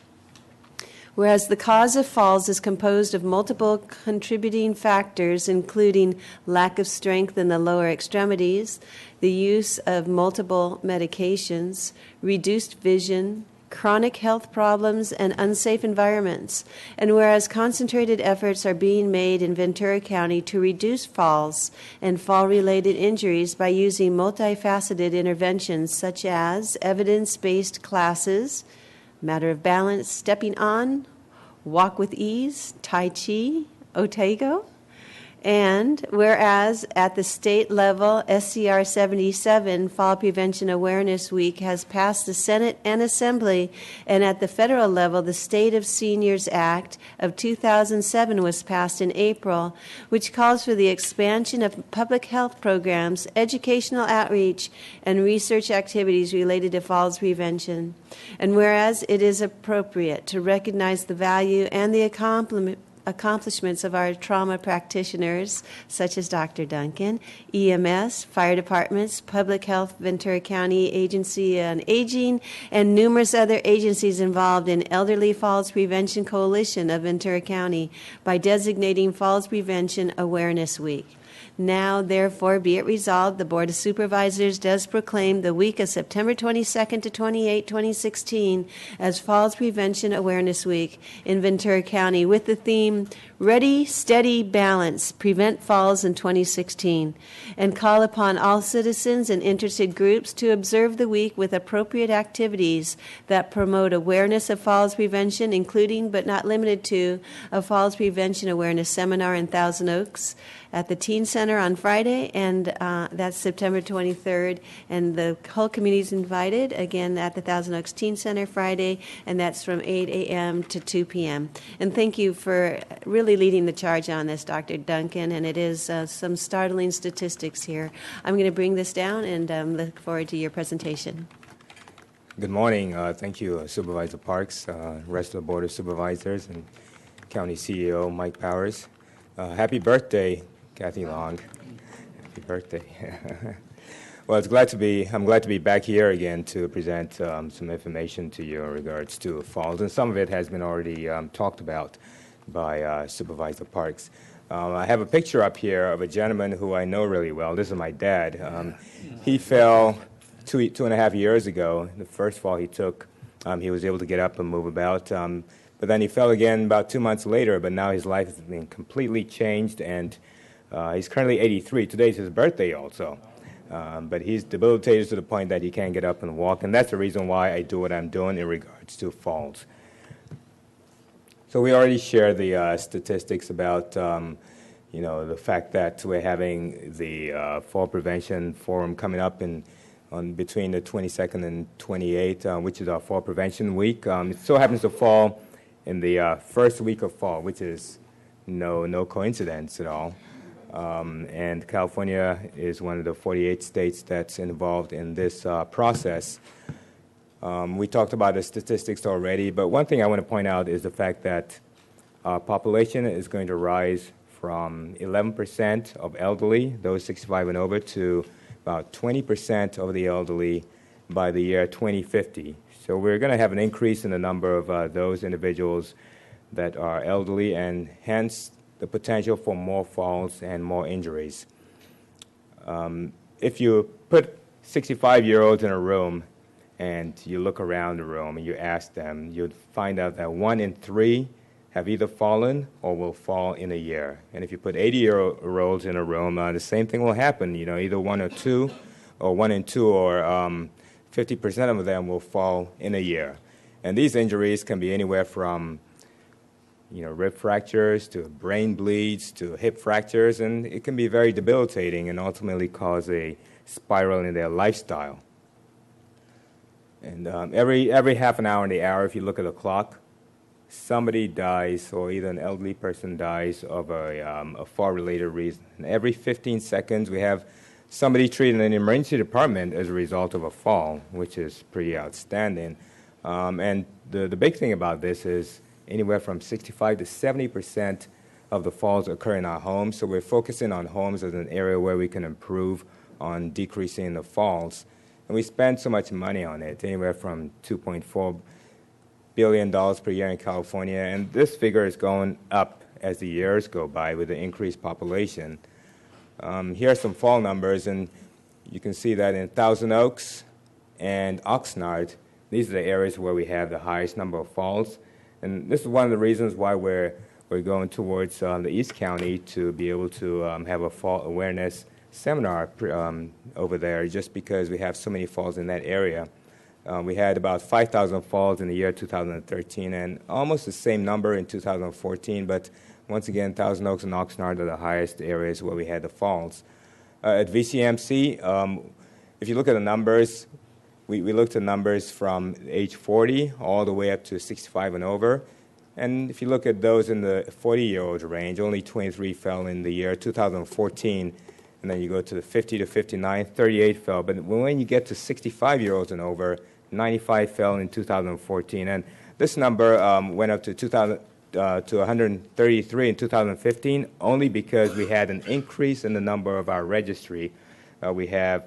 Whereas the cause of falls is composed of multiple contributing factors, including lack of strength in the lower extremities, the use of multiple medications, reduced vision, chronic health problems, and unsafe environments. And whereas concentrated efforts are being made in Ventura County to reduce falls and fall-related injuries by using multifaceted interventions such as evidence-based classes, matter of balance, stepping on, walk with ease, Tai Chi, Otego. And whereas at the state level, SCR 77, Fall Prevention Awareness Week, has passed the Senate and Assembly, and at the federal level, the State of Seniors Act of 2007 was passed in April, which calls for the expansion of public health programs, educational outreach, and research activities related to falls prevention. And whereas it is appropriate to recognize the value and the accomplishments of our trauma practitioners, such as Dr. Duncan, EMS, fire departments, Public Health Ventura County Agency on Aging, and numerous other agencies involved in Elderly Falls Prevention Coalition of Ventura County by designating Falls Prevention Awareness Week. Now, therefore, be it resolved, the Board of Supervisors does proclaim the week of September 22nd to 28, 2016 as Falls Prevention Awareness Week in Ventura County with the theme, Ready, Steady, Balance, Prevent Falls in 2016, and call upon all citizens and interested groups to observe the week with appropriate activities that promote awareness of falls prevention, including but not limited to a Falls Prevention Awareness Seminar in Thousand Oaks at the Teen Center on Friday, and that's September 23rd, and the whole community is invited, again, at the Thousand Oaks Teen Center Friday, and that's from 8 a.m. to 2 p.m. And thank you for really leading the charge on this, Dr. Duncan, and it is some startling statistics here. I'm going to bring this down and look forward to your presentation. Good morning. Thank you, Supervisor Parks, rest of the Board of Supervisors, and County CEO Mike Powers. Happy birthday, Kathy Long. Happy birthday. Well, I'm glad to be back here again to present some information to you in regards to falls, and some of it has been already talked about by Supervisor Parks. I have a picture up here of a gentleman who I know really well. This is my dad. He fell two and a half years ago. The first fall he took, he was able to get up and move about, but then he fell again about 2 months later, but now his life has been completely changed, and he's currently 83. Today's his birthday also. But he's debilitated to the point that he can't get up and walk, and that's the reason why I do what I'm doing in regards to falls. So we already shared the statistics about, the fact that we're having the Fall Prevention Forum coming up on between the 22nd and 28th, which is our Fall Prevention Week. It so happens to fall in the first week of fall, which is no coincidence at all. And California is one of the 48 states that's involved in this process. We talked about the statistics already, but one thing I want to point out is the fact that our population is going to rise from 11% of elderly, those 65 and over, to about 20% of the elderly by the year 2050. So we're going to have an increase in the number of those individuals that are elderly, and hence the potential for more falls and more injuries. If you put 65-year-olds in a room and you look around the room and you ask them, you'd find out that 1 in 3 have either fallen or will fall in a year. And if you put 80-year-olds in a room, the same thing will happen. Either 1 or 2, or 1 in 2, or 50% of them will fall in a year. And these injuries can be anywhere from rib fractures to brain bleeds to hip fractures, and it can be very debilitating and ultimately cause a spiral in their lifestyle. And every half an hour in the hour, if you look at the clock, somebody dies, or either an elderly person dies of a fall-related reason. And every 15 seconds, we have somebody treated in the emergency department as a result of a fall, which is pretty outstanding. And the big thing about this is anywhere from 65 to 70% of the falls occur in our homes. So we're focusing on homes as an area where we can improve on decreasing the falls. And we spend so much money on it, anywhere from $2.4 billion per year in California. And this figure is going up as the years go by with the increased population. Here are some fall numbers, and you can see that in Thousand Oaks and Oxnard, these are the areas where we have the highest number of falls. And this is one of the reasons why we're going towards the East County to be able to have a fall awareness seminar over there, just because we have so many falls in that area. We had about 5,000 falls in the year 2013 and almost the same number in 2014, but once again, Thousand Oaks and Oxnard are the highest areas where we had the falls. At VCMC, if you look at the numbers, we looked at numbers from age 40 all the way up to 65 and over. And if you look at those in the 40-year-old range, only 23 fell in the year 2014. And then you go to the 50 to 59, 38 fell. But when you get to 65-year-olds and over, 95 fell in 2014. And this number went up to 133 in 2015, only because we had an increase in the number of our registry. We have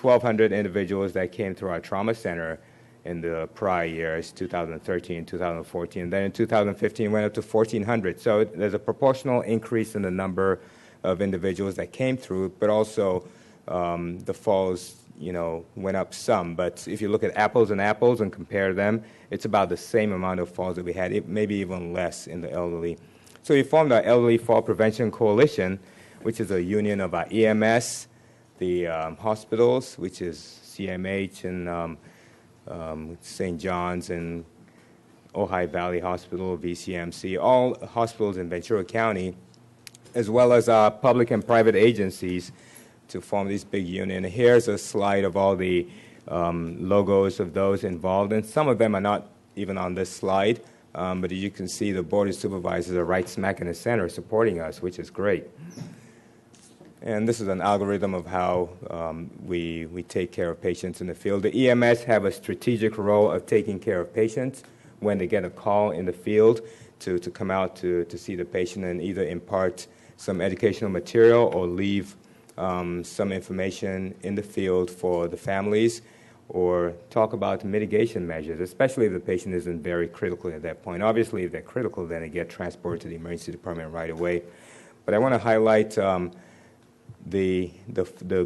1,200 individuals that came through our trauma center in the prior years, 2013, 2014. Then in 2015, went up to 1,400. So there's a proportional increase in the number of individuals that came through, but also the falls, went up some. But if you look at apples and compare them, it's about the same amount of falls that we had, maybe even less in the elderly. So we formed our Elderly Fall Prevention Coalition, which is a union of our EMS, the hospitals, which is CMH and St. John's and Ojai Valley Hospital, VCMC, all hospitals in Ventura County, as well as public and private agencies to form this big union. Here's a slide of all the logos of those involved, and some of them are not even on this slide, but as you can see, the Board of Supervisors are right smack in the center supporting us, which is great. And this is an algorithm of how we take care of patients in the field. The EMS have a strategic role of taking care of patients when they get a call in the field to come out to see the patient and either impart some educational material or leave some information in the field for the families or talk about mitigation measures, especially if the patient isn't very critical at that point. Obviously, if they're critical, then they get transported to the emergency department right away. But I want to highlight the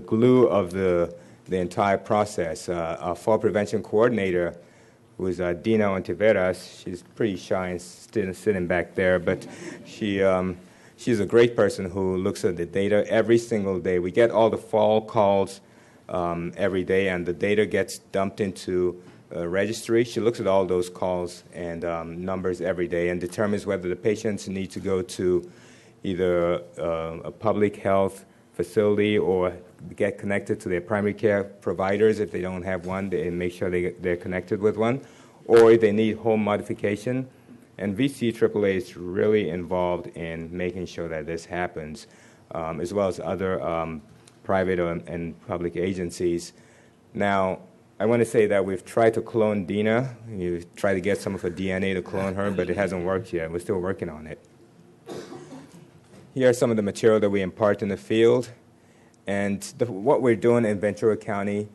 glue of the entire process. Our fall prevention coordinator, who is Dina Ontiveros, she's pretty shy and sitting back there, but she's a great person who looks at the data every single day. We get all the fall calls every day, and the data gets dumped into a registry. She looks at all those calls and numbers every day and determines whether the patients need to go to either a public health facility or get connected to their primary care providers. If they don't have one, they make sure they're connected with one, or if they need home modification. And VCAAA is really involved in making sure that this happens, as well as other private and public agencies. Now, I want to say that we've tried to clone Dina. We've tried to get some of her DNA to clone her, but it hasn't worked yet. We're still working on it. Here are some of the material that we impart in the field. And what we're doing in Ventura County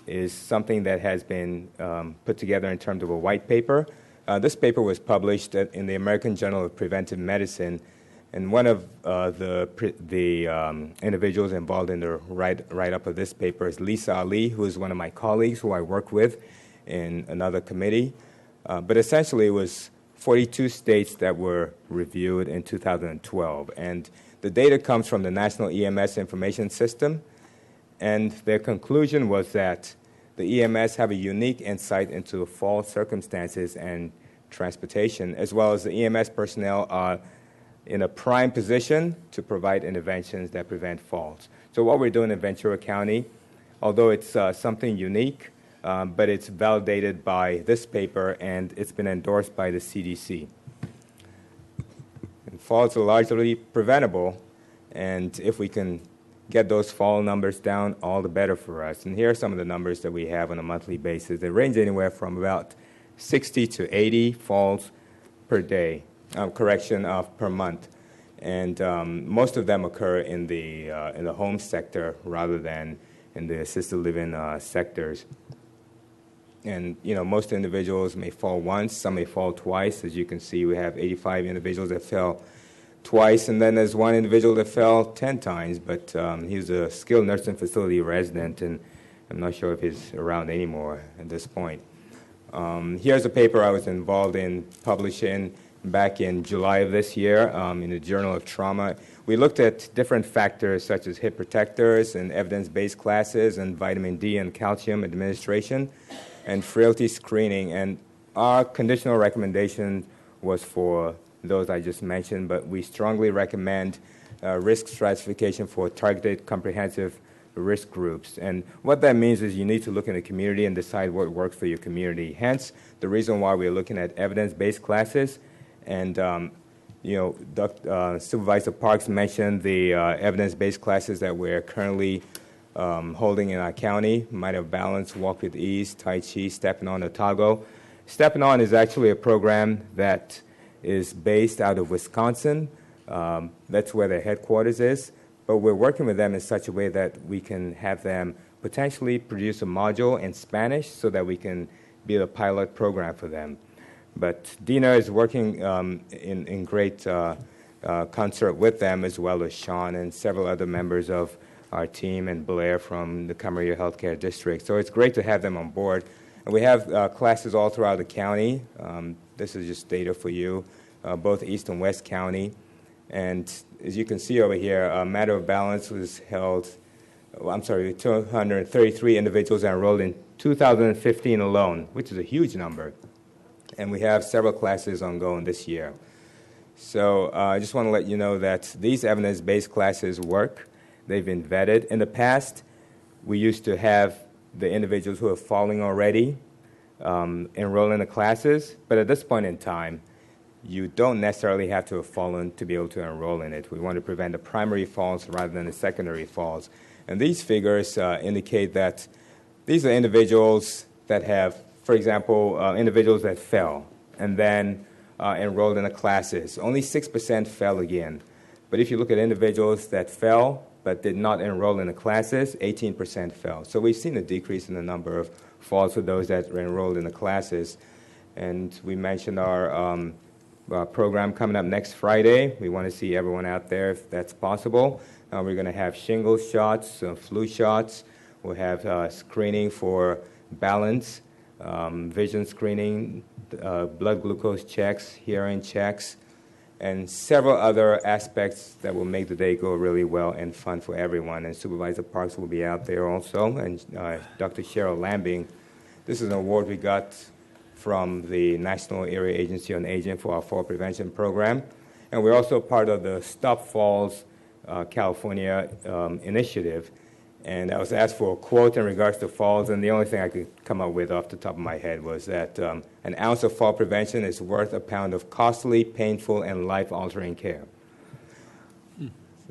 is something that has been put together in terms of a white paper. This paper was published in the American Journal of Preventive Medicine, and one of the individuals involved in the write-up of this paper is Lisa Ali, who is one of my colleagues who I work with in another committee. But essentially, it was 42 states that were reviewed in 2012, and the data comes from the National EMS Information System, and their conclusion was that the EMS have a unique insight into fall circumstances and transportation, as well as the EMS personnel are in a prime position to provide interventions that prevent falls. So what we're doing in Ventura County, although it's something unique, but it's validated by this paper and it's been endorsed by the CDC. And falls are largely preventable, and if we can get those fall numbers down, all the better for us. And here are some of the numbers that we have on a monthly basis. They range anywhere from about 60 to 80 falls per day, per month. And most of them occur in the home sector rather than in the assisted living sectors. And, most individuals may fall once, some may fall twice. As you can see, we have 85 individuals that fell twice, and then there's one individual that fell 10 times, but he's a skilled nursing facility resident, and I'm not sure if he's around anymore at this point. Here's a paper I was involved in publishing back in July of this year in the Journal of Trauma. We looked at different factors such as hip protectors and evidence-based classes and vitamin D and calcium administration and frailty screening. And our conditional recommendation was for those I just mentioned, but we strongly recommend risk stratification for targeted comprehensive risk groups. And what that means is you need to look in the community and decide what works for your community. Hence, the reason why we're looking at evidence-based classes. And, Supervisor Parks mentioned the evidence-based classes that we're currently holding in our county: Might of Balance, Walk with Ease, Tai Chi, Stepping On, Otago. Stepping On is actually a program that is based out of Wisconsin. That's where their headquarters is. But we're working with them in such a way that we can have them potentially produce a module in Spanish so that we can be a pilot program for them. But Dina is working in great concert with them, as well as Sean and several other members of our team, and Blair from the Camarillo Healthcare District. So it's great to have them on board. And we have classes all throughout the county. This is just data for you, both East and West County. And as you can see over here, Matter of Balance was held, 233 individuals enrolled in 2015 alone, which is a huge number. And we have several classes ongoing this year. So I just want to let you know that these evidence-based classes work. They've been vetted. In the past, we used to have the individuals who are falling already enroll in the classes, but at this point in time, you don't necessarily have to have fallen to be able to enroll in it. We want to prevent the primary falls rather than the secondary falls. And these figures indicate that these are individuals that have, for example, individuals that fell and then enrolled in the classes. Only 6% fell again. But if you look at individuals that fell but did not enroll in the classes, 18% fell. So we've seen a decrease in the number of falls for those that were enrolled in the classes. And we mentioned our program coming up next Friday. We want to see everyone out there if that's possible. We're going to have shingles shots, flu shots. We'll have screening for balance, vision screening, blood glucose checks, hearing checks, and several other aspects that will make the day go really well and fun for everyone. And Supervisor Parks will be out there also, and Dr. Cheryl Lambing. This is an award we got from the National Area Agency on Aging for our fall prevention program. And we're also part of the Stop Falls California initiative. And I was asked for a quote in regards to falls, and the only thing I could come up with off the top of my head was that an ounce of fall prevention is worth a pound of costly, painful, and life-altering care.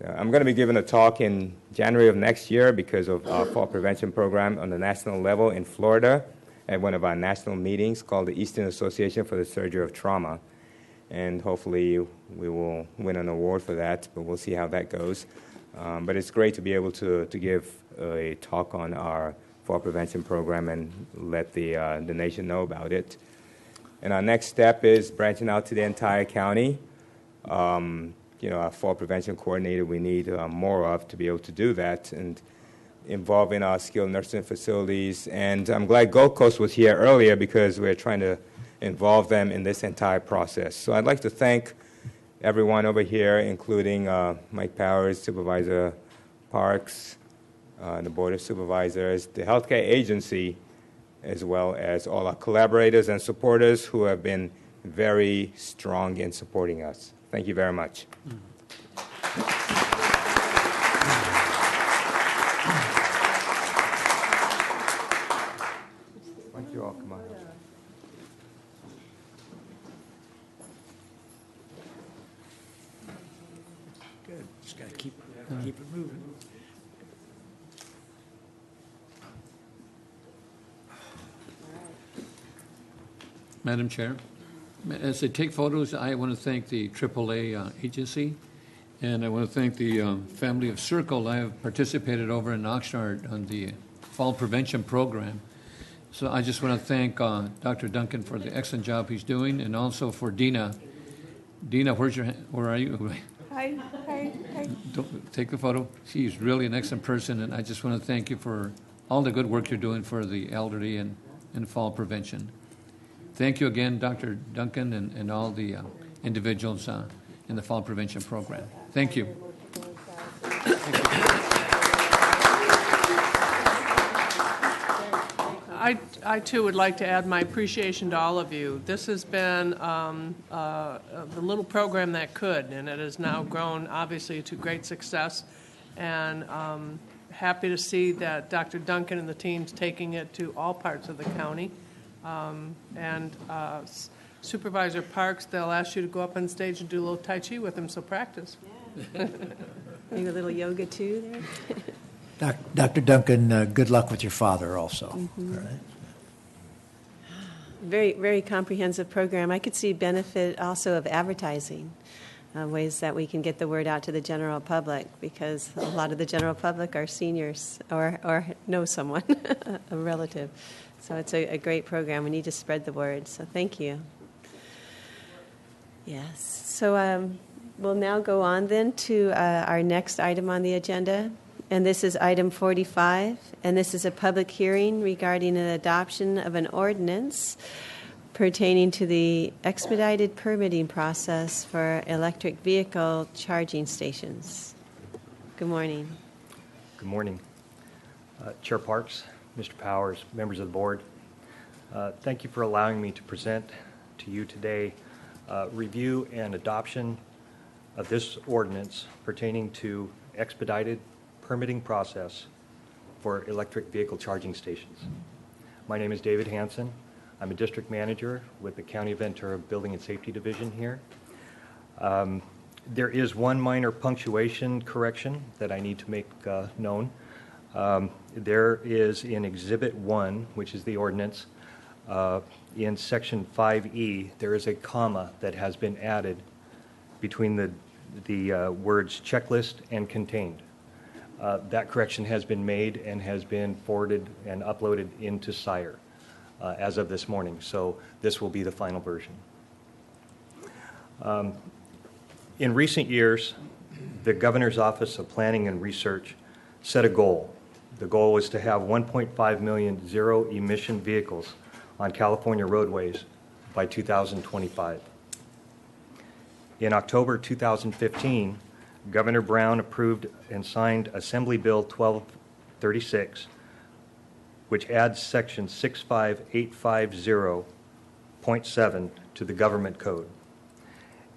I'm going to be giving a talk in January of next year because of our fall prevention program on the national level in Florida at one of our national meetings called the Eastern Association for the Surgery of Trauma. And hopefully we will win an award for that, but we'll see how that goes. But it's great to be able to give a talk on our fall prevention program and let the nation know about it. And our next step is branching out to the entire county. Our fall prevention coordinator we need more of to be able to do that, and involving our skilled nursing facilities. And I'm glad Gold Coast was here earlier because we're trying to involve them in this entire process. So I'd like to thank everyone over here, including Mike Powers, Supervisor Parks, the Board of Supervisors, the healthcare agency, as well as all our collaborators and supporters who have been very strong in supporting us. Thank you very much. Why don't you all come on up? Good. Just got to keep it moving. Madam Chair, as they take photos, I want to thank the AAA agency, and I want to thank the family of Circle. I have participated over in Oxnard on the fall prevention program. So I just want to thank Dr. Duncan for the excellent job he's doing, and also for Dina. Dina, where are you? Hi. Don't take the photo. She's really an excellent person, and I just want to thank you for all the good work you're doing for the elderly and fall prevention. Thank you again, Dr. Duncan, and all the individuals in the fall prevention program. Thank you. I too would like to add my appreciation to all of you. This has been the little program that could, and it has now grown obviously to great success. And happy to see that Dr. Duncan and the team's taking it to all parts of the county. Supervisor Parks, they'll ask you to go up on stage and do a little Tai Chi with them, so practice. Yeah. Maybe a little yoga too there. Dr. Duncan, good luck with your father also. Mm-hmm. All right. Very, very comprehensive program. I could see benefit also of advertising, ways that we can get the word out to the general public, because a lot of the general public are seniors or know someone, a relative. So it's a great program. We need to spread the word. So thank you. Yes. So we'll now go on then to our next item on the agenda. And this is item 45, and this is a public hearing regarding an adoption of an ordinance pertaining to the expedited permitting process for electric vehicle charging stations. Good morning. Good morning. Chair Parks, Mr. Powers, members of the board, thank you for allowing me to present to you today review and adoption of this ordinance pertaining to expedited permitting process for electric vehicle charging stations. My name is David Hansen. I'm a district manager with the County of Ventura Building and Safety Division here. There is one minor punctuation correction that I need to make known. There is in Exhibit 1, which is the ordinance, in Section 5E, there is a comma that has been added between the words checklist and contained. That correction has been made and has been forwarded and uploaded into SIRE as of this morning. So this will be the final version. In recent years, the Governor's Office of Planning and Research set a goal. The goal was to have 1.5 million zero-emission vehicles on California roadways by 2025. In October 2015, Governor Brown approved and signed Assembly Bill 1236, which adds Section 65850.7 to the Government Code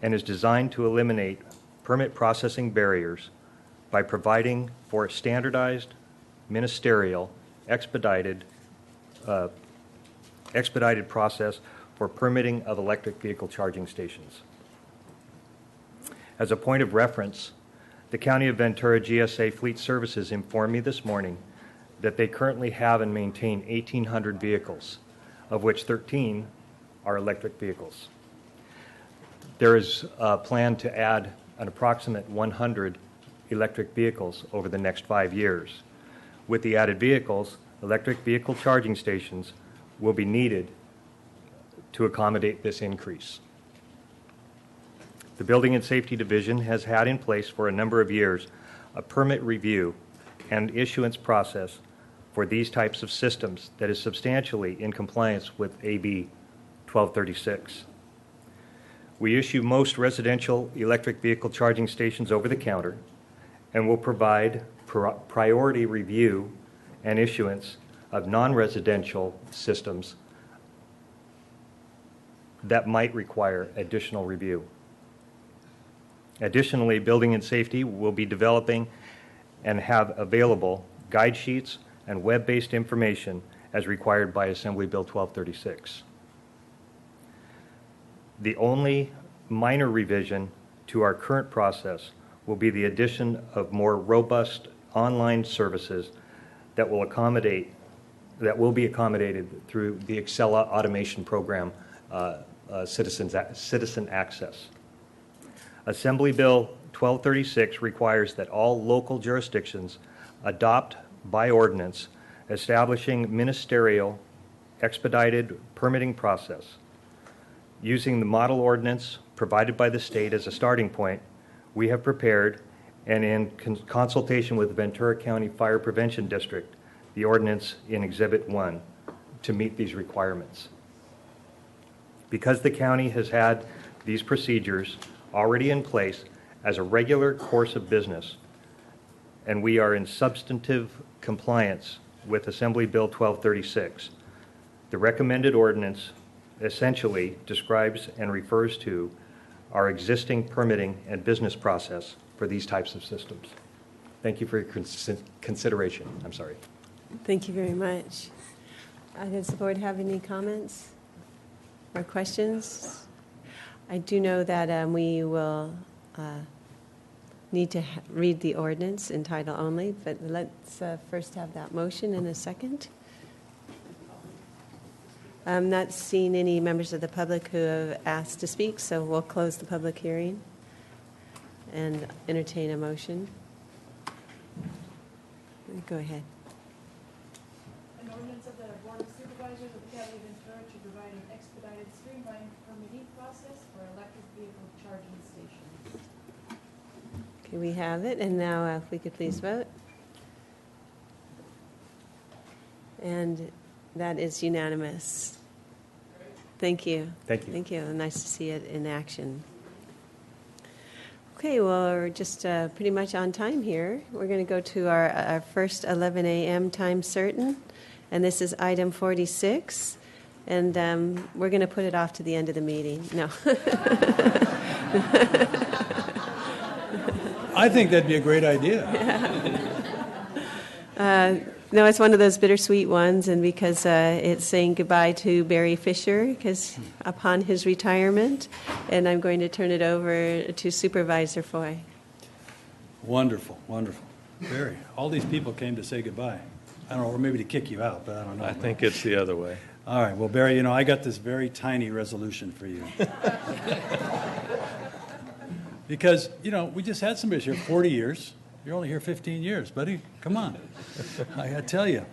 and is designed to eliminate permit processing barriers by providing for a standardized, ministerial, expedited process for permitting of electric vehicle charging stations. As a point of reference, the County of Ventura GSA Fleet Services informed me this morning that they currently have and maintain 1,800 vehicles, of which 13 are electric vehicles. There is a plan to add an approximate 100 electric vehicles over the next 5 years. With the added vehicles, electric vehicle charging stations will be needed to accommodate this increase. The Building and Safety Division has had in place for a number of years a permit review and issuance process for these types of systems that is substantially in compliance with AB 1236. We issue most residential electric vehicle charging stations over the counter and will provide priority review and issuance of non-residential systems that might require additional review. Additionally, Building and Safety will be developing and have available guide sheets and web-based information as required by Assembly Bill 1236. The only minor revision to our current process will be the addition of more robust online services that will be accommodated through the Excella automation program citizen access. Assembly Bill 1236 requires that all local jurisdictions adopt by ordinance establishing ministerial expedited permitting process. Using the model ordinance provided by the state as a starting point, we have prepared, and in consultation with the Ventura County Fire Prevention District, the ordinance in Exhibit 1 to meet these requirements. Because the county has had these procedures already in place as a regular course of business, and we are in substantive compliance with Assembly Bill 1236, the recommended ordinance essentially describes and refers to our existing permitting and business process for these types of systems. Thank you for your consideration. I'm sorry. Thank you very much. Does the board have any comments or questions? I do know that we will need to read the ordinance in title only, but let's first have that motion in a second. I'm not seeing any members of the public who have asked to speak, so we'll close the public hearing and entertain a motion. Go ahead. An ordinance of the Board of Supervisors of the County of Ventura to provide an expedited streamlined permitting process for electric vehicle charging stations. Okay, we have it, and now if we could please vote. And that is unanimous. Thank you. Thank you. Thank you. Nice to see it in action. Okay, well, we're just pretty much on time here. We're going to go to our first 11 a.m. time certain, and this is item 46, and we're going to put it off to the end of the meeting. No. I think that'd be a great idea. No, it's one of those bittersweet ones, and because it's saying goodbye to Barry Fisher because upon his retirement, and I'm going to turn it over to Supervisor Foy. Wonderful, wonderful. Barry, all these people came to say goodbye. I don't know, or maybe to kick you out, but I don't know. I think it's the other way. All right, well, Barry, I got this very tiny resolution for you. Because, we just had somebody here 40 years. You're only here 15 years, buddy. Come on. I gotta tell you.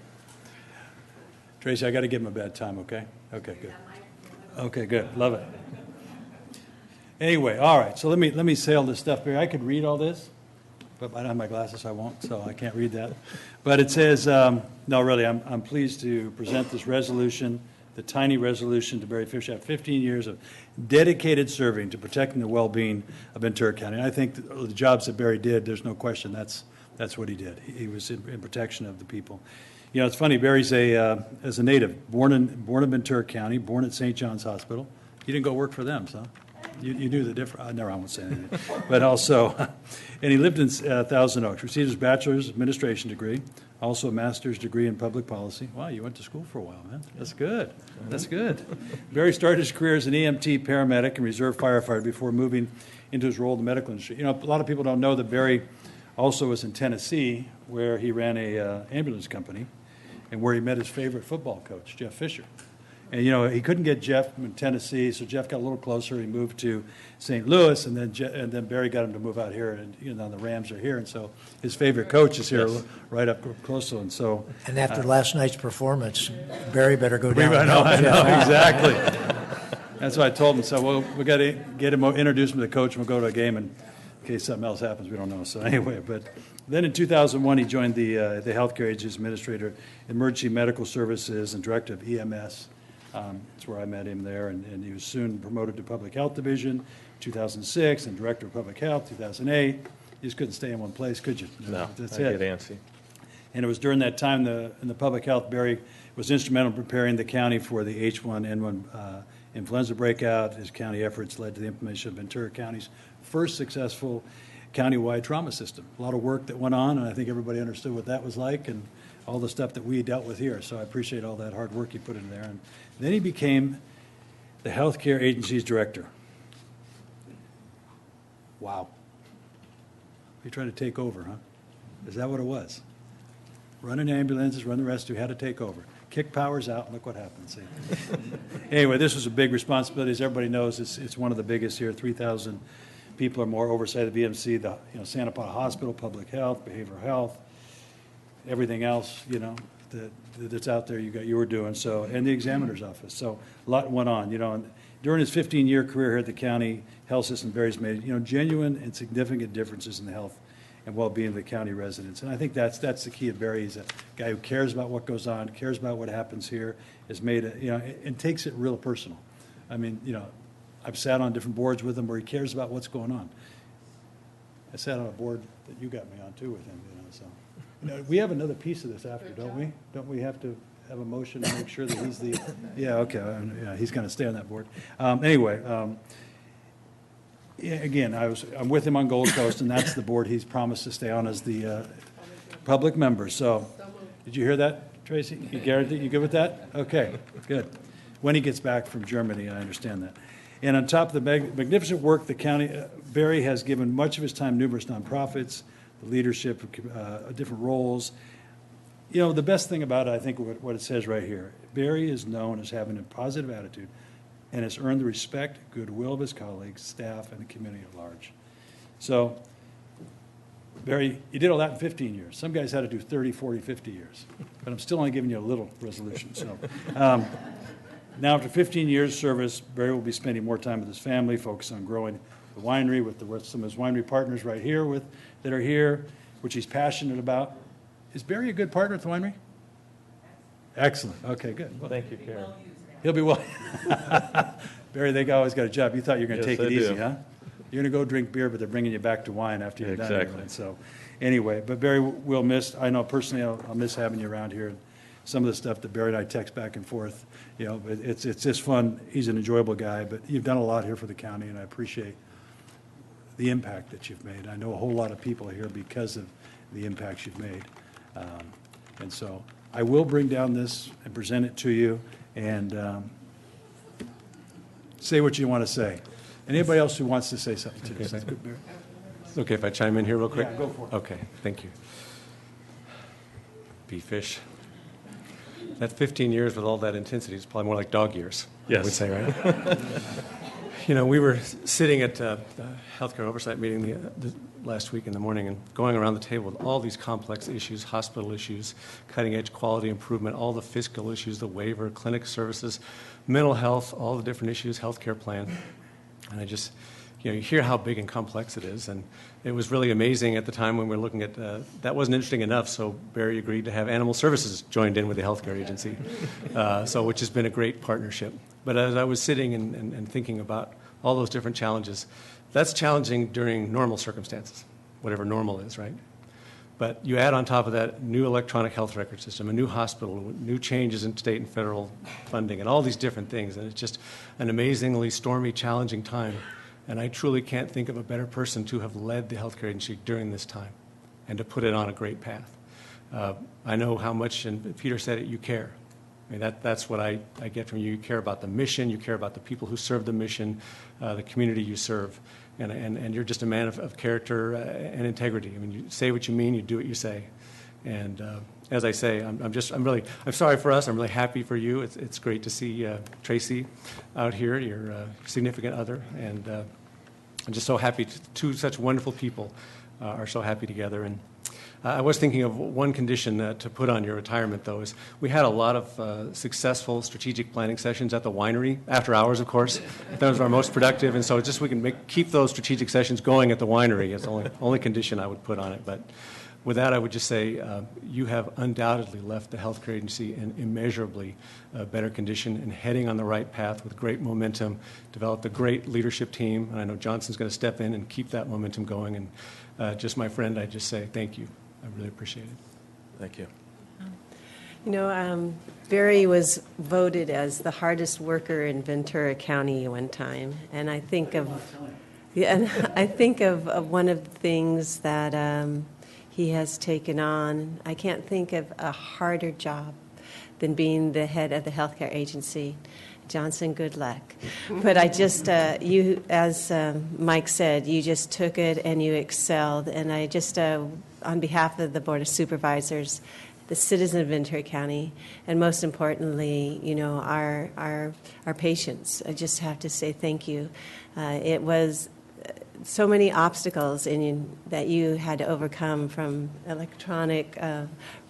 Tracy, I got to give him a bad time, okay? Okay, good. Okay, good. Love it. Anyway, all right. So let me say all this stuff, Barry. I could read all this, but I don't have my glasses, so I won't. So I can't read that. But it says, no, really, I'm pleased to present this resolution, the tiny resolution to Barry Fisher after 15 years of dedicated serving to protecting the well-being of Ventura County. And I think the jobs that Barry did, there's no question that's what he did. He was in protection of the people. It's funny, Barry's as a native, born in Ventura County, born at St. John's Hospital. You didn't go work for them, so you knew the difference. I won't say anything. But also, and he lived in Thousand Oaks, received his bachelor's administration degree, also a master's degree in public policy. Wow, you went to school for a while, man. That's good. That's good. Barry started his career as an EMT paramedic and reserve firefighter before moving into his role in the medical industry. A lot of people don't know that Barry also was in Tennessee, where he ran a ambulance company and where he met his favorite football coach, Jeff Fisher. And, he couldn't get Jeff in Tennessee, so Jeff got a little closer. He moved to St. Louis, and then Barry got him to move out here, and, the Rams are here. And so his favorite coach is here, yes, right up close to him. So, and after last night's performance, Barry better go down. I know, exactly. That's what I told him. So, we got to get him, introduce him to the coach, and we'll go to a game, and in case something else happens, we don't know. So anyway, but then in 2001, he joined the healthcare agency administrator, emergency medical services, and director of EMS. That's where I met him there, and he was soon promoted to public health division, 2006, and director of public health, 2008. You just couldn't stay in one place, could you? No, that's I it. get antsy. And it was during that time in the public health, Barry was instrumental in preparing the county for the H1N1 influenza breakout. His county efforts led to the implementation of Ventura County's first successful countywide trauma system. A lot of work that went on, and I think everybody understood what that was like and all the stuff that we dealt with here. So I appreciate all that hard work he put in there. And then he became the healthcare agency's director. Wow. He tried to take over, huh? Is that what it was? Running ambulances, run the rescue, had to take over. kick Powers out, and look what happens. See? Anyway, this was a big responsibility. As everybody knows, it's one of the biggest here. 3,000 people or more oversight of the VMC, the Santa Paula Hospital, public health, behavioral health, everything else, that's out there you were doing. So, and the examiner's office. So a lot went on, And during his 15-year career here at the county health system, Barry's made, genuine and significant differences in the health and well-being of the county residents. And I think that's the key of Barry. He's a guy who cares about what goes on, cares about what happens here, has made it, and takes it real personal. I mean, I've sat on different boards with him where he cares about what's going on. I sat on a board that you got me on too with him, so. We have another piece of this after, don't we? Don't we have to have a motion to make sure that he's the, yeah, okay, yeah, he's going to stay on that board. Anyway, yeah, again, I'm with him on Gold Coast, and that's the board he's promised to stay on as the public member. So, did you hear that, Tracy? You guarantee you good with that? Okay, good. When he gets back from Germany, I understand that. And on top of the magnificent work, the county, Barry has given much of his time to numerous nonprofits, the leadership of different roles. The best thing about it, I think, what it says right here, Barry is known as having a positive attitude and has earned the respect, goodwill of his colleagues, staff, and the community at large. So, Barry, you did all that in 15 years. Some guys had to do 30, 40, 50 years. But I'm still only giving you a little resolution. So, now, after 15 years of service, Barry will be spending more time with his family, focused on growing the winery with some of his winery partners right here that are here, which he's passionate about. Is Barry a good partner at the winery? Excellent. Okay, good. Well, thank you, Karen. He'll be well. Barry, they always got a job. You thought you were going to Yes, take it I easy, do. huh? You're going to go drink beer, but they're bringing you back to wine after you're done. Exactly. So, anyway, but Barry will miss. I know personally, I'll miss having you around here. Some of the stuff that Barry and I text back and forth, but it's just fun. He's an enjoyable guy, but you've done a lot here for the county, and I appreciate the impact that you've made. I know a whole lot of people here because of the impacts you've made. And so I will bring down this and present it to you and say what you want to say. Anybody else who wants to say something to this? It's okay if I chime in here real quick? Yeah, go for it. Okay, thank you. Bee-fish. That 15 years with all that intensity is probably more like dog years, I would say, right? We were sitting at the healthcare oversight meeting the last week in the morning and going around the table with all these complex issues, hospital issues, cutting-edge quality improvement, all the fiscal issues, the waiver, clinic services, mental health, all the different issues, healthcare plan. And I just, you hear how big and complex it is. And it was really amazing at the time when we were looking at, that wasn't interesting enough, so Barry agreed to have Animal Services joined in with the healthcare agency, which has been a great partnership. But as I was sitting and thinking about all those different challenges, that's challenging during normal circumstances, whatever normal is, right? But you add on top of that new electronic health record system, a new hospital, new changes in state and federal funding, and all these different things. And it's just an amazingly stormy, challenging time. And I truly can't think of a better person to have led the healthcare agency during this time and to put it on a great path. I know how much, and Peter said it, you care. I mean, that's what I get from you. You care about the mission. You care about the people who serve the mission, the community you serve. And you're just a man of character and integrity. I mean, you say what you mean, you do what you say. And as I say, I'm sorry for us. I'm really happy for you. It's great to see Tracy out here, your significant other. And I'm just so happy. Two such wonderful people are so happy together. And I was thinking of one condition to put on your retirement, though, is we had a lot of successful strategic planning sessions at the winery, after hours, of course. Those were our most productive, and so just we can keep those strategic sessions going at the winery. It's the only condition I would put on it. But with that, I would just say you have undoubtedly left the healthcare agency in immeasurably better condition and heading on the right path with great momentum, developed a great leadership team, and I know Johnson's going to step in and keep that momentum going. And just my friend, I just say thank you. I really appreciate it. Thank you. Barry was voted as the hardest worker in Ventura County one time, and I think of one of the things that he has taken on. I can't think of a harder job than being the head of the healthcare agency. Johnson, good luck. But I just, you, as Mike said, you just took it and you excelled. And I just, on behalf of the Board of Supervisors, the citizen of Ventura County, and most importantly, our patients. I just have to say thank you. It was so many obstacles that you had to overcome, from electronic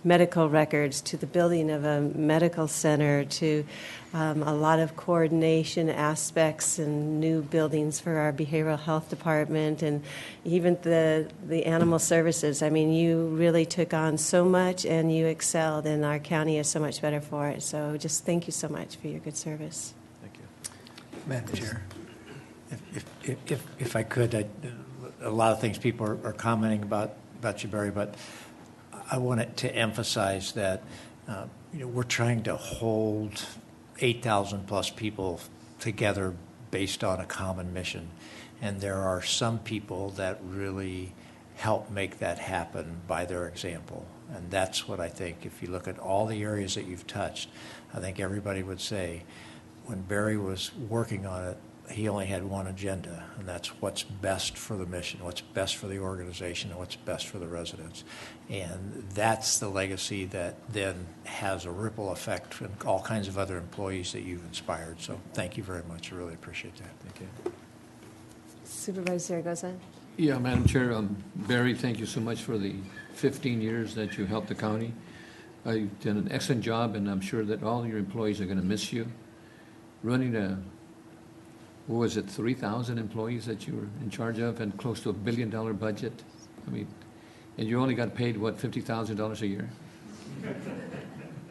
medical records to the building of a medical center to a lot of coordination aspects and new buildings for our behavioral health department and even the animal services. I mean, you really took on so much and you excelled, and our county is so much better for it. So just thank you so much for your good service. Thank you. Madam Chair, if I could, a lot of things people are commenting about you, Barry, but I wanted to emphasize that we're trying to hold 8,000 plus people together based on a common mission, and there are some people that really help make that happen by their example. And that's what I think, if you look at all the areas that you've touched, I think everybody would say when Barry was working on it, he only had one agenda, and that's what's best for the mission, what's best for the organization, and what's best for the residents. And that's the legacy that then has a ripple effect in all kinds of other employees that you've inspired. So thank you very much. I really appreciate that. Thank you. Supervisor Zaragoza? Yeah, Madam Chair, Barry, thank you so much for the 15 years that you helped the county. You've done an excellent job, and I'm sure that all your employees are going to miss you. Running what was it, 3,000 employees that you were in charge of, and close to $1 billion budget? I mean, and you only got paid, what, $50,000 a year?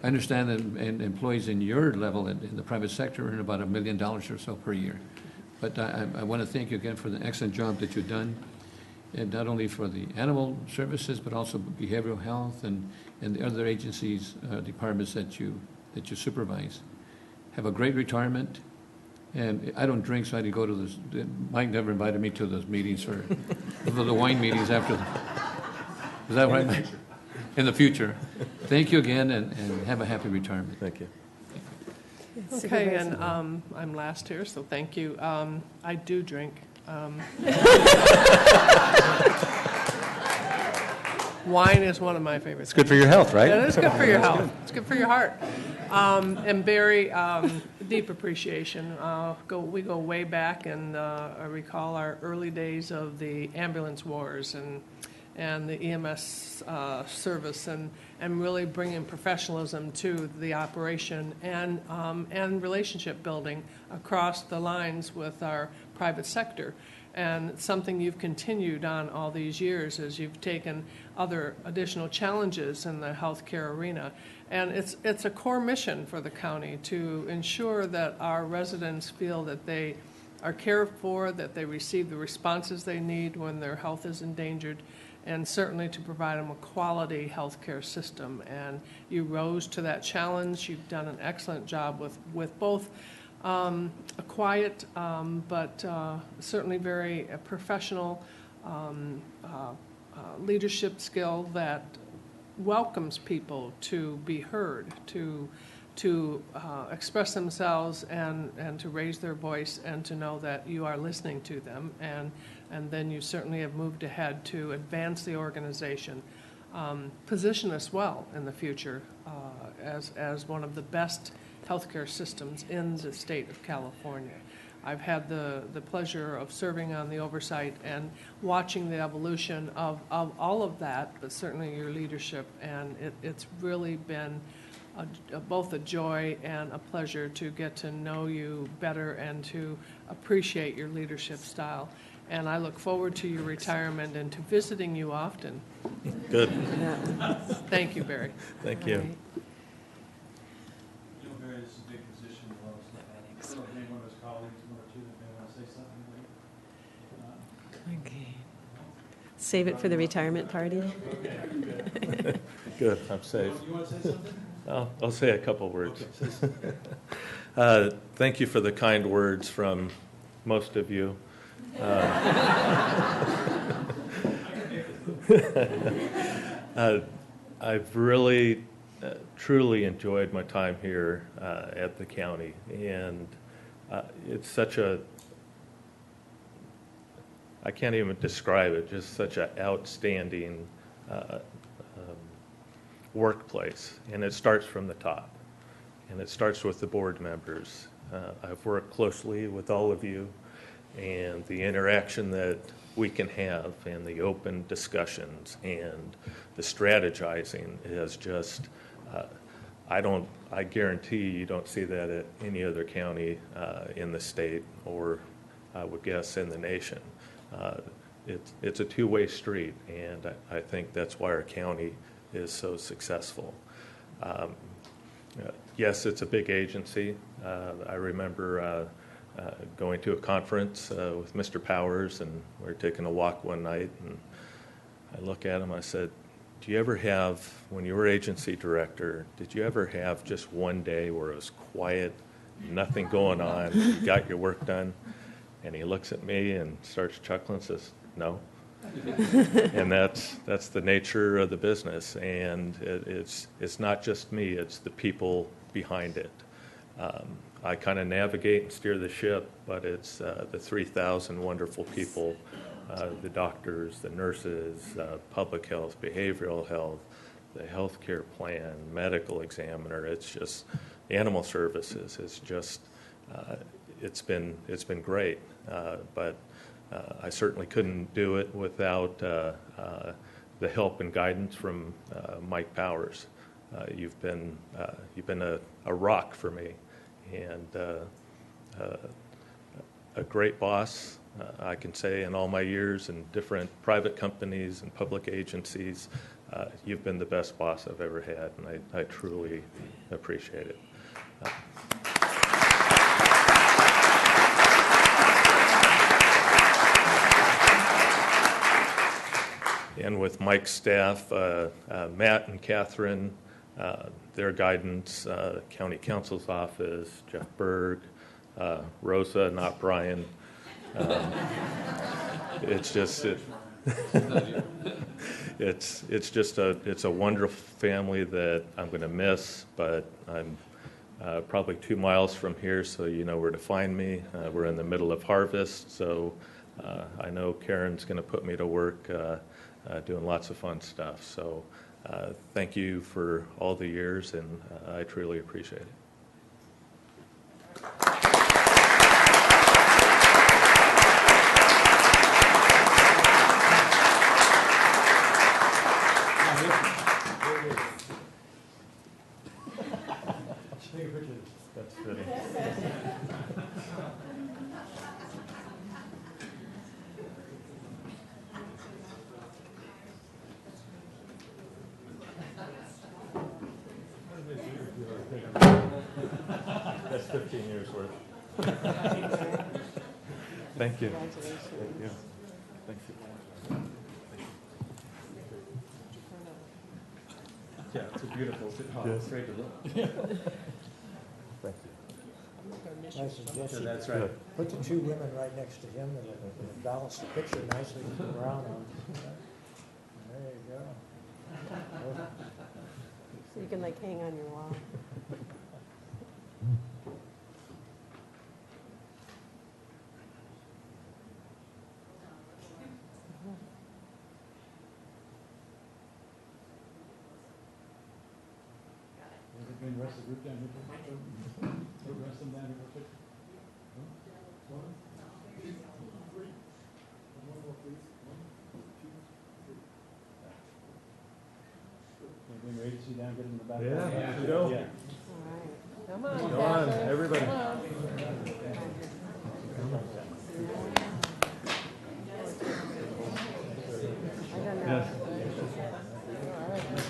I understand that employees in your level in the private sector earn about $1 million or so per year. But I want to thank you again for the excellent job that you've done, and not only for the animal services, but also behavioral health and the other agencies, departments that you supervise. Have a great retirement. And I don't drink, so I didn't go to this. Mike never invited me to those meetings for the wine meetings after. Is that right, Mike? In the future. Thank you again, and have a happy retirement. Thank you. Okay, and I'm last here, so thank you. I do drink. Wine is one of my favorites. It's good for your health, right? It is good for your health. It's good for your heart. And Barry, deep appreciation. We go way back, and I recall our early days of the ambulance wars and the EMS service, and really bringing professionalism to the operation and relationship building across the lines with our private sector. And something you've continued on all these years as you've taken other additional challenges in the healthcare arena. And it's a core mission for the county to ensure that our residents feel that they are cared for, that they receive the responses they need when their health is endangered, and certainly to provide them a quality healthcare system. And you rose to that challenge. You've done an excellent job with both a quiet but certainly very professional leadership skill that welcomes people to be heard, to express themselves and to raise their voice, and to know that you are listening to them. And then you certainly have moved ahead to advance the organization, position us well in the future as one of the best healthcare systems in the state of California. I've had the pleasure of serving on the oversight and watching the evolution of all of that, but certainly your leadership, and it's really been both a joy and a pleasure to get to know you better and to appreciate your leadership style. And I look forward to your retirement and to visiting you often. Good. Thank you, Barry. Thank you. Okay. Save it for the retirement party. Good, I'm safe. You want to say something? I'll say a couple words. Okay, Thank you for the kind words from most of you. I've really, truly enjoyed my time here at the county, and it's such I can't even describe it, just such an outstanding workplace, and it starts from the top, and it starts with the board members. I've worked closely with all of you, and the interaction that we can have and the open discussions and the strategizing is just, I guarantee you don't see that at any other county in the state, or I would guess in the nation. It's a two-way street, and I think that's why our county is so successful. Yes, it's a big agency. I remember going to a conference with Mr. Powers, and we were taking a walk one night, and I look at him, I said, do you ever have, when you were agency director, did you ever have just one day where it was quiet, nothing going on, you got your work done? And he looks at me and starts chuckling and says, no. And that's the nature of the business, and it's not just me, it's the people behind it. I kind of navigate and steer the ship, but it's the 3,000 wonderful people, the doctors, the nurses, public health, behavioral health, the healthcare plan, medical examiner. It's just animal services. It's just it's been great, but I certainly couldn't do it without the help and guidance from Mike Powers. You've been a rock for me, and a great boss. I can say in all my years in different private companies and public agencies, you've been the best boss I've ever had, and I truly appreciate it. And with Mike's staff, Matt and Catherine, their guidance, County Counsel's office, Jeff Berg, Rosa, not Brian. It's just it's a wonderful family that I'm going to miss, but I'm probably 2 miles from here, so you know where to find me. We're in the middle of harvest, so I know Karen's going to put me to work doing lots of fun stuff. So thank you for all the years, and I truly appreciate it. That's fitting. That's 15 years worth. Thank you. Thank you. Thank you. Yeah, it's a beautiful straight to look. Thank you. I suggest you That's right. put the two women right next to him and balance the picture nicely with the brown on. There you go. So you can like hang on your wall. Bring the rest of the group down here. The rest of them down here. Bring your agency down, get in the back. Yeah, go. Yeah. All right. Come on. Come on, Catherine. everybody. Come on. I don't know. Yes.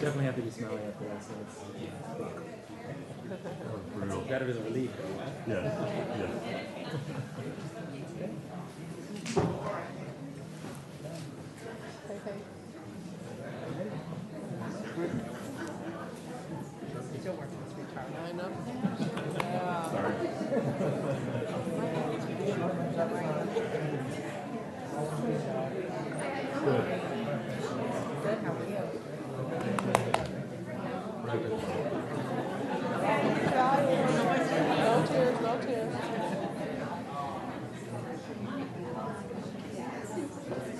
Definitely have to be smelly after that, so it's that is a relief. Yes, yes. Still working this retirement. I know. Yeah. Sorry. Good. Good, how are you? No tears, no tears.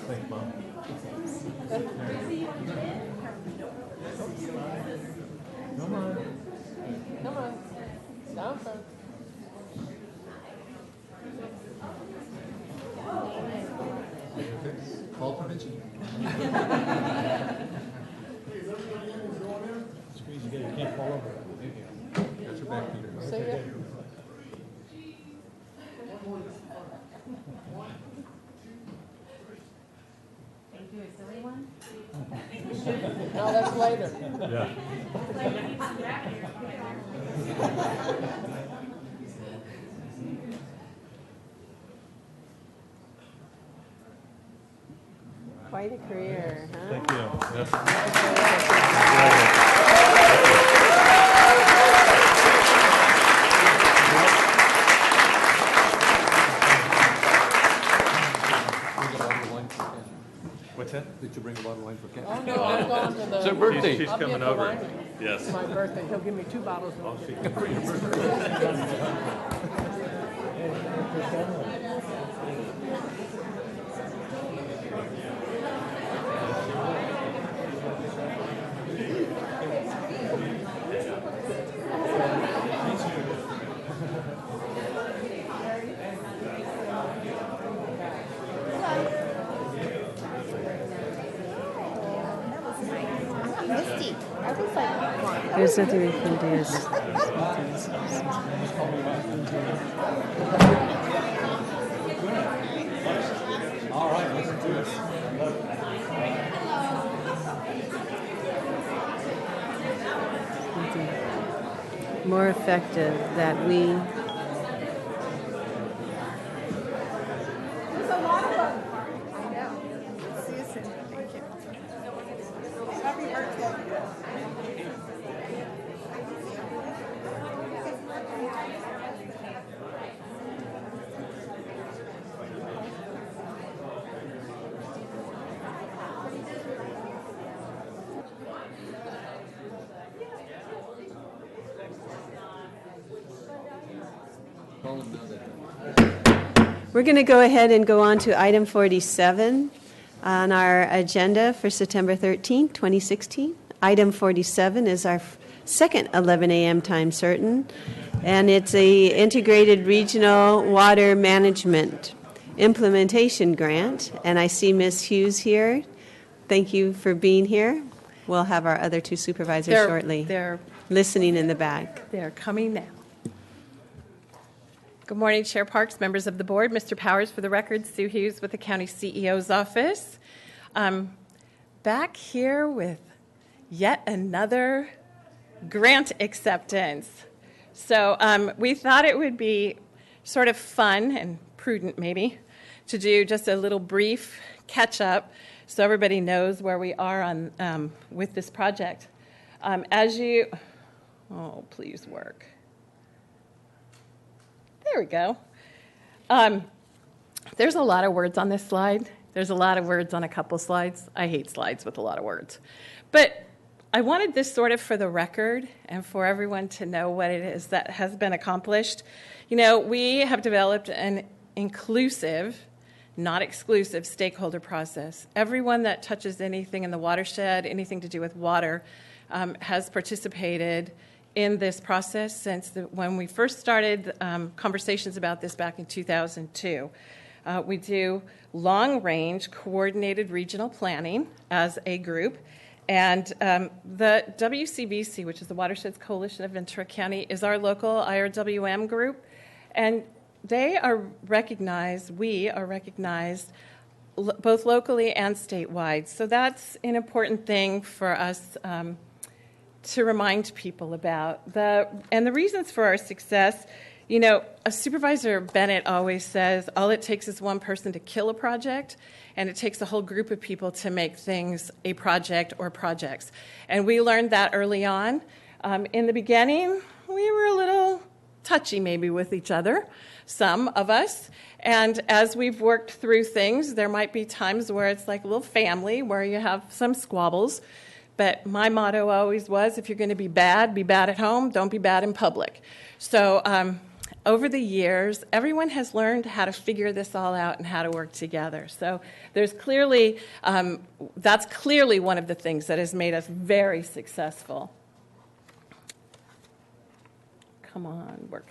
Thanks, Mom. See ya. Thank you, a silly one? No, that's later. Quite a career, huh? Thank you. What's that? Did you bring a bottle of wine for Kat? Oh, no, I'm going to the. It's her birthday. She's I'll be coming at the over. winery. Yes. It's my birthday. He'll give me 2 bottles of There's nothing we can do. All right, let's do it. More effective that we. There's a lot of them. I know. See you soon. Thank you. Happy birthday. We're going to go ahead and go on to item 47 on our agenda for September 13th, 2016. Item 47 is our second 11 a.m. time certain, and it's a integrated regional water management implementation grant. And I see Ms. Hughes here. Thank you for being here. We'll have our other 2 supervisors shortly They're listening in the back. coming now. Good morning, Chair Parks, members of the board. Mr. Powers, for the record, Sue Hughes with the County CEO's office. Back here with yet another grant acceptance. So we thought it would be sort of fun and prudent, maybe, to do just a little brief catch-up so everybody knows where we are on with this project. Please work. There we go. There's a lot of words on this slide. There's a lot of words on a couple slides. I hate slides with a lot of words. But I wanted this sort of for the record and for everyone to know what it is that has been accomplished. You know, we have developed an inclusive, not exclusive stakeholder process. Everyone that touches anything in the watershed, anything to do with water, has participated in this process since when we first started conversations about this back in 2002. We do long-range coordinated regional planning as a group, and the WCVC, which is the Watersheds Coalition of Ventura County, is our local IRWM group, and they are recognized, we are recognized both locally and statewide. So that's an important thing for us to remind people about. And the reasons for our success, you know, Supervisor Bennett always says, all it takes is one person to kill a project, and it takes a whole group of people to make things a project or projects. And we learned that early on. In the beginning, we were a little touchy maybe with each other, some of us. And as we've worked through things, there might be times where it's like a little family, where you have some squabbles. But my motto always was, if you're going to be bad at home, don't be bad in public. So over the years, everyone has learned how to figure this all out and how to work together. So there's clearly, that's clearly one of the things that has made us very successful. Come on, work.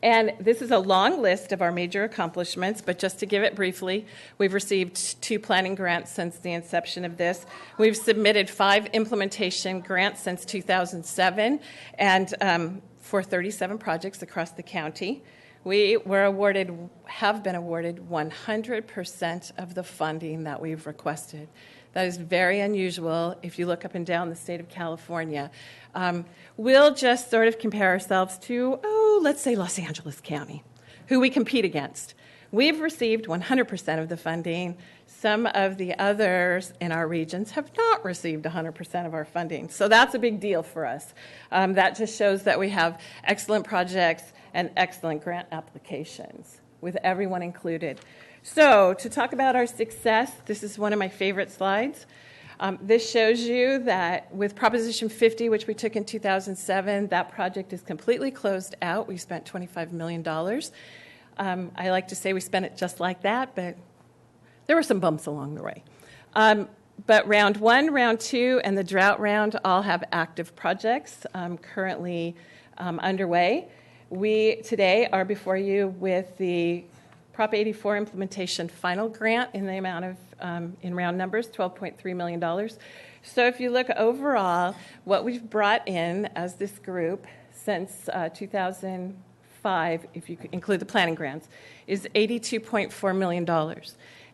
And this is a long list of our major accomplishments, but just to give it briefly, we've received 2 planning grants since the inception of this. We've submitted 5 implementation grants since 2007, and for 37 projects across the county. We have been awarded 100% of the funding that we've requested. That is very unusual if you look up and down the state of California. We'll just sort of compare ourselves to, let's say Los Angeles County, who we compete against. We've received 100% of the funding. Some of the others in our regions have not received 100% of our funding. So that's a big deal for us. That just shows that we have excellent projects and excellent grant applications with everyone included. So to talk about our success, this is one of my favorite slides. This shows you that with Proposition 50, which we took in 2007, that project is completely closed out. We spent $25 million. I like to say we spent it just like that, but there were some bumps along the way. But round 1, round 2, and the drought round all have active projects currently underway. We today are before you with the Prop 84 implementation final grant in the amount of, in round numbers, $12.3 million. So if you look overall, what we've brought in as this group since 2005, if you include the planning grants, is $82.4 million.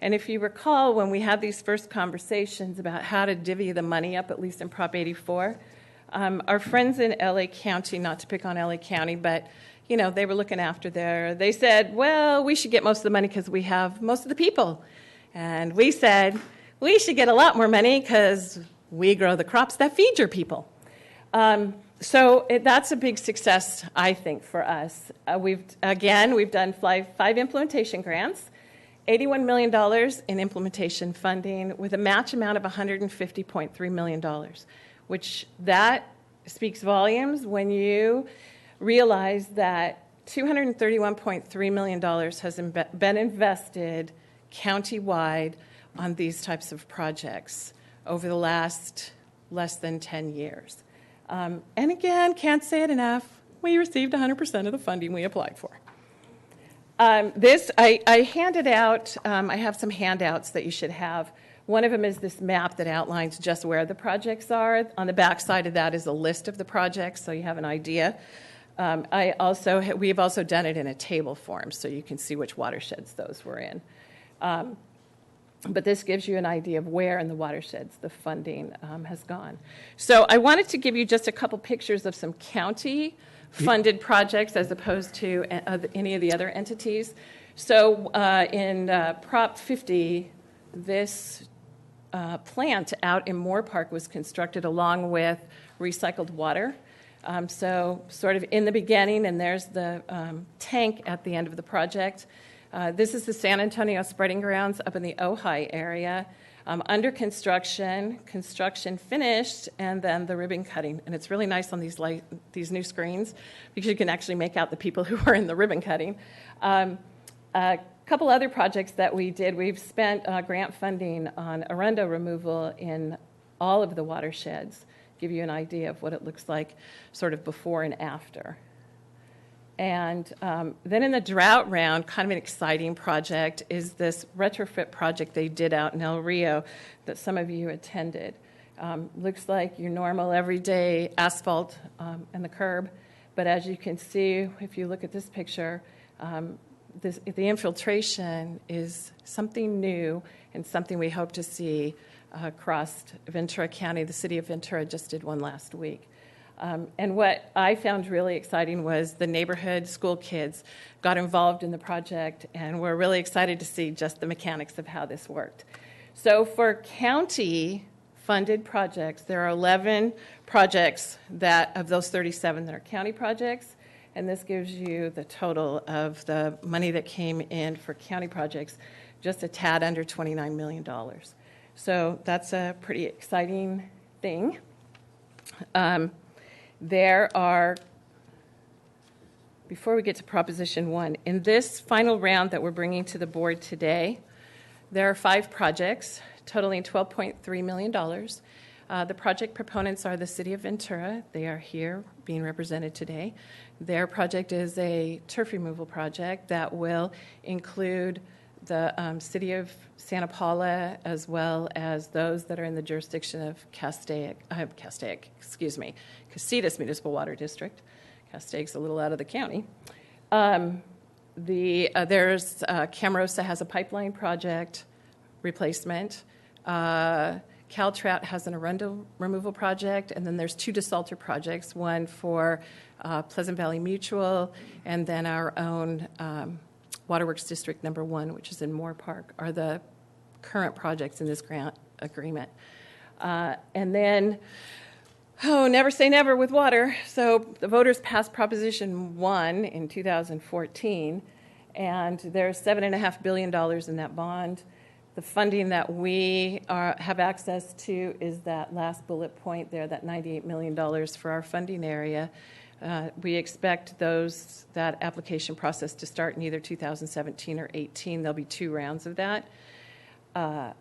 And if you recall, when we had these first conversations about how to divvy the money up, at least in Prop 84, our friends in LA County, not to pick on LA County, but you know, they were looking after they said, well, we should get most of the money because we have most of the people. And we said, we should get a lot more money because we grow the crops that feed your people. So that's a big success, I think, for us. We've done 5 implementation grants, $81 million in implementation funding with a match amount of $150.3 million, which that speaks volumes when you realize that $231.3 million has been invested countywide on these types of projects over the last less than 10 years. And again, can't say it enough, we received 100% of the funding we applied for. I handed out, I have some handouts that you should have. One of them is this map that outlines just where the projects are. On the back side of that is a list of the projects, so you have an idea. We've also done it in a table form, so you can see which watersheds those were in. But this gives you an idea of where in the watersheds the funding has gone. So I wanted to give you just a couple pictures of some county-funded projects as opposed to any of the other entities. So in Prop 50, this plant out in Moore Park was constructed along with recycled water. So sort of in the beginning, and there's the tank at the end of the project. This is the San Antonio Spreading Grounds up in the Ojai area. Under construction finished, and then the ribbon cutting. And it's really nice on these new screens because you can actually make out the people who are in the ribbon cutting. A couple other projects that we did, we've spent grant funding on arundo removal in all of the watersheds. Give you an idea of what it looks like sort of before and after. And then in the drought round, kind of an exciting project is this retrofit project they did out in El Rio that some of you attended. Looks like your normal everyday asphalt and the curb, but as you can see, if you look at this picture, the infiltration is something new and something we hope to see across Ventura County. The city of Ventura just did one last week. And what I found really exciting was the neighborhood school kids got involved in the project, and we're really excited to see just the mechanics of how this worked. So for county-funded projects, there are 11 projects of those 37 that are county projects, and this gives you the total of the money that came in for county projects, just a tad under $29 million. So that's a pretty exciting thing. Before we get to Proposition 1, in this final round that we're bringing to the board today, there are 5 projects totaling $12.3 million. The project proponents are the City of Ventura. They are here being represented today. Their project is a turf removal project that will include the City of Santa Paula, as well as those that are in the jurisdiction of Castaic, Municipal Water District. Castaic's a little out of the county. There's Camarosa has a pipeline project replacement. Caltrat has an Arundel removal project, and then there's 2 desalter projects, one for Pleasant Valley Mutual, and then our own Waterworks District Number 1, which is in Moore Park, are the current projects in this grant agreement. And then, never say never with water. So the voters passed Proposition 1 in 2014, and there's $7.5 billion in that bond. The funding that we have access to is that last bullet point there, that $98 million for our funding area. We expect that application process to start in either 2017 or 18. There'll be 2 rounds of that. And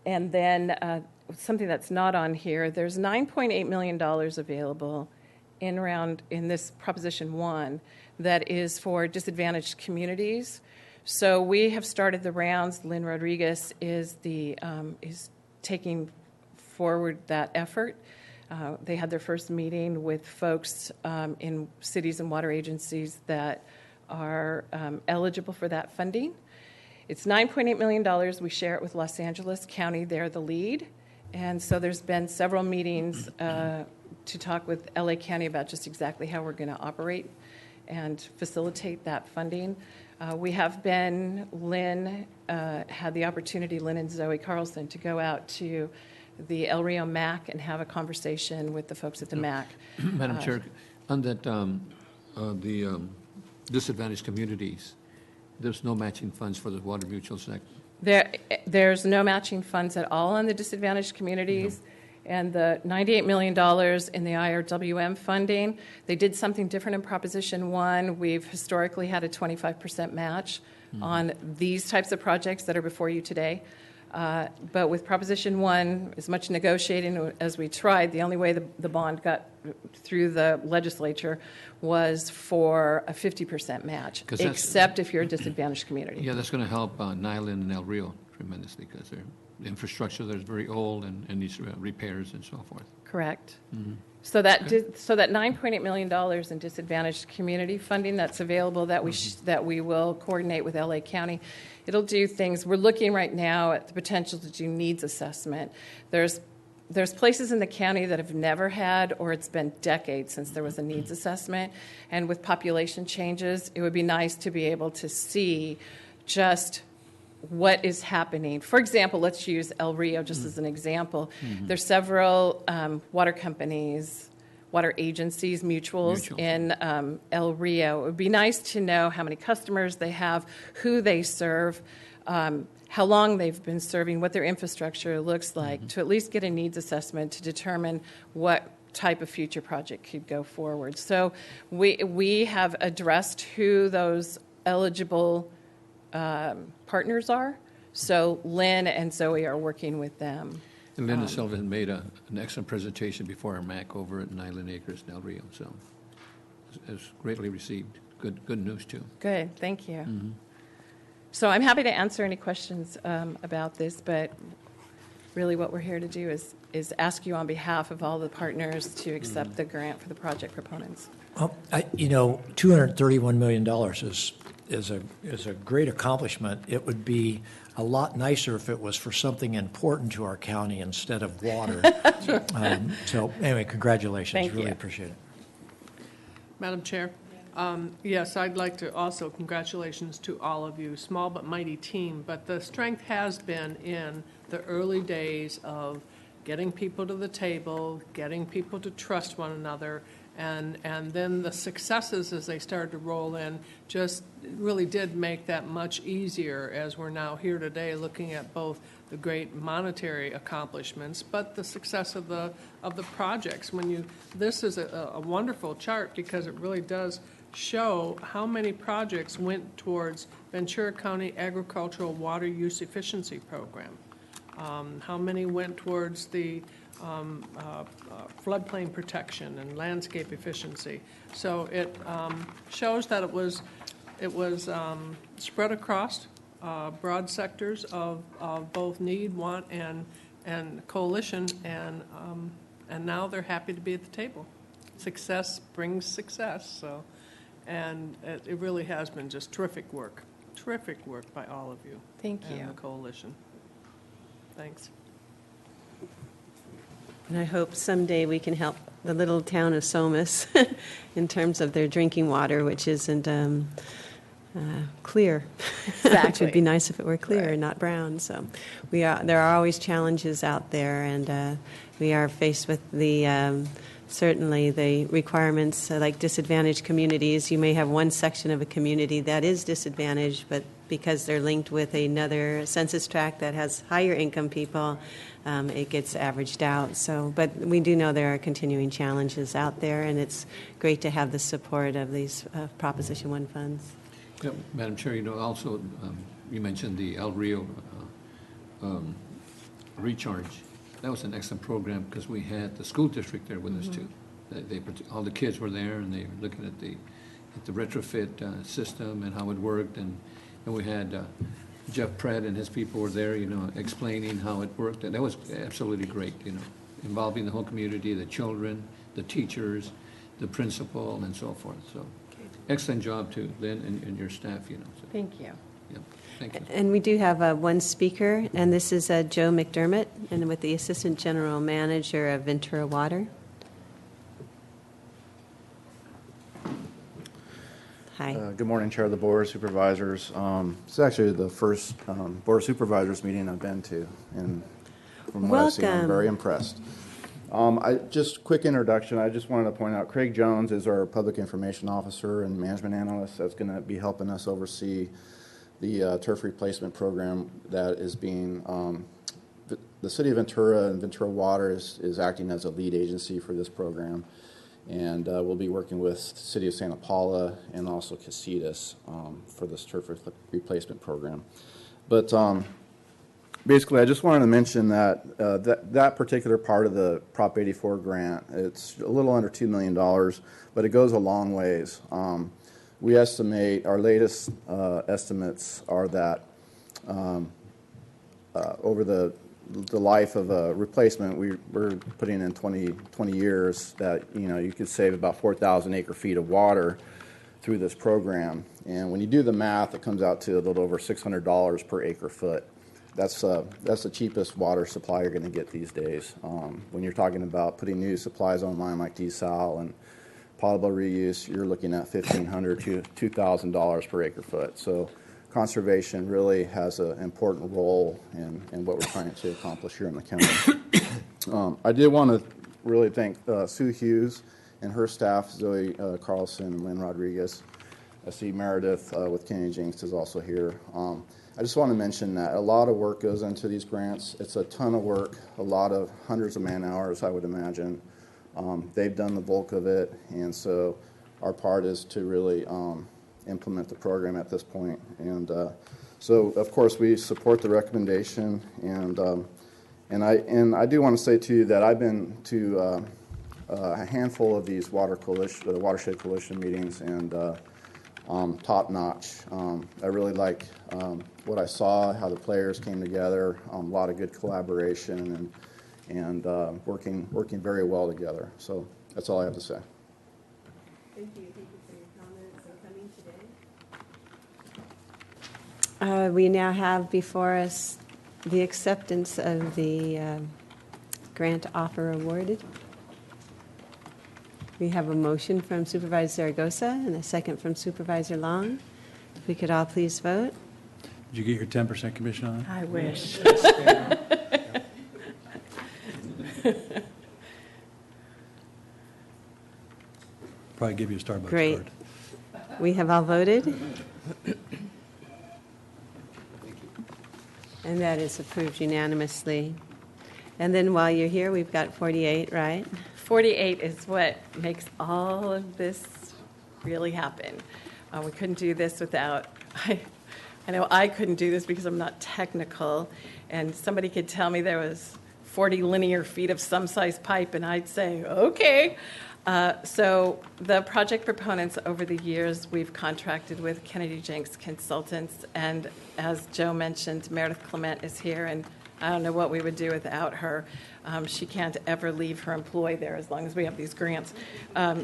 then something that's not on here, there's $9.8 million available in this Proposition 1 that is for disadvantaged communities. So we have started the rounds. Lynn Rodriguez is taking forward that effort. They had their first meeting with folks in cities and water agencies that are eligible for that funding. It's $9.8 million. We share it with Los Angeles County. They're the lead. And so there's been several meetings to talk with LA County about just exactly how we're going to operate and facilitate that funding. Lynn had the opportunity, Lynn and Zoe Carlson, to go out to the El Rio MAC and have a conversation with the folks at the MAC. Madam Chair, on that, the disadvantaged communities, there's no matching funds for the water mutual sector. There's no matching funds at all on the disadvantaged communities. No. And the $98 million in the IRWM funding, they did something different in Proposition 1. We've historically had a 25% match on these types of projects that are before you today. But with Proposition 1, as much negotiating as we tried, the only way the bond got through the legislature was for a 50% match, except if you're a disadvantaged community. Yeah, that's going to help Nyland and El Rio tremendously because the infrastructure there is very old and needs repairs and so forth. Correct. Mm-hmm. So that $9.8 million in disadvantaged community funding that's available that we will coordinate with LA County. It'll do things. We're looking right now at the potential to do needs assessment. There's places in the county that have never had, or it's been decades since there was a needs assessment. And with population changes, it would be nice to be able to see just what is happening. For example, let's use El Rio just as an example. Mm-hmm. There's several water companies, water agencies, mutuals in El Rio. It would be nice to know how many customers they have, who they serve, how long they've been serving, what their infrastructure looks like, to at least get a needs assessment to determine what type of future project could go forward. So we have addressed who those eligible partners are. So Lynn and Zoe are working with them. And Linda Sullivan made an excellent presentation before our MAC over at Nyland Acres in El Rio. So it was greatly received. Good news, too. Good. Thank you. Mm-hmm. So I'm happy to answer any questions about this, but really what we're here to do is ask you on behalf of all the partners to accept the grant for the project proponents. Well, $231 million is a great accomplishment. It would be a lot nicer if it was for something important to our county instead of water. So anyway, congratulations. Thank really you. Appreciate it. Madam Chair, yes, I'd like to also congratulations to all of you, small but mighty team. But the strength has been in the early days of getting people to the table, getting people to trust one another, and then the successes as they started to roll in just really did make that much easier as we're now here today looking at both the great monetary accomplishments, but the success of the projects. This is a wonderful chart because it really does show how many projects went towards Ventura County Agricultural Water Use Efficiency Program. How many went towards the floodplain protection and landscape efficiency. So it shows that it was spread across broad sectors of both need, want, and coalition, and now they're happy to be at the table. Success brings success, so, and it really has been just terrific work by all of you. Thank you. And the coalition. Thanks. And I hope someday we can help the little town of Somas in terms of their drinking water, which isn't clear. It would be nice if it were clear and not brown. So there are always challenges out there, and we are faced with the certainly the requirements like disadvantaged communities. You may have one section of a community that is disadvantaged, but because they're linked with another census tract that has higher income people, it gets averaged out. So, but we do know there are continuing challenges out there, and it's great to have the support of these Proposition 1 funds. Yeah, Madam Chair, also you mentioned the El Rio recharge. That was an excellent program because we had the school district there with us too. All the kids were there, and they were looking at the retrofit system and how it worked, and we had Jeff Pratt and his people were there, explaining how it worked, and that was absolutely great, involving the whole community, the children, the teachers, the principal, and so forth. So, excellent job too, Lynn, and your staff. So. Thank you. Yeah, thank you. And we do have one speaker, and this is Joe McDermott, and with the Assistant General Manager of Ventura Water. Hi. Good morning, Chair of the Board of Supervisors. It's actually the first Board of Supervisors meeting I've been to, and from what I've seen, I'm very impressed. Just quick introduction. I just wanted to point out Craig Jones is our Public Information Officer and Management Analyst that's going to be helping us oversee the turf replacement program that is being, the City of Ventura and Ventura Water is acting as a lead agency for this program. And we'll be working with the City of Santa Paula and also Casitas for this turf replacement program. But basically, I just wanted to mention that that particular part of the Prop 84 grant, it's a little under $2 million, but it goes a long ways. We estimate, our latest estimates are that over the life of a replacement, we're putting in 20 years that, you could save about 4,000 acre feet of water through this program. And when you do the math, it comes out to a little over $600 per acre foot. That's the cheapest water supply you're going to get these days. When you're talking about putting new supplies online like desal and potable reuse, you're looking at $1,500 to $2,000 per acre foot. So conservation really has an important role in what we're trying to accomplish here in the county. I did want to really thank Sue Hughes and her staff, Zoe Carlson and Lynn Rodriguez. I see Meredith with Kenny Jinks is also here. I just want to mention that a lot of work goes into these grants. It's a ton of work, a lot of hundreds of man hours, I would imagine. They've done the bulk of it, and so our part is to really implement the program at this point. And so, of course, we support the recommendation. And I do want to say too that I've been to a handful of these watershed coalition meetings, and top notch. I really like what I saw, how the players came together, a lot of good collaboration, and working very well together. So that's all I have to say. Thank you. Thank you for your comments and coming today. We now have before us the acceptance of the grant offer awarded. We have a motion from Supervisor Zaragoza and a second from Supervisor Long. If we could all please vote. Did you get your 10% commission on it? I wish. Probably give you a Starbucks Great. card. We have all voted. And that is approved unanimously. And then while you're here, we've got 48, right? 48 is what makes all of this really happen. We couldn't do this without, I know I couldn't do this because I'm not technical, and somebody could tell me there was 40 linear feet of some size pipe, and I'd say, okay. So the project proponents over the years, we've contracted with Kennedy Jenks Consultants, and as Joe mentioned, Meredith Clement is here, and I don't know what we would do without her. She can't ever leave her employ there as long as we have these grants.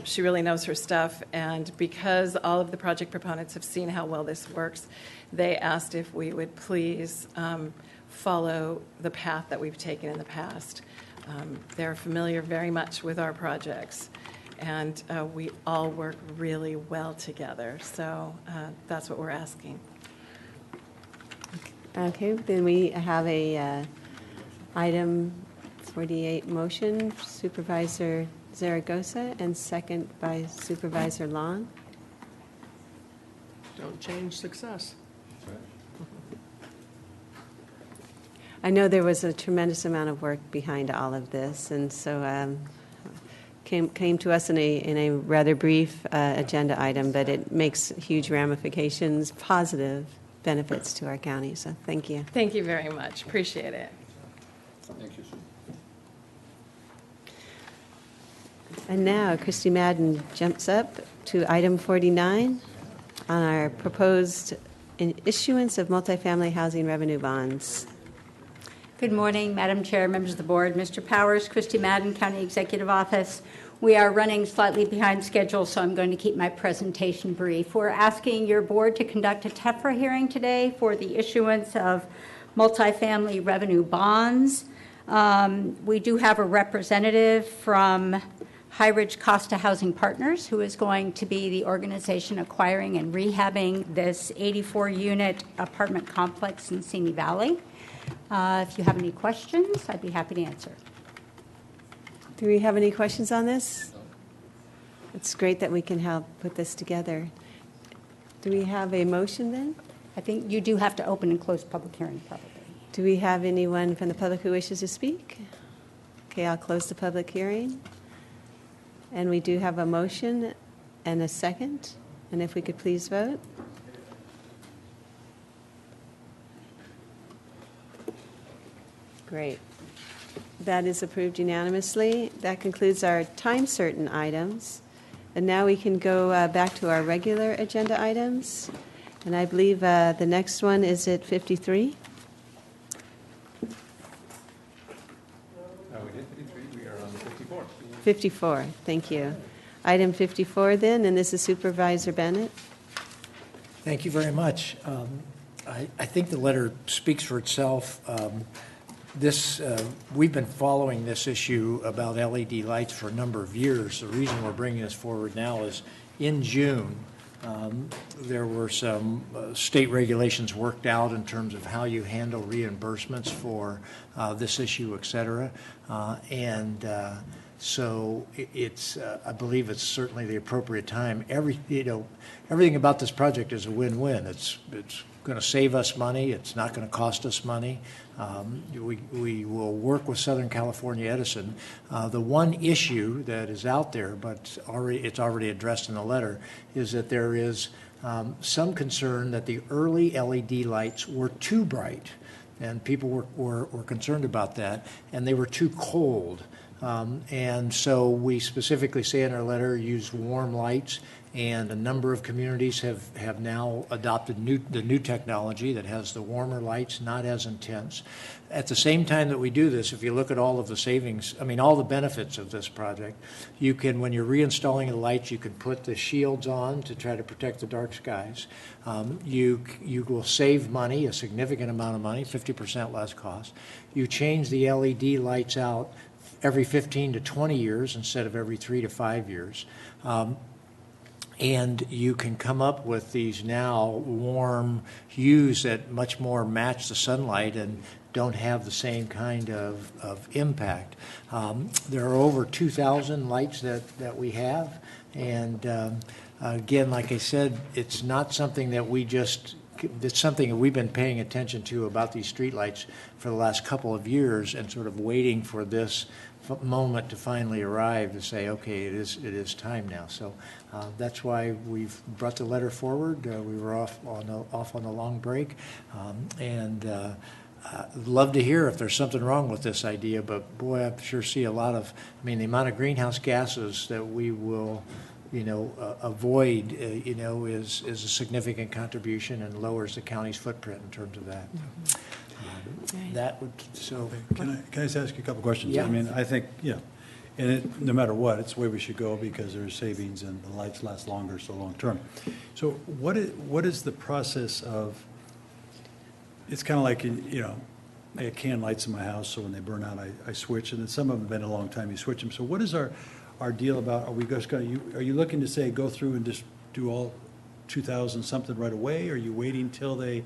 She really knows her stuff, and because all of the project proponents have seen how well this works, they asked if we would please follow the path that we've taken in the past. They're familiar very much with our projects, and we all work really well together. So that's what we're asking. Okay, then we have a item 48 motion, Supervisor Zaragoza, and second by Supervisor Long. Don't change success. I know there was a tremendous amount of work behind all of this, and so came to us in a rather brief agenda item, but it makes huge ramifications, positive benefits to our county. So thank you. Thank you very much. Appreciate it. Thank you, sir. And now Christy Madden jumps up to item 49 on our proposed issuance of multifamily housing revenue bonds. Good morning, Madam Chair, members of the board, Mr. Powers, Christy Madden, County Executive Office. We are running slightly behind schedule, so I'm going to keep my presentation brief. We're asking your board to conduct a TEFRA hearing today for the issuance of multifamily revenue bonds. We do have a representative from High Ridge Costa Housing Partners, who is going to be the organization acquiring and rehabbing this 84-unit apartment complex in Simi Valley. If you have any questions, I'd be happy to answer. Do we have any questions on this? It's great that we can help put this together. Do we have a motion then? I think you do have to open and close public hearing, probably. Do we have anyone from the public who wishes to speak? Okay, I'll close the public hearing. And we do have a motion and a second. And if we could please vote. Great. That is approved unanimously. That concludes our time-certain items. And now we can go back to our regular agenda items. And I believe the next one is at 53. We did 53. We are on 54. 54, thank you. Item 54 then, and this is Supervisor Bennett. Thank you very much. I think the letter speaks for itself. We've been following this issue about LED lights for a number of years. The reason we're bringing this forward now is in June, there were some state regulations worked out in terms of how you handle reimbursements for this issue, et cetera. So it's, I believe it's certainly the appropriate time. Everything about this project is a win-win. It's going to save us money. It's not going to cost us money. We will work with Southern California Edison. The one issue that is out there, but it's already addressed in the letter, is that there is some concern that the early LED lights were too bright, and people were concerned about that, and they were too cold. And so we specifically say in our letter, use warm lights, and a number of communities have now adopted the new technology that has the warmer lights, not as intense. At the same time that we do this, if you look at all of the savings, all the benefits of this project, you can, when you're reinstalling the lights, you can put the shields on to try to protect the dark skies. You will save money, a significant amount of money, 50% less cost. You change the LED lights out every 15 to 20 years instead of every 3 to 5 years. And you can come up with these now warm hues that much more match the sunlight and don't have the same kind of impact. There are over 2,000 lights that we have. And again, like I said, it's not something that it's something that we've been paying attention to about these streetlights for the last couple of years and sort of waiting for this moment to finally arrive to say, okay, it is time now. So that's why we've brought the letter forward. We were off on the long break, and love to hear if there's something wrong with this idea, but boy, I sure see a lot of, I mean, the amount of greenhouse gases that we will, avoid, is a significant contribution and lowers the county's footprint in terms of that. That would, so. Can I just ask you a couple questions? Yeah. I mean, I think, and no matter what, it's the way we should go because there's savings and the lights last longer, so long term. So what is the process of, it's kind of like, I have can lights in my house, so when they burn out, I switch, and then some of them have been a long time, you switch them. So what is our deal about, are we just going to, are you looking to say, go through and just do all 2,000 something right away? Are you waiting till they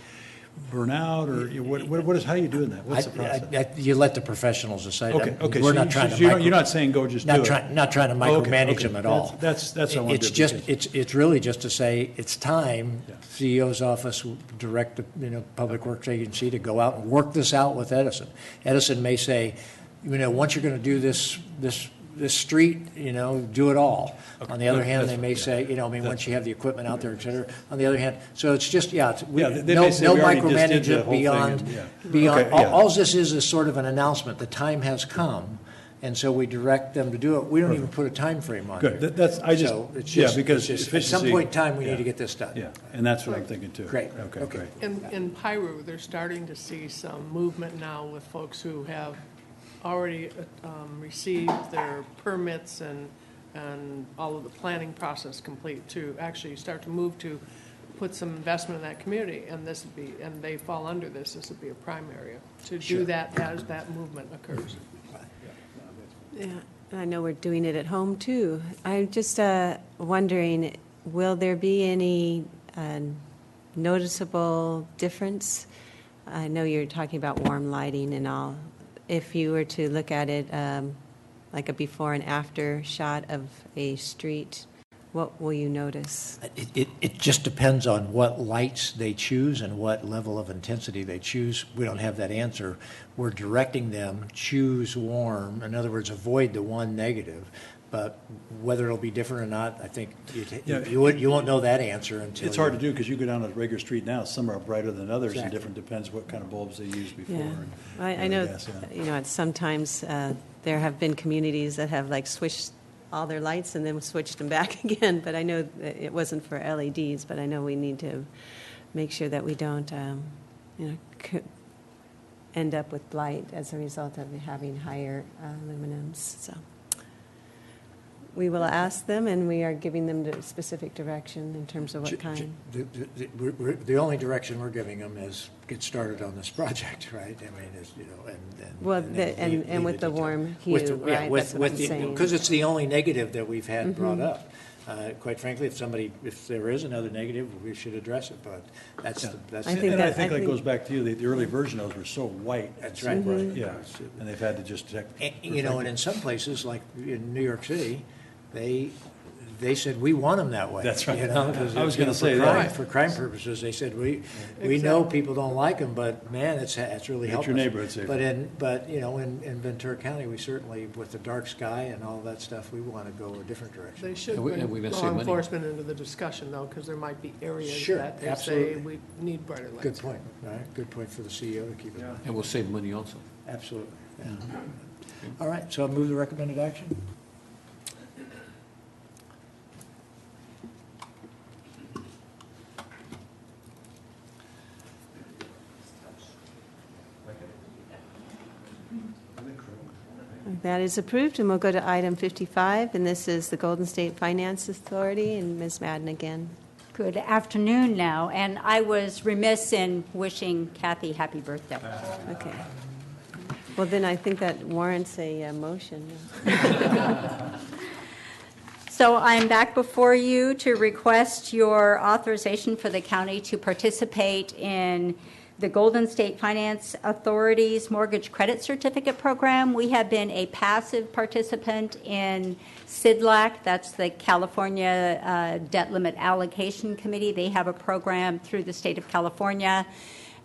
burn out, or what is, how are you doing that? What's the process? You let the professionals decide. Okay, We're so not trying to you're not saying go just do it? Not trying to micromanage them at all. That's what I wanted to It's just, it's really just to say, it's time, CEO's office will direct the, Public Works Agency to go out and work this out with Edison. Edison may say, once you're going to do this street, do it all. Okay. On the other hand, they That's- may say, once you have the equipment out there, et cetera. On the other hand, so it's just, they no may say, no "We already just did the micromanagement whole thing," beyond, and- beyond, Okay, yeah. all this is sort of an announcement. The time has come, and so we direct them to do it. We don't even put a time frame on Good. there. That's, I just, So it's yeah, just- because it's just, at some efficiency- point in time, we yeah. need to get this done. Yeah, and that's what I'm thinking too. Great. Okay, great. In Piru, they're starting to see some movement now with folks who have already received their permits and all of the planning process complete to actually start to move to put some investment in that community, and this would be, and they fall under this would be a prime area to do that as that movement occurs. Yeah, and I know we're doing it at home, too. I'm just wondering, will there be any noticeable difference? I know you're talking about warm lighting and all. If you were to look at it like a before and after shot of a street, what will you notice? It just depends on what lights they choose and what level of intensity they choose. We don't have that answer. We're directing them, choose warm. In other words, avoid the one negative. But whether it'll be different or not, I think you won't know that answer until. It's hard to do because you go down a regular street now, some are brighter than others, and Exactly. different depends what kind of bulbs they used before. Yeah, and I know, gas, yeah. sometimes there have been communities that have like switched all their lights and then switched them back again, but I know that it wasn't for LEDs, but I know we need to make sure that we don't, end up with blight as a result of having higher luminums, so. We will ask them, and we are giving them the specific direction in terms of what kind. The only direction we're giving them is get started on this project, right? I mean, Well, then and with the warm hue, right? That's what I'm saying. Because it's the only negative that we've had brought up. Quite frankly, if there is another negative, we should address it, but that's. I think I think that goes back to you, the early version of those were so white. That's and so right. bright, Yeah, and they've had to just check. And in some places, like in New York City, they said, we want them that way. That's right. 'Cause, I was gonna say for that. for crime purposes, they said, we know people don't like them, but man, it's really helped your us. neighborhood safer. But in Ventura County, we certainly, with the dark sky and all that stuff, we want to go a different direction. They should And we're bring gonna save law money. enforcement into the discussion, though, because there might be areas Sure, that they say absolutely. we need brighter lights. Good point, all right? Good point for the CEO to keep in mind. And we'll save money also. Absolutely, yeah. All right, so I'll move the recommended action. That is approved, and we'll go to item 55, and this is the Golden State Finance Authority, and Ms. Madden again. Good afternoon now, and I was remiss in wishing Kathy happy birthday. Okay. Well, then I think that warrants a motion. So I'm back before you to request your authorization for the county to participate in the Golden State Finance Authority's Mortgage Credit Certificate Program. We have been a passive participant in CIDLAC, that's the California Debt Limit Allocation Committee. They have a program through the state of California.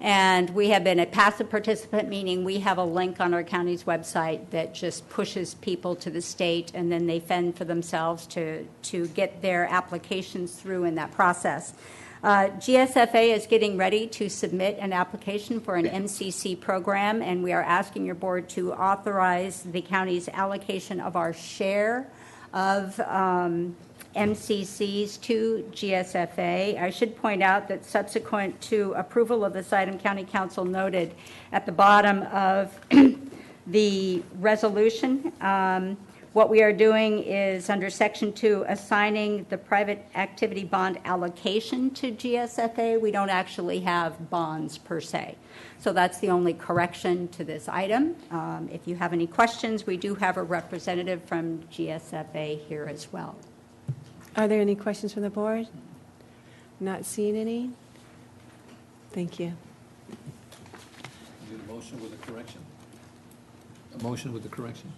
And we have been a passive participant, meaning we have a link on our county's website that just pushes people to the state, and then they fend for themselves to get their applications through in that process. GSFA is getting ready to submit an application for an MCC program, and we are asking your board to authorize the county's allocation of our share of MCCs to GSFA. I should point out that subsequent to approval of this item, County Council noted at the bottom of the resolution, what we are doing is under Section 2, assigning the private activity bond allocation to GSFA. We don't actually have bonds per se. So that's the only correction to this item. If you have any questions, we do have a representative from GSFA here as well. Are there any questions from the board? Not seeing any? Thank you. Need a motion with a correction? A motion with a correction?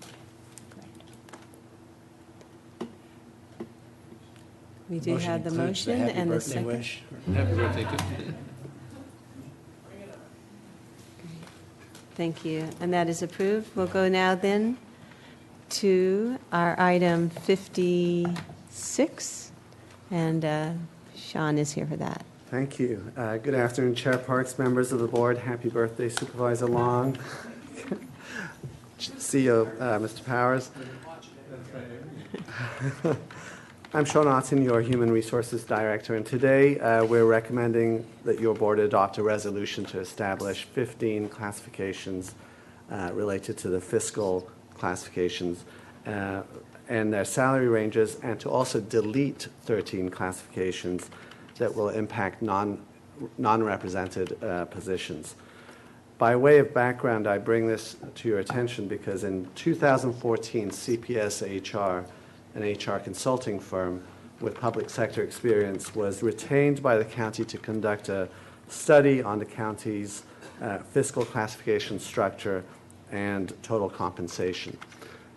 We do have the motion and the second. Wish. Happy birthday. Thank you. And that is approved. We'll go now then to our item 56. And Sean is here for that. Thank you. Good afternoon, Chair Parks, members of the board. Happy birthday, Supervisor Long. CEO, Mr. Powers. I'm Sean Otten, your Human Resources Director, and today we're recommending that your board adopt a resolution to establish 15 classifications related to the fiscal classifications and their salary ranges, and to also delete 13 classifications that will impact non-represented positions. By way of background, I bring this to your attention because in 2014, CPS HR, an HR consulting firm with public sector experience, was retained by the county to conduct a study on the county's fiscal classification structure and total compensation.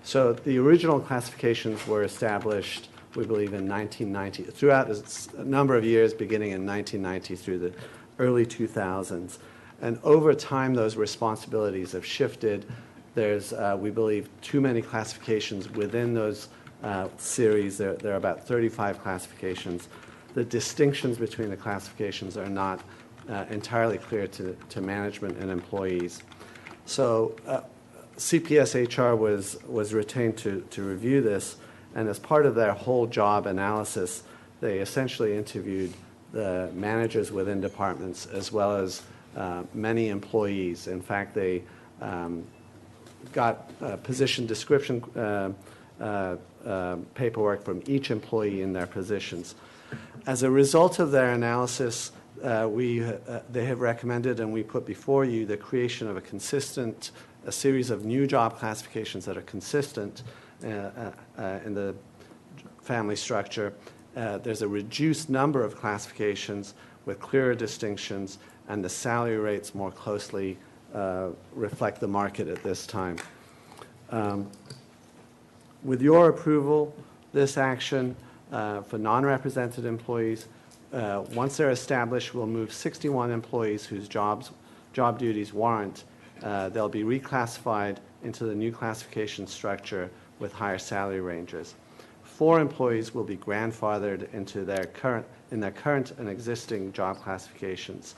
So the original classifications were established, we believe, in 1990, throughout a number of years, beginning in 1990 through the early 2000s. And over time, those responsibilities have shifted. There's, we believe, too many classifications within those series. There are about 35 classifications. The distinctions between the classifications are not entirely clear to management and employees. So CPS HR was retained to review this, and as part of their whole job analysis, they essentially interviewed the managers within departments as well as many employees. In fact, they got position description paperwork from each employee in their positions. As a result of their analysis, they have recommended, and we put before you, the creation of a series of new job classifications that are consistent in the family structure. There's a reduced number of classifications with clearer distinctions, and the salary rates more closely reflect the market at this time. With your approval, this action for non-represented employees, once they're established, will move 61 employees whose job duties warrant. They'll be reclassified into the new classification structure with higher salary ranges. 4 employees will be grandfathered into their current and existing job classifications.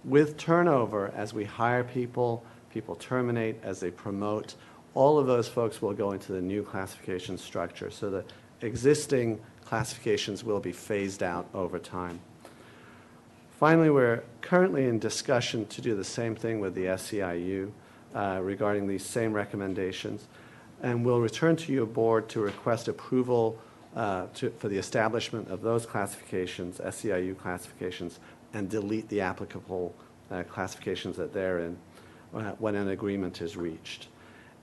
With turnover, as we hire people terminate, as they promote, all of those folks will go into the new classification structure. So the existing classifications will be phased out over time. Finally, we're currently in discussion to do the same thing with the SEIU regarding these same recommendations. And we'll return to your board to request approval for the establishment of those classifications, SEIU classifications, and delete the applicable classifications that they're in when an agreement is reached.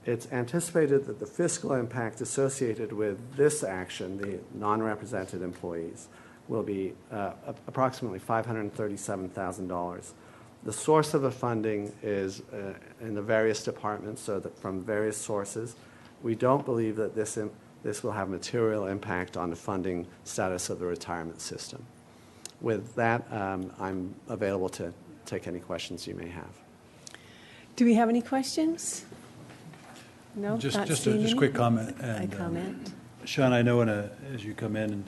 It's anticipated that the fiscal impact associated with this action, the non-represented employees, will be approximately $537,000. The source of the funding is in the various departments, so that from various sources. We don't believe that this will have material impact on the funding status of the retirement system. With that, I'm available to take any questions you may have. Do we have any questions? No, Just not a seeing any? quick comment. A comment. Sean, I know as you come in, and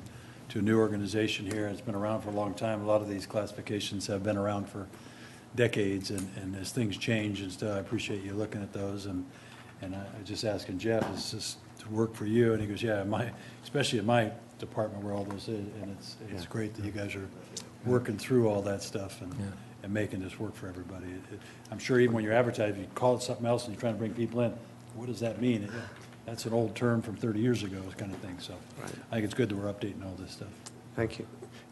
to a new organization here. It's been around for a long time. A lot of these classifications have been around for decades, and as things change and stuff, I appreciate you looking at those. And I just asking Jeff, is this to work for you? And he goes, yeah, especially in my department where all those is, and it's great that you guys are working through all that stuff and making this work for everybody. I'm sure even when you're advertising, you call it something else and you're trying to bring people in. What does that mean? That's an old term from 30 years ago, kind of thing. So I think it's good that we're updating all this stuff. Thank you.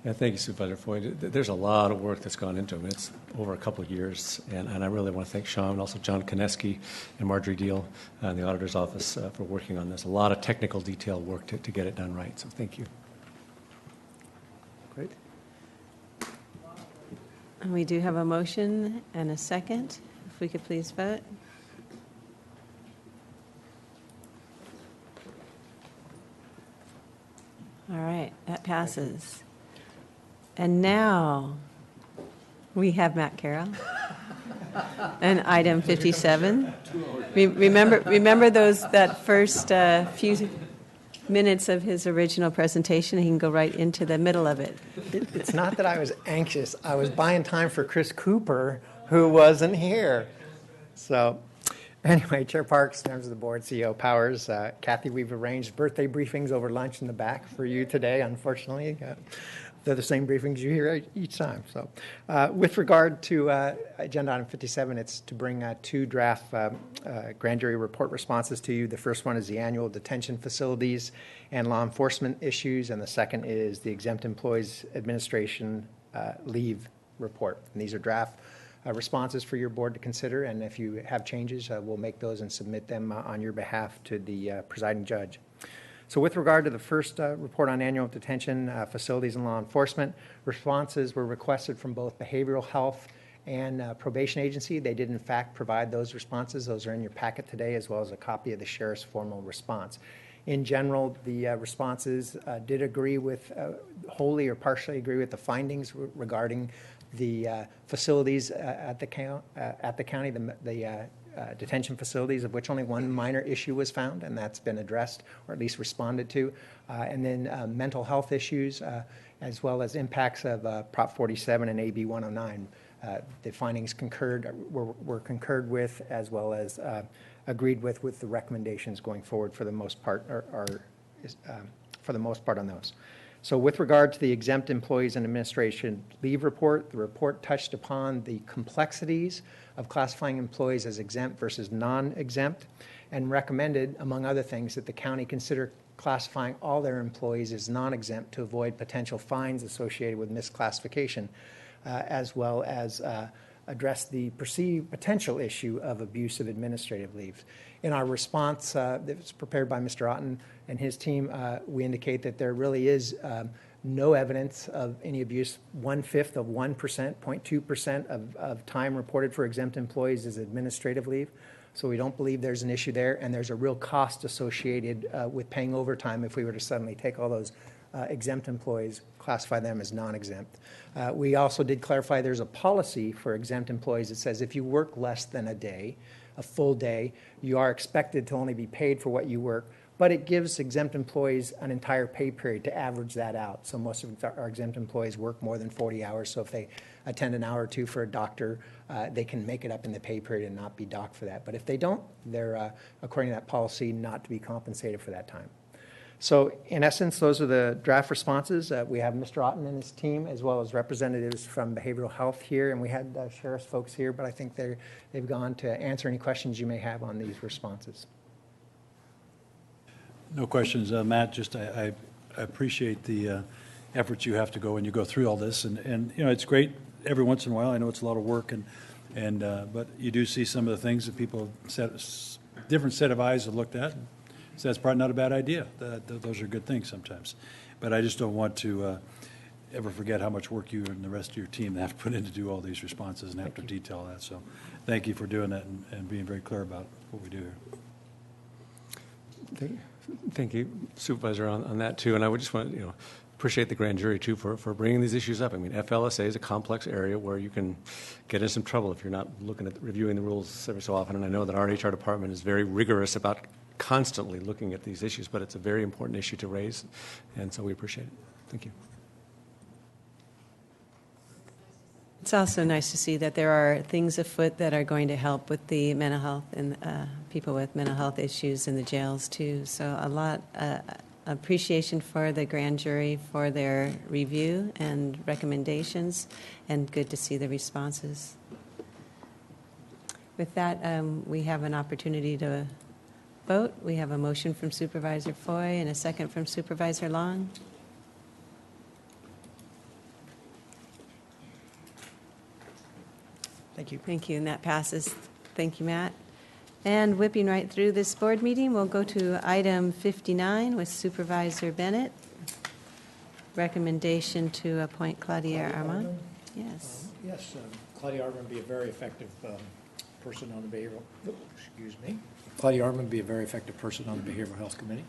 Yeah, thank you, Supervisor Foy. There's a lot of work that's gone into it. It's over a couple of years, and I really want to thank Sean and also John Koneski and Marjorie Deal in the Auditor's Office for working on this. A lot of technical detail work to get it done right, so thank you. Great. And we do have a motion and a second. If we could please vote. All right, that passes. And now we have Matt Carroll. And item 57. Remember that first few minutes of his original presentation? He can go right into the middle of it. It's not that I was anxious. I was buying time for Chris Cooper, who wasn't here. So anyway, Chair Parks, members of the board, CEO Powers, Kathy, we've arranged birthday briefings over lunch in the back for you today, unfortunately. They're the same briefings you hear each time. So with regard to agenda item 57, it's to bring two draft grand jury report responses to you. The first one is the annual detention facilities and law enforcement issues, and the second is the exempt employees administration leave report. And these are draft responses for your board to consider, and if you have changes, we'll make those and submit them on your behalf to the presiding judge. So with regard to the first report on annual detention facilities and law enforcement, responses were requested from both behavioral health and probation agency. They did in fact provide those responses. Those are in your packet today, as well as a copy of the sheriff's formal response. In general, the responses did agree with, wholly or partially agree with the findings regarding the facilities at the county, the detention facilities, of which only one minor issue was found, and that's been addressed or at least responded to. And then mental health issues, as well as impacts of Prop 47 and AB 109. The findings were concurred with, as well as agreed with the recommendations going forward for the most part, for the most part on those. So with regard to the exempt employees and administration leave report, the report touched upon the complexities of classifying employees as exempt versus non-exempt, and recommended, among other things, that the county consider classifying all their employees as non-exempt to avoid potential fines associated with misclassification, as well as address the perceived potential issue of abuse of administrative leave. In our response that was prepared by Mr. Otten and his team, we indicate that there really is no evidence of any abuse. 1/5 of 1%, 0.2% of time reported for exempt employees is administrative leave. So we don't believe there's an issue there, and there's a real cost associated with paying overtime if we were to suddenly take all those exempt employees, classify them as non-exempt. We also did clarify there's a policy for exempt employees that says if you work less than a day, a full day, you are expected to only be paid for what you work, but it gives exempt employees an entire pay period to average that out. So most of our exempt employees work more than 40 hours, so if they attend an hour or two for a doctor, they can make it up in the pay period and not be docked for that. But if they don't, they're, according to that policy, not to be compensated for that time. So in essence, those are the draft responses. We have Mr. Otten and his team, as well as representatives from behavioral health here, and we had sheriff's folks here, but I think they've gone to answer any questions you may have on these responses. No questions. Matt, just I appreciate the efforts you have to go when you go through all this, and you know, it's great every once in a while. I know it's a lot of work, but you do see some of the things that people different set of eyes have looked at. So that's probably not a bad idea. Those are good things sometimes. But I just don't want to ever forget how much work you and the rest of your team have to put in to do all these responses and have to detail that. So thank you for doing that and being very clear about what we do here. Thank you, Supervisor, on that too. And I would just want to, appreciate the grand jury too for bringing these issues up. I mean, FLSA is a complex area where you can get in some trouble if you're not looking at reviewing the rules every so often. And I know that our HR department is very rigorous about constantly looking at these issues, but it's a very important issue to raise, and so we appreciate it. Thank you. It's also nice to see that there are things afoot that are going to help with the mental health and people with mental health issues in the jails too. So a lot appreciation for the grand jury for their review and recommendations, and good to see the responses. With that, we have an opportunity to vote. We have a motion from Supervisor Foy and a second from Supervisor Long. Thank you. Thank you, and that passes. Thank you, Matt. And whipping right through this board meeting, we'll go to item 59 with Supervisor Bennett. Recommendation to appoint Claudia Armand. Yes. Yes, Claudia Armand would be a very effective person on the behavioral, excuse me. Claudia Armand would be a very effective person on the Behavioral Health Committee,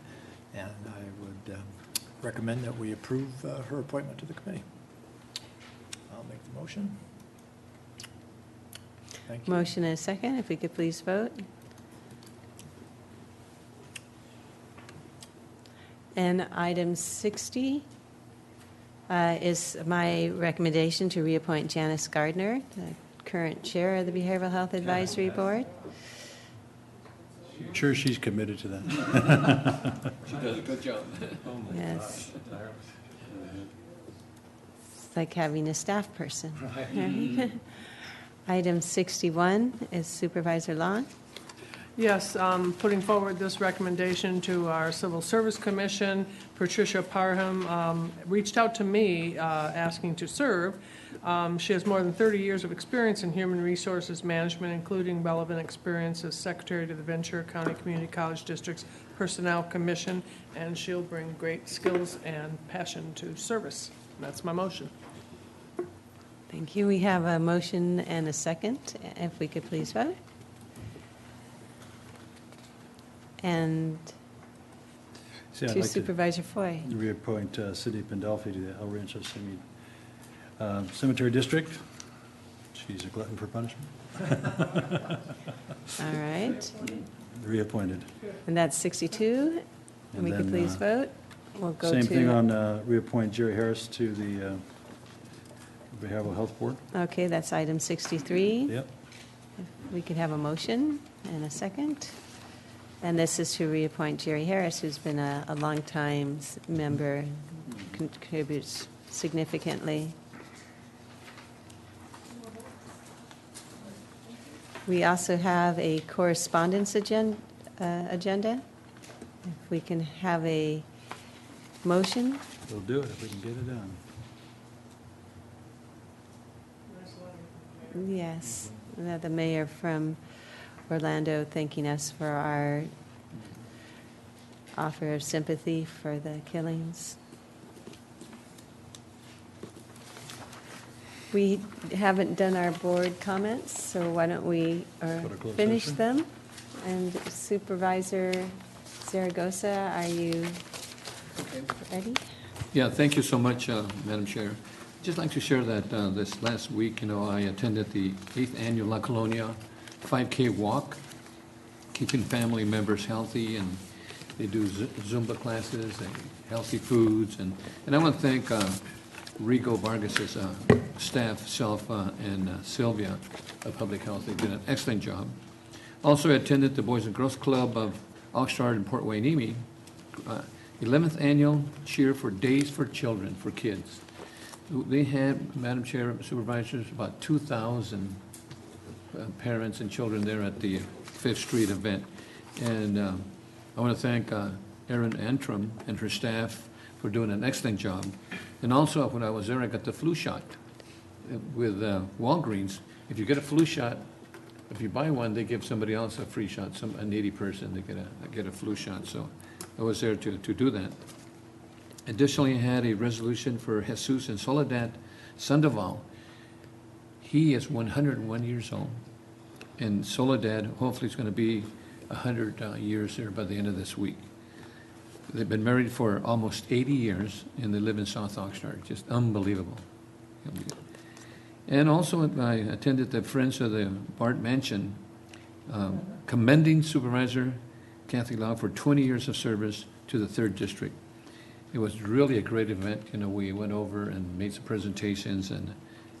and I would recommend that we approve her appointment to the committee. I'll make the motion. Thank you. Motion and a second. If we could please vote. And item 60 is my recommendation to reappoint Janice Gardner, the current chair of the Behavioral Health Advisory Board. Sure, she's committed to that. She does a good job. Yes. It's like having a staff person. Item 61 is Supervisor Long. Yes, putting forward this recommendation to our Civil Service Commission. Patricia Parham reached out to me asking to serve. She has more than 30 years of experience in human resources management, including relevant experience as Secretary to the Ventura County Community College District's Personnel Commission, and she'll bring great skills and passion to service. That's my motion. Thank you. We have a motion and a second. If we could please vote. And See, I'd to like Supervisor Foy. to reappoint Cindy Pandolfi to the El Rancho Cemetery District. She's a glutton for punishment. All right. Reappointed. And that's 62. And we could then, please vote. We'll go Same to. thing on reappoint Jerry Harris to the Behavioral Health Board. Okay, that's item 63. Yep. If we could have a motion and a second. And this is to reappoint Jerry Harris, who's been a long-time member, contributes significantly. We also have a correspondence agenda. If we can have a motion. We'll do it if we can get it done. Yes, the mayor from Orlando thanking us for our offer of sympathy for the killings. We haven't done our board comments, so why don't we finish them? And Supervisor Zaragoza, are you ready? Yeah, thank you so much, Madam Chair. Just like to share that this last week, I attended the 8th Annual La Colonia 5K walk, keeping family members healthy, and they do Zumba classes and healthy foods. And I want to thank Rigo Vargas's staff, Selfa and Sylvia of Public Health. They did an excellent job. Also attended the Boys and Girls Club of Oxnard and Port Hueneme, 11th Annual Cheer for Days for Children, for kids. They had, Madam Chair, Supervisors, about 2,000 parents and children there at the 5th Street event. And I want to thank Erin Antrim and her staff for doing an excellent job. And also, when I was there, I got the flu shot with Walgreens. If you get a flu shot, if you buy one, they give somebody else a free shot, a needy person, they get a flu shot. So I was there to do that. Additionally, I had a resolution for Jesus and Soledad Sandoval. He is 101 years old, and Soledad hopefully is going to be 100 years there by the end of this week. They've been married for almost 80 years, and they live in South Oxnard. Just unbelievable. And also, I attended the Friends of the Bart Mansion, commending Supervisor Kathy Lau for 20 years of service to the 3rd District. It was really a great event. You know, we went over and made some presentations, and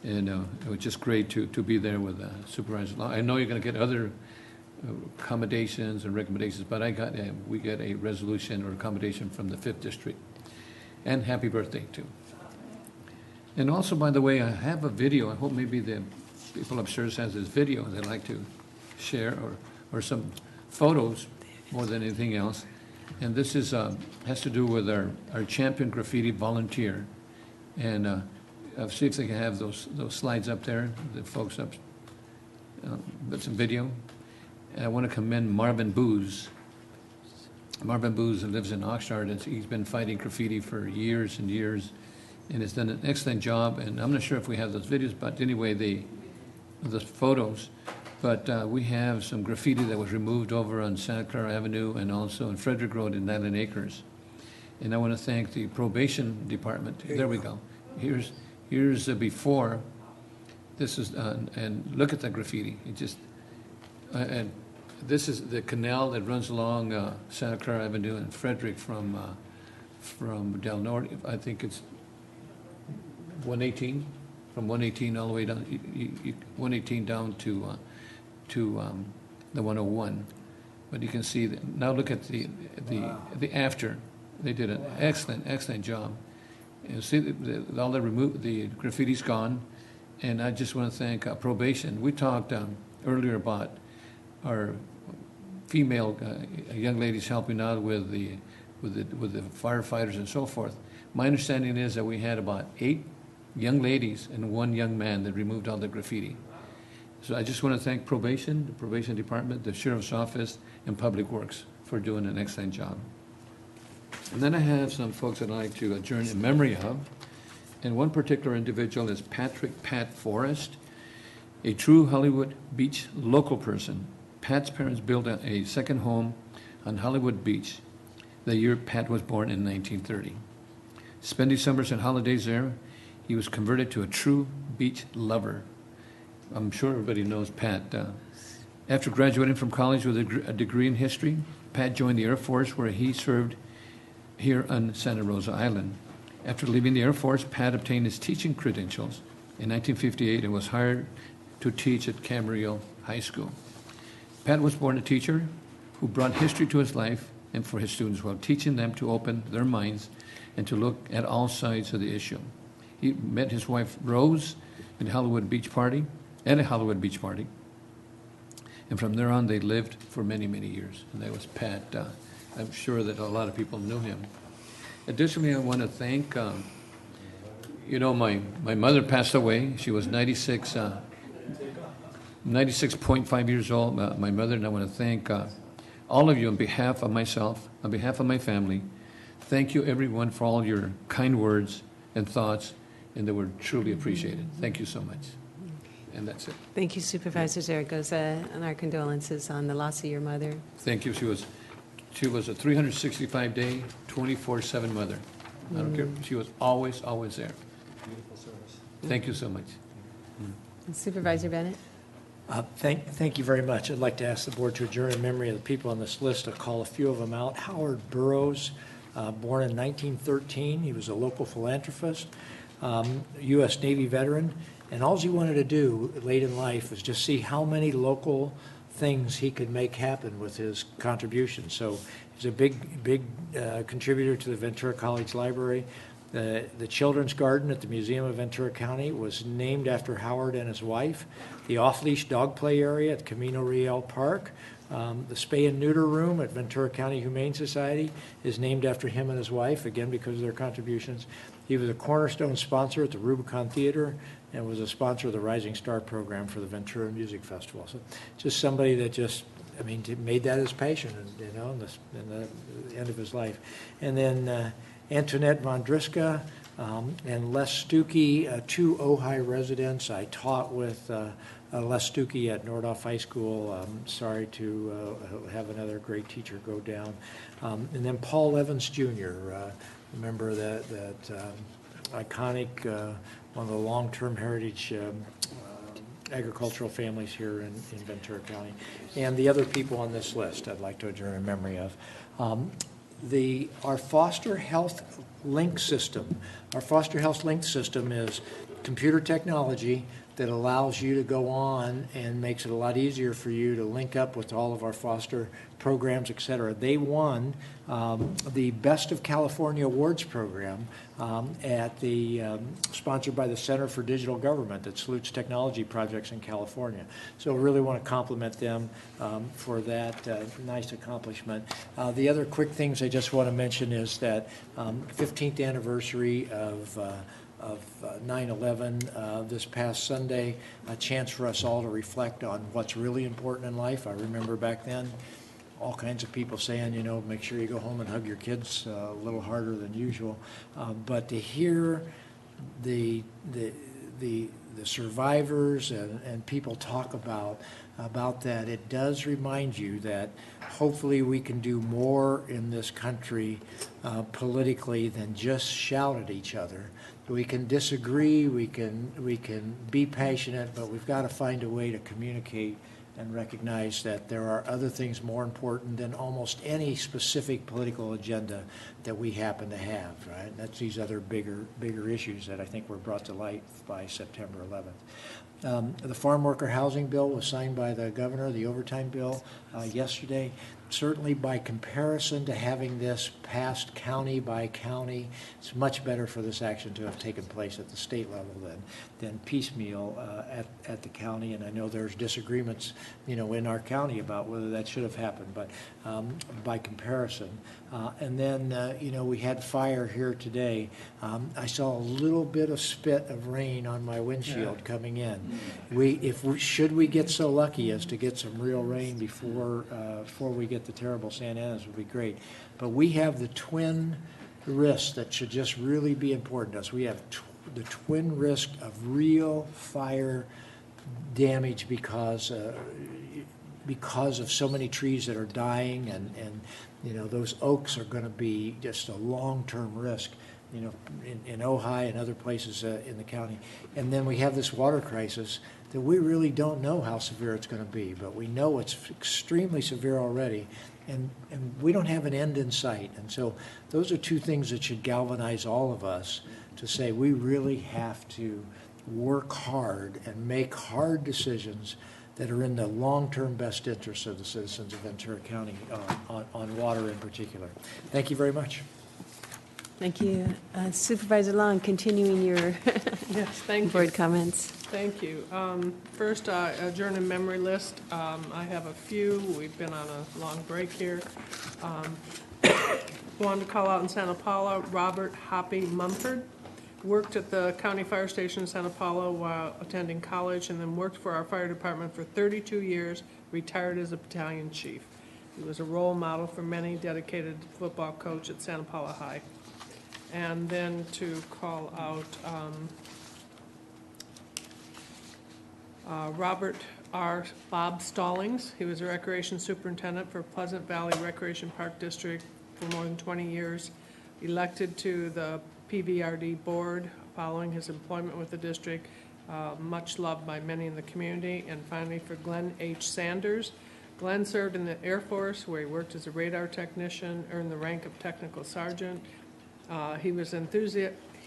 it was just great to be there with Supervisor Long. I know you're going to get other accommodations and recommendations, but we got a resolution or accommodation from the 5th District. And happy birthday, too. And also, by the way, I have a video. I hope maybe the people upstairs has this video they'd like to share, or some photos more than anything else. And this is has to do with our champion graffiti volunteer. And I'll see if they can have those slides up there, the folks up, with some video. And I want to commend Marvin Booz. Marvin Booz lives in Oxnard, and he's been fighting graffiti for years and years, and has done an excellent job. And I'm not sure if we have those videos, but anyway, the photos. But we have some graffiti that was removed over on Santa Clara Avenue and also in Frederick Road in 9 acres. And I want to thank the probation department. There we go. Here's the before. This is and look at the graffiti. It just and this is the canal that runs along Santa Clara Avenue and Frederick from Del Norte. I think it's 118, from 118 all the way down, 118 down to the 101. But you can see that now. Look at the after. They did an excellent job. And see all the graffiti's gone. And I just want to thank probation. We talked earlier about our female young ladies helping out with the firefighters and so forth. My understanding is that we had about 8 young ladies and 1 young man that removed all the graffiti. So I just want to thank probation, the probation department, the sheriff's office, and Public Works for doing an excellent job. And then I have some folks I'd like to adjourn in memory of. And one particular individual is Patrick "Pat" Forrest, a true Hollywood Beach local person. Pat's parents built a second home on Hollywood Beach the year Pat was born in 1930. Spending summers and holidays there, he was converted to a true beach lover. I'm sure everybody knows Pat. After graduating from college with a degree in history, Pat joined the Air Force, where he served here on Santa Rosa Island. After leaving the Air Force, Pat obtained his teaching credentials in 1958 and was hired to teach at Camarillo High School. Pat was born a teacher who brought history to his life and for his students while teaching them to open their minds and to look at all sides of the issue. He met his wife Rose at a Hollywood Beach party, and from there on they lived for many, many years. And that was Pat. I'm sure that a lot of people knew him. Additionally, I want to thank, my mother passed away. She was 96.5 years old, my mother, and I want to thank all of you on behalf of myself, on behalf of my family. Thank you, everyone, for all your kind words and thoughts, and they were truly appreciated. Thank you so much. And that's it. Thank you, Supervisor Zaragoza, and our condolences on the loss of your mother. Thank you. She was a 365-day, 24/7 mother. I don't care. She was always there. Beautiful service. Thank you so much. Supervisor Bennett? Thank you very much. I'd like to ask the board to adjourn in memory of the people on this list. I'll call a few of them out. Howard Burroughs, born in 1913. He was a local philanthropist, U.S. Navy veteran, and all he wanted to do late in life was just see how many local things he could make happen with his contributions. So he's a big contributor to the Ventura College Library. The Children's Garden at the Museum of Ventura County was named after Howard and his wife. The off-leash dog play area at Camino Real Park, the spay and neuter room at Ventura County Humane Society is named after him and his wife, again because of their contributions. He was a cornerstone sponsor at the Rubicon Theater and was a sponsor of the Rising Star program for the Ventura Music Festival. So just somebody that made that his passion, in the end of his life. And then Antoinette Vondriska and Les Stuckey, 2 Ojai residents. I taught with Les Stuckey at Nordhoff High School. I'm sorry to have another great teacher go down. And then Paul Evans Jr., remember that iconic, one of the long-term heritage agricultural families here in Ventura County. And the other people on this list I'd like to adjourn in memory of. our foster health link system. Our foster health link system is computer technology that allows you to go on and makes it a lot easier for you to link up with all of our foster programs, et cetera. They won the Best of California Awards program at the sponsored by the Center for Digital Government that salutes technology projects in California. So really want to compliment them for that nice accomplishment. The other quick things I just want to mention is that 15th anniversary of 9/11 this past Sunday, a chance for us all to reflect on what's really important in life. I remember back then all kinds of people saying, you know, make sure you go home and hug your kids a little harder than usual. But to hear the survivors and people talk about that, it does remind you that hopefully we can do more in this country politically than just shout at each other. We can disagree, we can be passionate, but we've got to find a way to communicate and recognize that there are other things more important than almost any specific political agenda that we happen to have, right? And that's these other bigger issues that I think were brought to light by September 11th. The farm worker housing bill was signed by the governor, the overtime bill, yesterday. Certainly by comparison to having this passed county by county, it's much better for this action to have taken place at the state level than piecemeal at the county. And I know there's disagreements, you know, in our county about whether that should have happened, but by comparison. And then, you know, we had fire here today. I saw a little bit of spit of rain on my windshield coming in. Should we get so lucky as to get some real rain before we get the terrible Santa Anas, would be great. But we have the twin risks that should just really be important to us. We have the twin risk of real fire damage because of so many trees that are dying, and you know, those oaks are going to be just a long-term risk, you know, in Ojai and other places in the county. And then we have this water crisis that we really don't know how severe it's going to be, but we know it's extremely severe already, and we don't have an end in sight. And so those are two things that should galvanize all of us to say we really have to work hard and make hard decisions that are in the long-term best interests of the citizens of Ventura County on water in particular. Thank you very much. Thank you. Supervisor Long, continuing your Yes, thank board you. comments. Thank you. First, adjourn in memory list. I have a few. We've been on a long break here. Wanted to call out in Santa Paula, Robert Hoppy Mumford. Worked at the county fire station in Santa Paula while attending college, and then worked for our fire department for 32 years, retired as a battalion chief. He was a role model for many, dedicated football coach at Santa Paula High. And then to call out Robert R. Bob Stallings. He was a recreation superintendent for Pleasant Valley Recreation Park District for more than 20 years. Elected to the PVRD board following his employment with the district, much loved by many in the community. And finally, for Glenn H. Sanders. Glenn served in the Air Force, where he worked as a radar technician, earned the rank of technical sergeant.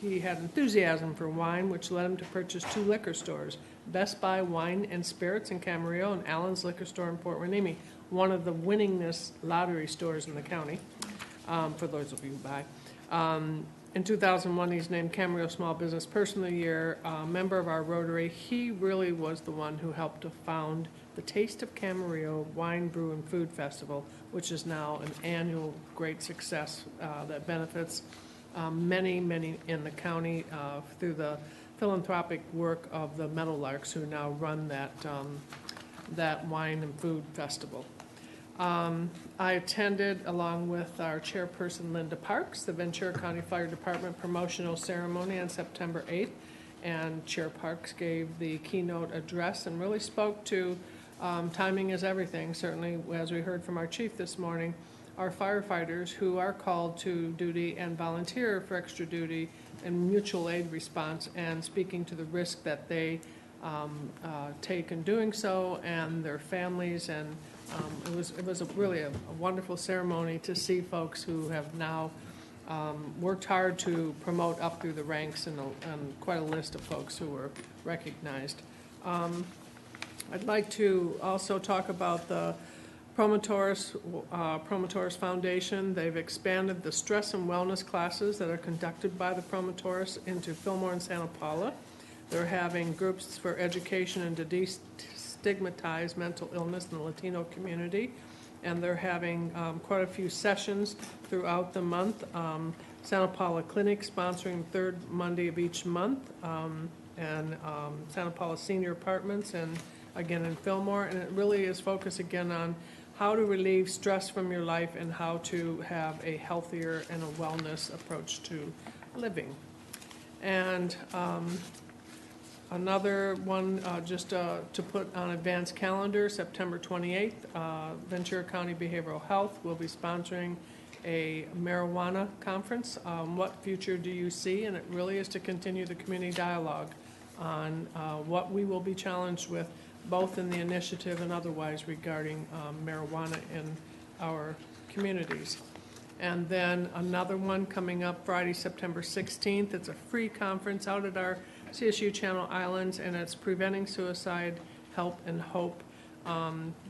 He had enthusiasm for wine, which led him to purchase 2 liquor stores, Best Buy Wine and Spirits in Camarillo and Allen's Liquor Store in Port Hueneme, one of the winningest lottery stores in the county, for those of you who buy. In 2001, he's named Camarillo Small Business Person of the Year, member of our Rotary. He really was the one who helped to found the Taste of Camarillo Wine, Brew, and Food Festival, which is now an annual great success that benefits many in the county through the philanthropic work of the Meadowlarks, who now run that wine and food festival. I attended, along with our chairperson Linda Parks, the Ventura County Fire Department promotional ceremony on September 8th, and Chair Parks gave the keynote address and really spoke to timing is everything. Certainly, as we heard from our chief this morning, our firefighters who are called to duty and volunteer for extra duty and mutual aid response, and speaking to the risk that they take in doing so, and their families, and it was really a wonderful ceremony to see folks who have now worked hard to promote up through the ranks, and quite a list of folks who were recognized. I'd like to also talk about the Promotoris Foundation. They've expanded the stress and wellness classes that are conducted by the Promotoris into Fillmore and Santa Paula. They're having groups for education and to destigmatize mental illness in the Latino community. And they're having quite a few sessions throughout the month. Santa Paula Clinic sponsoring the third Monday of each month, and Santa Paula Senior Apartments, and again in Fillmore. And it really is focused again on how to relieve stress from your life and how to have a healthier and a wellness approach to living. And another one, just to put on advance calendar, September 28th, Ventura County Behavioral Health will be sponsoring a marijuana conference. What future do you see? And it really is to continue the community dialogue on what we will be challenged with, both in the initiative and otherwise, regarding marijuana in our communities. And then another one coming up Friday, September 16th. It's a free conference out at our CSU Channel Islands, and it's Preventing Suicide, Help and Hope.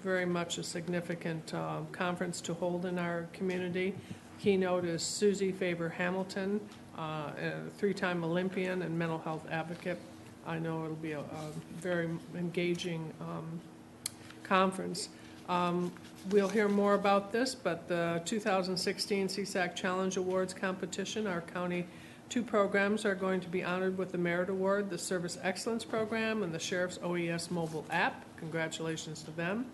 Very much a significant conference to hold in our community. Keynote is Susie Faber Hamilton, a three-time Olympian and mental health advocate. I know it'll be a very engaging conference. We'll hear more about this, but the 2016 CSAC Challenge Awards competition, our county 2 programs are going to be honored with the Merit Award, the Service Excellence Program and the Sheriff's OES mobile app. Congratulations to them.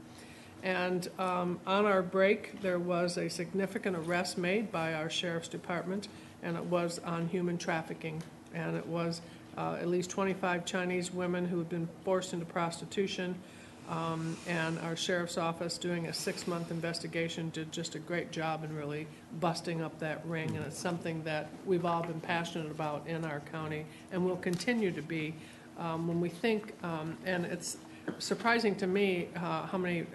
And on our break, there was a significant arrest made by our Sheriff's Department, and it was on human trafficking. And it was at least 25 Chinese women who had been forced into prostitution. And our sheriff's office, doing a 6-month investigation, did just a great job in really busting up that ring. And it's something that we've all been passionate about in our county and will continue to be. When we think, and it's surprising to me how many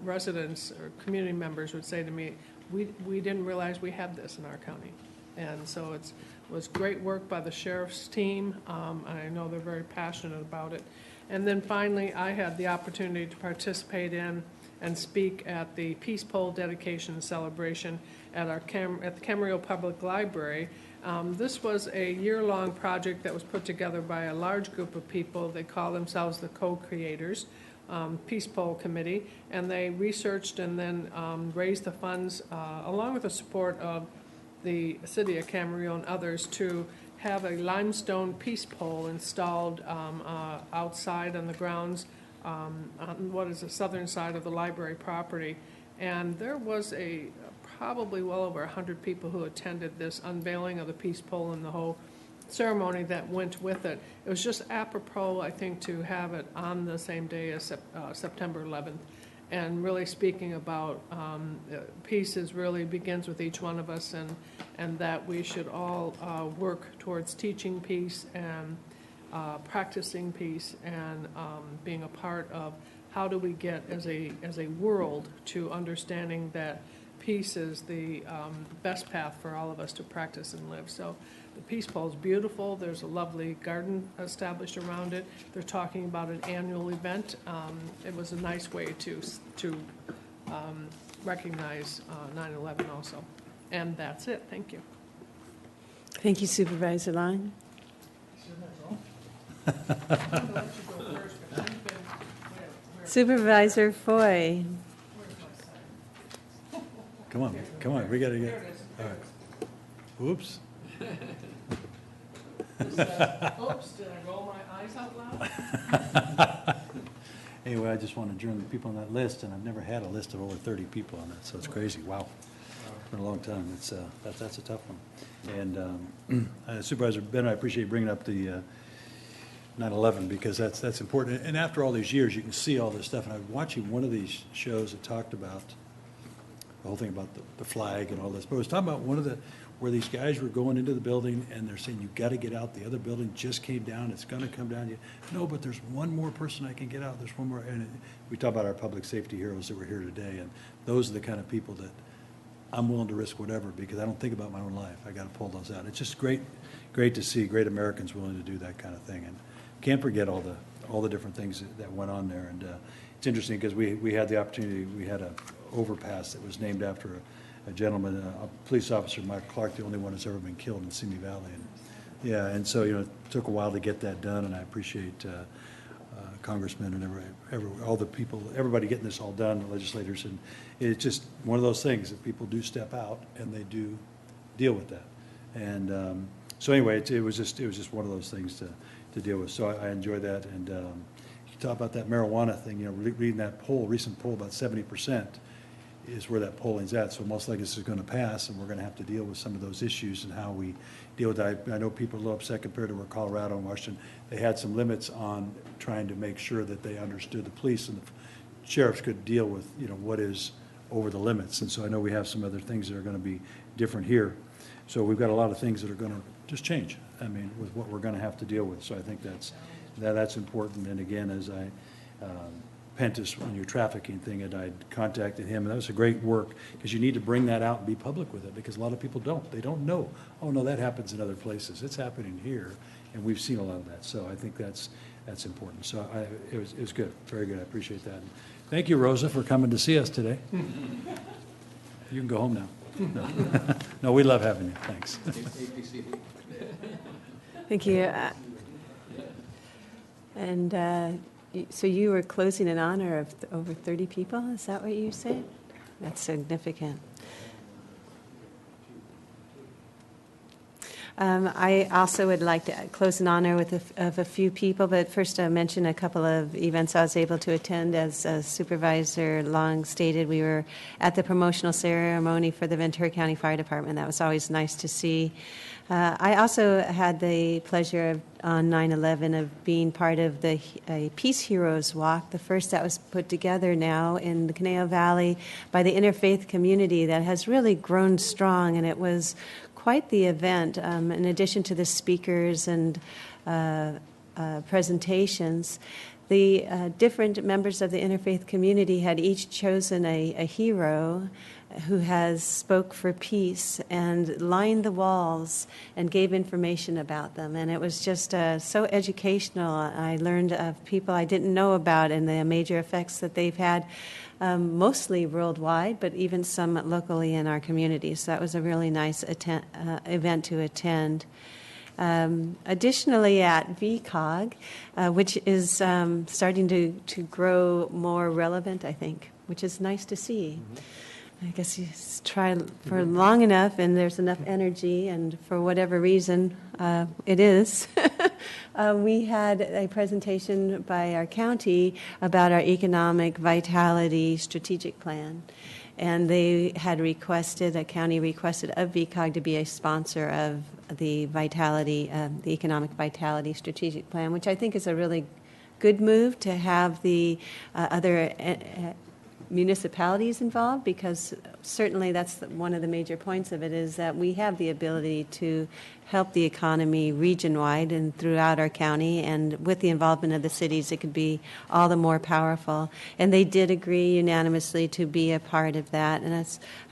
residents or community members would say to me, we didn't realize we had this in our county. And so it was great work by the sheriff's team. I know they're very passionate about it. And then finally, I had the opportunity to participate in and speak at the Peace Pole dedication celebration at the Camarillo Public Library. This was a year-long project that was put together by a large group of people. They call themselves the co-creators, Peace Pole Committee, and they researched and then raised the funds, along with the support of the city of Camarillo and others, to have a limestone peace pole installed outside on the grounds on what is the southern side of the library property. And there was probably well over 100 people who attended this unveiling of the peace pole and the whole ceremony that went with it. It was just apropos, I think, to have it on the same day as September 11th. And really speaking about peace really begins with each one of us, and that we should all work towards teaching peace and practicing peace, and being a part of how do we get as a world to understanding that peace is the best path for all of us to practice and live. So the Peace Pole is beautiful. There's a lovely garden established around it. They're talking about an annual event. It was a nice way to recognize 9/11 also. And that's it. Thank you. Thank you, Supervisor Long. Supervisor Foy. Come on, we gotta get, all right. Oops. Oops, did I roll my eyes out loud? Anyway, I just want to join the people on that list, and I've never had a list of over 30 people on that, so it's crazy. Wow. For a long time. That's a tough one. And Supervisor Ben, I appreciate you bringing up the 9/11, because that's important. And after all these years, you can see all this stuff. And I was watching one of these shows that talked about the whole thing about the flag and all this. But I was talking about one where these guys were going into the building and they're saying, you got to get out, the other building just came down, it's going to come down. No, but there's one more person I can get out, there's one more. And we talk about our public safety heroes that were here today, and those are the kind of people that I'm willing to risk whatever, because I don't think about my own life. I got to pull those out. It's just great to see great Americans willing to do that kind of thing. And can't forget all the different things that went on there. And it's interesting because we had the opportunity, we had a overpass that was named after a gentleman, a police officer, Mike Clark, the only one that's ever been killed in Simi Valley. And, yeah, and so, it took a while to get that done, and I appreciate congressmen and all the people, everybody getting this all done, the legislators, and it's just one of those things that people do step out and they do deal with that. And so anyway, it was just one of those things to deal with. So I enjoy that. And you talk about that marijuana thing, reading that recent poll, about 70% is where that polling's at. So most likely this is going to pass, and we're going to have to deal with some of those issues and how we deal with that. I know people are a little upset compared to where Colorado and Washington, they had some limits on trying to make sure that they understood the police and the sheriffs could deal with, what is over the limits. And so I know we have some other things that are going to be different here. So we've got a lot of things that are going to just change, with what we're going to have to deal with. So I think that's important. And again, as I Pentis on your trafficking thing, and I contacted him, and that was a great work, because you need to bring that out and be public with it, because a lot of people don't. They don't know, oh, no, that happens in other places. It's happening here, and we've seen a lot of that. So I think that's important. So it was good, very good. I appreciate that. And thank you, Rosa, for coming to see us today. You can go home now. No, we love having you. Thanks. Thank you. So you were closing in honor of over 30 people? Is that what you said? That's significant. I also would like to close in honor of a few people, but first I'll mention a couple of events I was able to attend. As Supervisor Long stated, we were at the promotional ceremony for the Ventura County Fire Department. That was always nice to see. I also had the pleasure of, on 9/11, of being part of a Peace Heroes Walk, the first that was put together now in the Conejo Valley by the interfaith community that has really grown strong, and it was quite the event. In addition to the speakers and presentations, the different members of the interfaith community had each chosen a hero who has spoke for peace and lined the walls and gave information about them. And it was just so educational. I learned of people I didn't know about and the major effects that they've had, mostly worldwide, but even some locally in our community. So that was a really nice event to attend. Additionally, at VCOG, which is starting to grow more relevant, I think, which is nice to see. I guess you try for long enough, and there's enough energy, and for whatever reason, it is. We had a presentation by our county about our economic vitality strategic plan, and they had requested, a county requested of VCOG to be a sponsor of the vitality, the economic vitality strategic plan, which I think is a really good move to have the other municipalities involved, because certainly that's one of the major points of it, is that we have the ability to help the economy region-wide and throughout our county, and with the involvement of the cities, it could be all the more powerful. And they did agree unanimously to be a part of that, and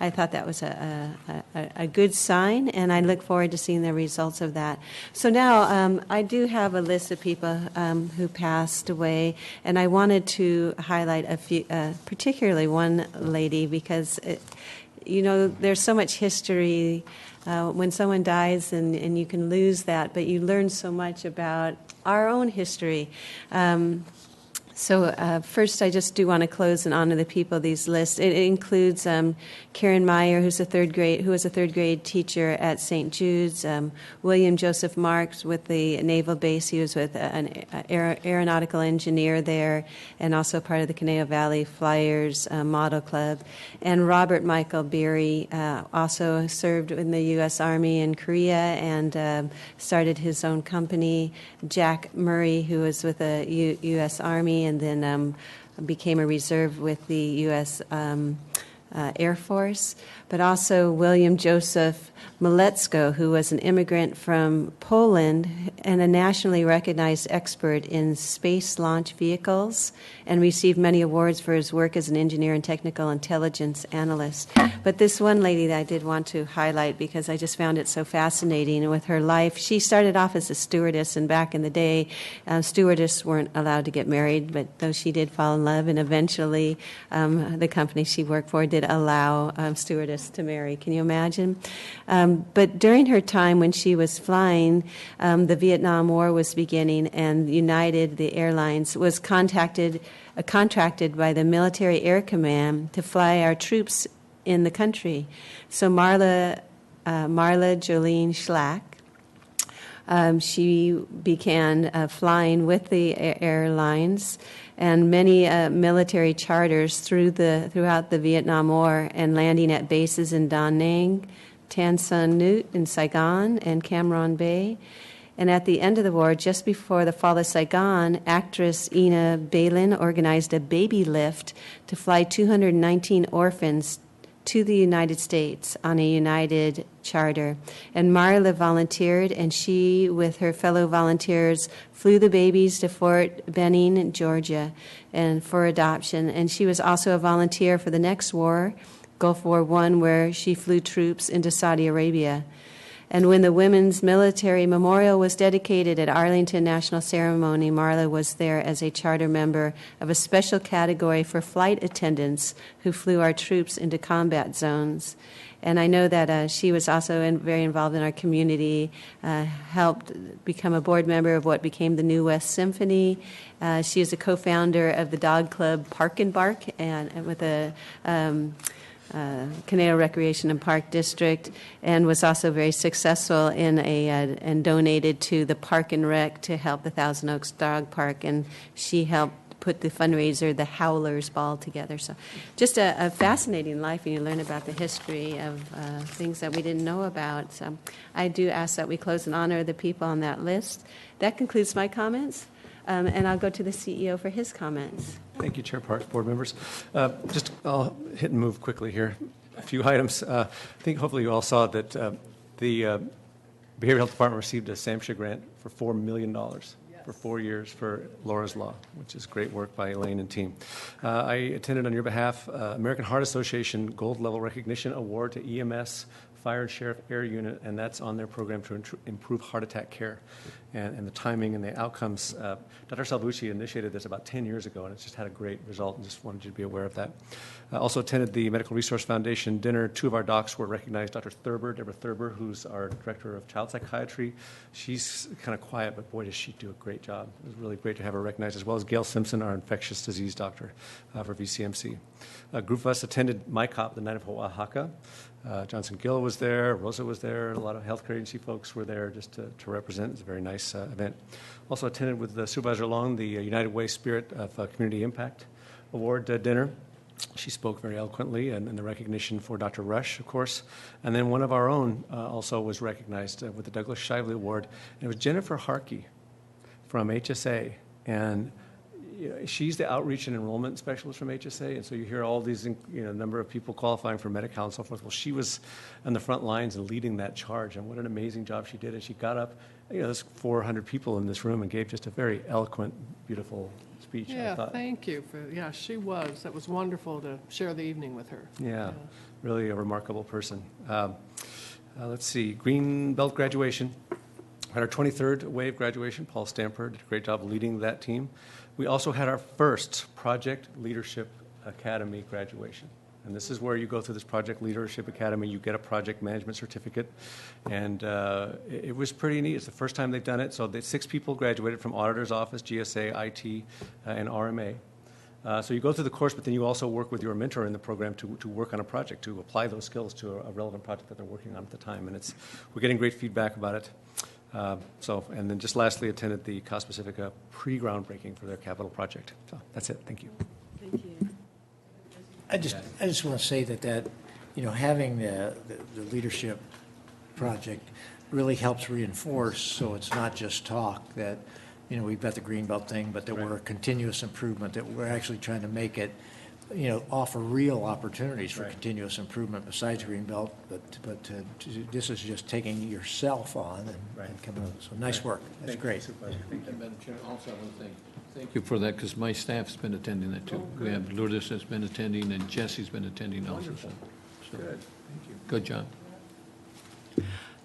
I thought that was a good sign, and I look forward to seeing the results of that. So now I do have a list of people who passed away, and I wanted to highlight a few, particularly one lady, because there's so much history when someone dies, and you can lose that, but you learn so much about our own history. So first, I just do want to close and honor the people of these lists. It includes Karen Meyer, who was a third grade teacher at St. Jude's. William Joseph Marks with the Naval Base. He was with an aeronautical engineer there, and also part of the Conejo Valley Flyers Model Club. And Robert Michael Beery also served in the U.S. Army in Korea and started his own company. Jack Murray, who was with the U.S. Army, and then became a reserve with the U.S. Air Force, but also William Joseph Malecko, who was an immigrant from Poland and a nationally recognized expert in space launch vehicles, and received many awards for his work as an engineer and technical intelligence analyst. But this one lady that I did want to highlight, because I just found it so fascinating with her life. She started off as a stewardess, and back in the day, stewardess weren't allowed to get married, but though she did fall in love, and eventually the company she worked for did allow stewardess to marry. Can you imagine? But during her time when she was flying, the Vietnam War was beginning, and United, the airlines, was contracted by the Military Air Command to fly our troops in the country. So Marla Jolene Schlack, she began flying with the airlines and many military charters throughout the Vietnam War, and landing at bases in Da Nang, Tan Son Nhut in Saigon, and Cam Ranh Bay. And at the end of the war, just before the fall of Saigon, actress Ina Balin organized a baby lift to fly 219 orphans to the United States on a United charter. And Marla volunteered, and she, with her fellow volunteers, flew the babies to Fort Benning, Georgia, and for adoption. And she was also a volunteer for the next war, Gulf War I, where she flew troops into Saudi Arabia. And when the Women's Military Memorial was dedicated at Arlington National Ceremony, Marla was there as a charter member of a special category for flight attendants who flew our troops into combat zones. And I know that she was also very involved in our community, helped become a board member of what became the New West Symphony. She is a co-founder of the dog club Park and Bark, and with a Canal Recreation and Park District, and was also very successful and donated to the Park and Rec to help the Thousand Oaks Dog Park, and she helped put the fundraiser, the Howlers Ball, together. So just a fascinating life, and you learn about the history of things that we didn't know about. So I do ask that we close and honor the people on that list. That concludes my comments, and I'll go to the CEO for his comments. Thank you, Chair Parks, board members. I'll hit and move quickly here. A few items. I think hopefully you all saw that the Behavioral Health Department received a SAMHSA grant for $4 million for 4 years for Laura's Law, which is great work by Elaine and team. I attended on your behalf American Heart Association Gold Level Recognition Award to EMS, Fire and Sheriff Air Unit, and that's on their program to improve heart attack care and the timing and the outcomes. Dr. Salvucci initiated this about 10 years ago, and it's just had a great result, and just wanted you to be aware of that. I also attended the Medical Resource Foundation dinner. 2 of our docs were recognized. Dr. Deborah Thurber, who's our Director of Child Psychiatry. She's kind of quiet, but boy, does she do a great job. It was really great to have her recognized, as well as Gail Simpson, our infectious disease doctor for VCMC. A group of us attended MyCOP, the night of Oaxaca. Johnson Gill was there, Rosa was there, a lot of healthcare agency folks were there just to represent. It was a very nice event. Also attended with Supervisor Long the United Way Spirit of Community Impact Award dinner. She spoke very eloquently, and the recognition for Dr. Rush, of course. And then one of our own also was recognized with the Douglas Shively Award. And it was Jennifer Harkey from HSA. And she's the outreach and enrollment specialist from HSA, and so you hear all these, number of people qualifying for Medi-Cal and so forth. Well, she was on the front lines and leading that charge, and what an amazing job she did. And she got up, there's 400 people in this room, and gave just a very eloquent, beautiful speech. Yeah, I thought. thank you. She was. That was wonderful to share the evening with her. Yeah, really a remarkable person. Let's see, Green Belt graduation. Had our 23rd wave graduation. Paul Stamper did a great job leading that team. We also had our first Project Leadership Academy graduation. And this is where you go through this Project Leadership Academy, you get a project management certificate, and it was pretty neat. It's the first time they've done it. So 6 people graduated from Auditor's Office, GSA, IT, and RMA. So you go through the course, but then you also work with your mentor in the program to work on a project, to apply those skills to a relevant project that they're working on at the time. And we're getting great feedback about it. And then just lastly, attended the Cost Pacifica pre-groundbreaking for their capital project. So that's it. Thank you. Thank you. I just want to say that having the leadership project really helps reinforce, so it's not just talk, that we've got the Greenbelt thing, but that we're a continuous improvement, that we're actually trying to make it offer real opportunities for continuous improvement besides Greenbelt, but this is just taking yourself on and coming up. So nice work. That's great. And Madam Chair, also I want to thank you for that, because my staff's been attending that too. We have Lourdes has been attending, and Jesse's been attending also. So, good. Thank you. Good job.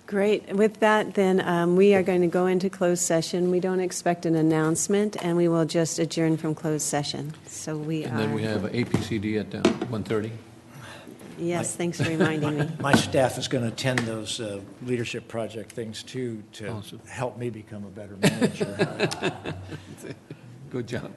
Great. With that, then, we are going to go into closed session. We don't expect an announcement, and we will just adjourn from closed session. So And then we have APCD at 1:30. Yes, thanks for reminding me. My staff is going to attend those leadership project things too to help me become a better manager. Good job.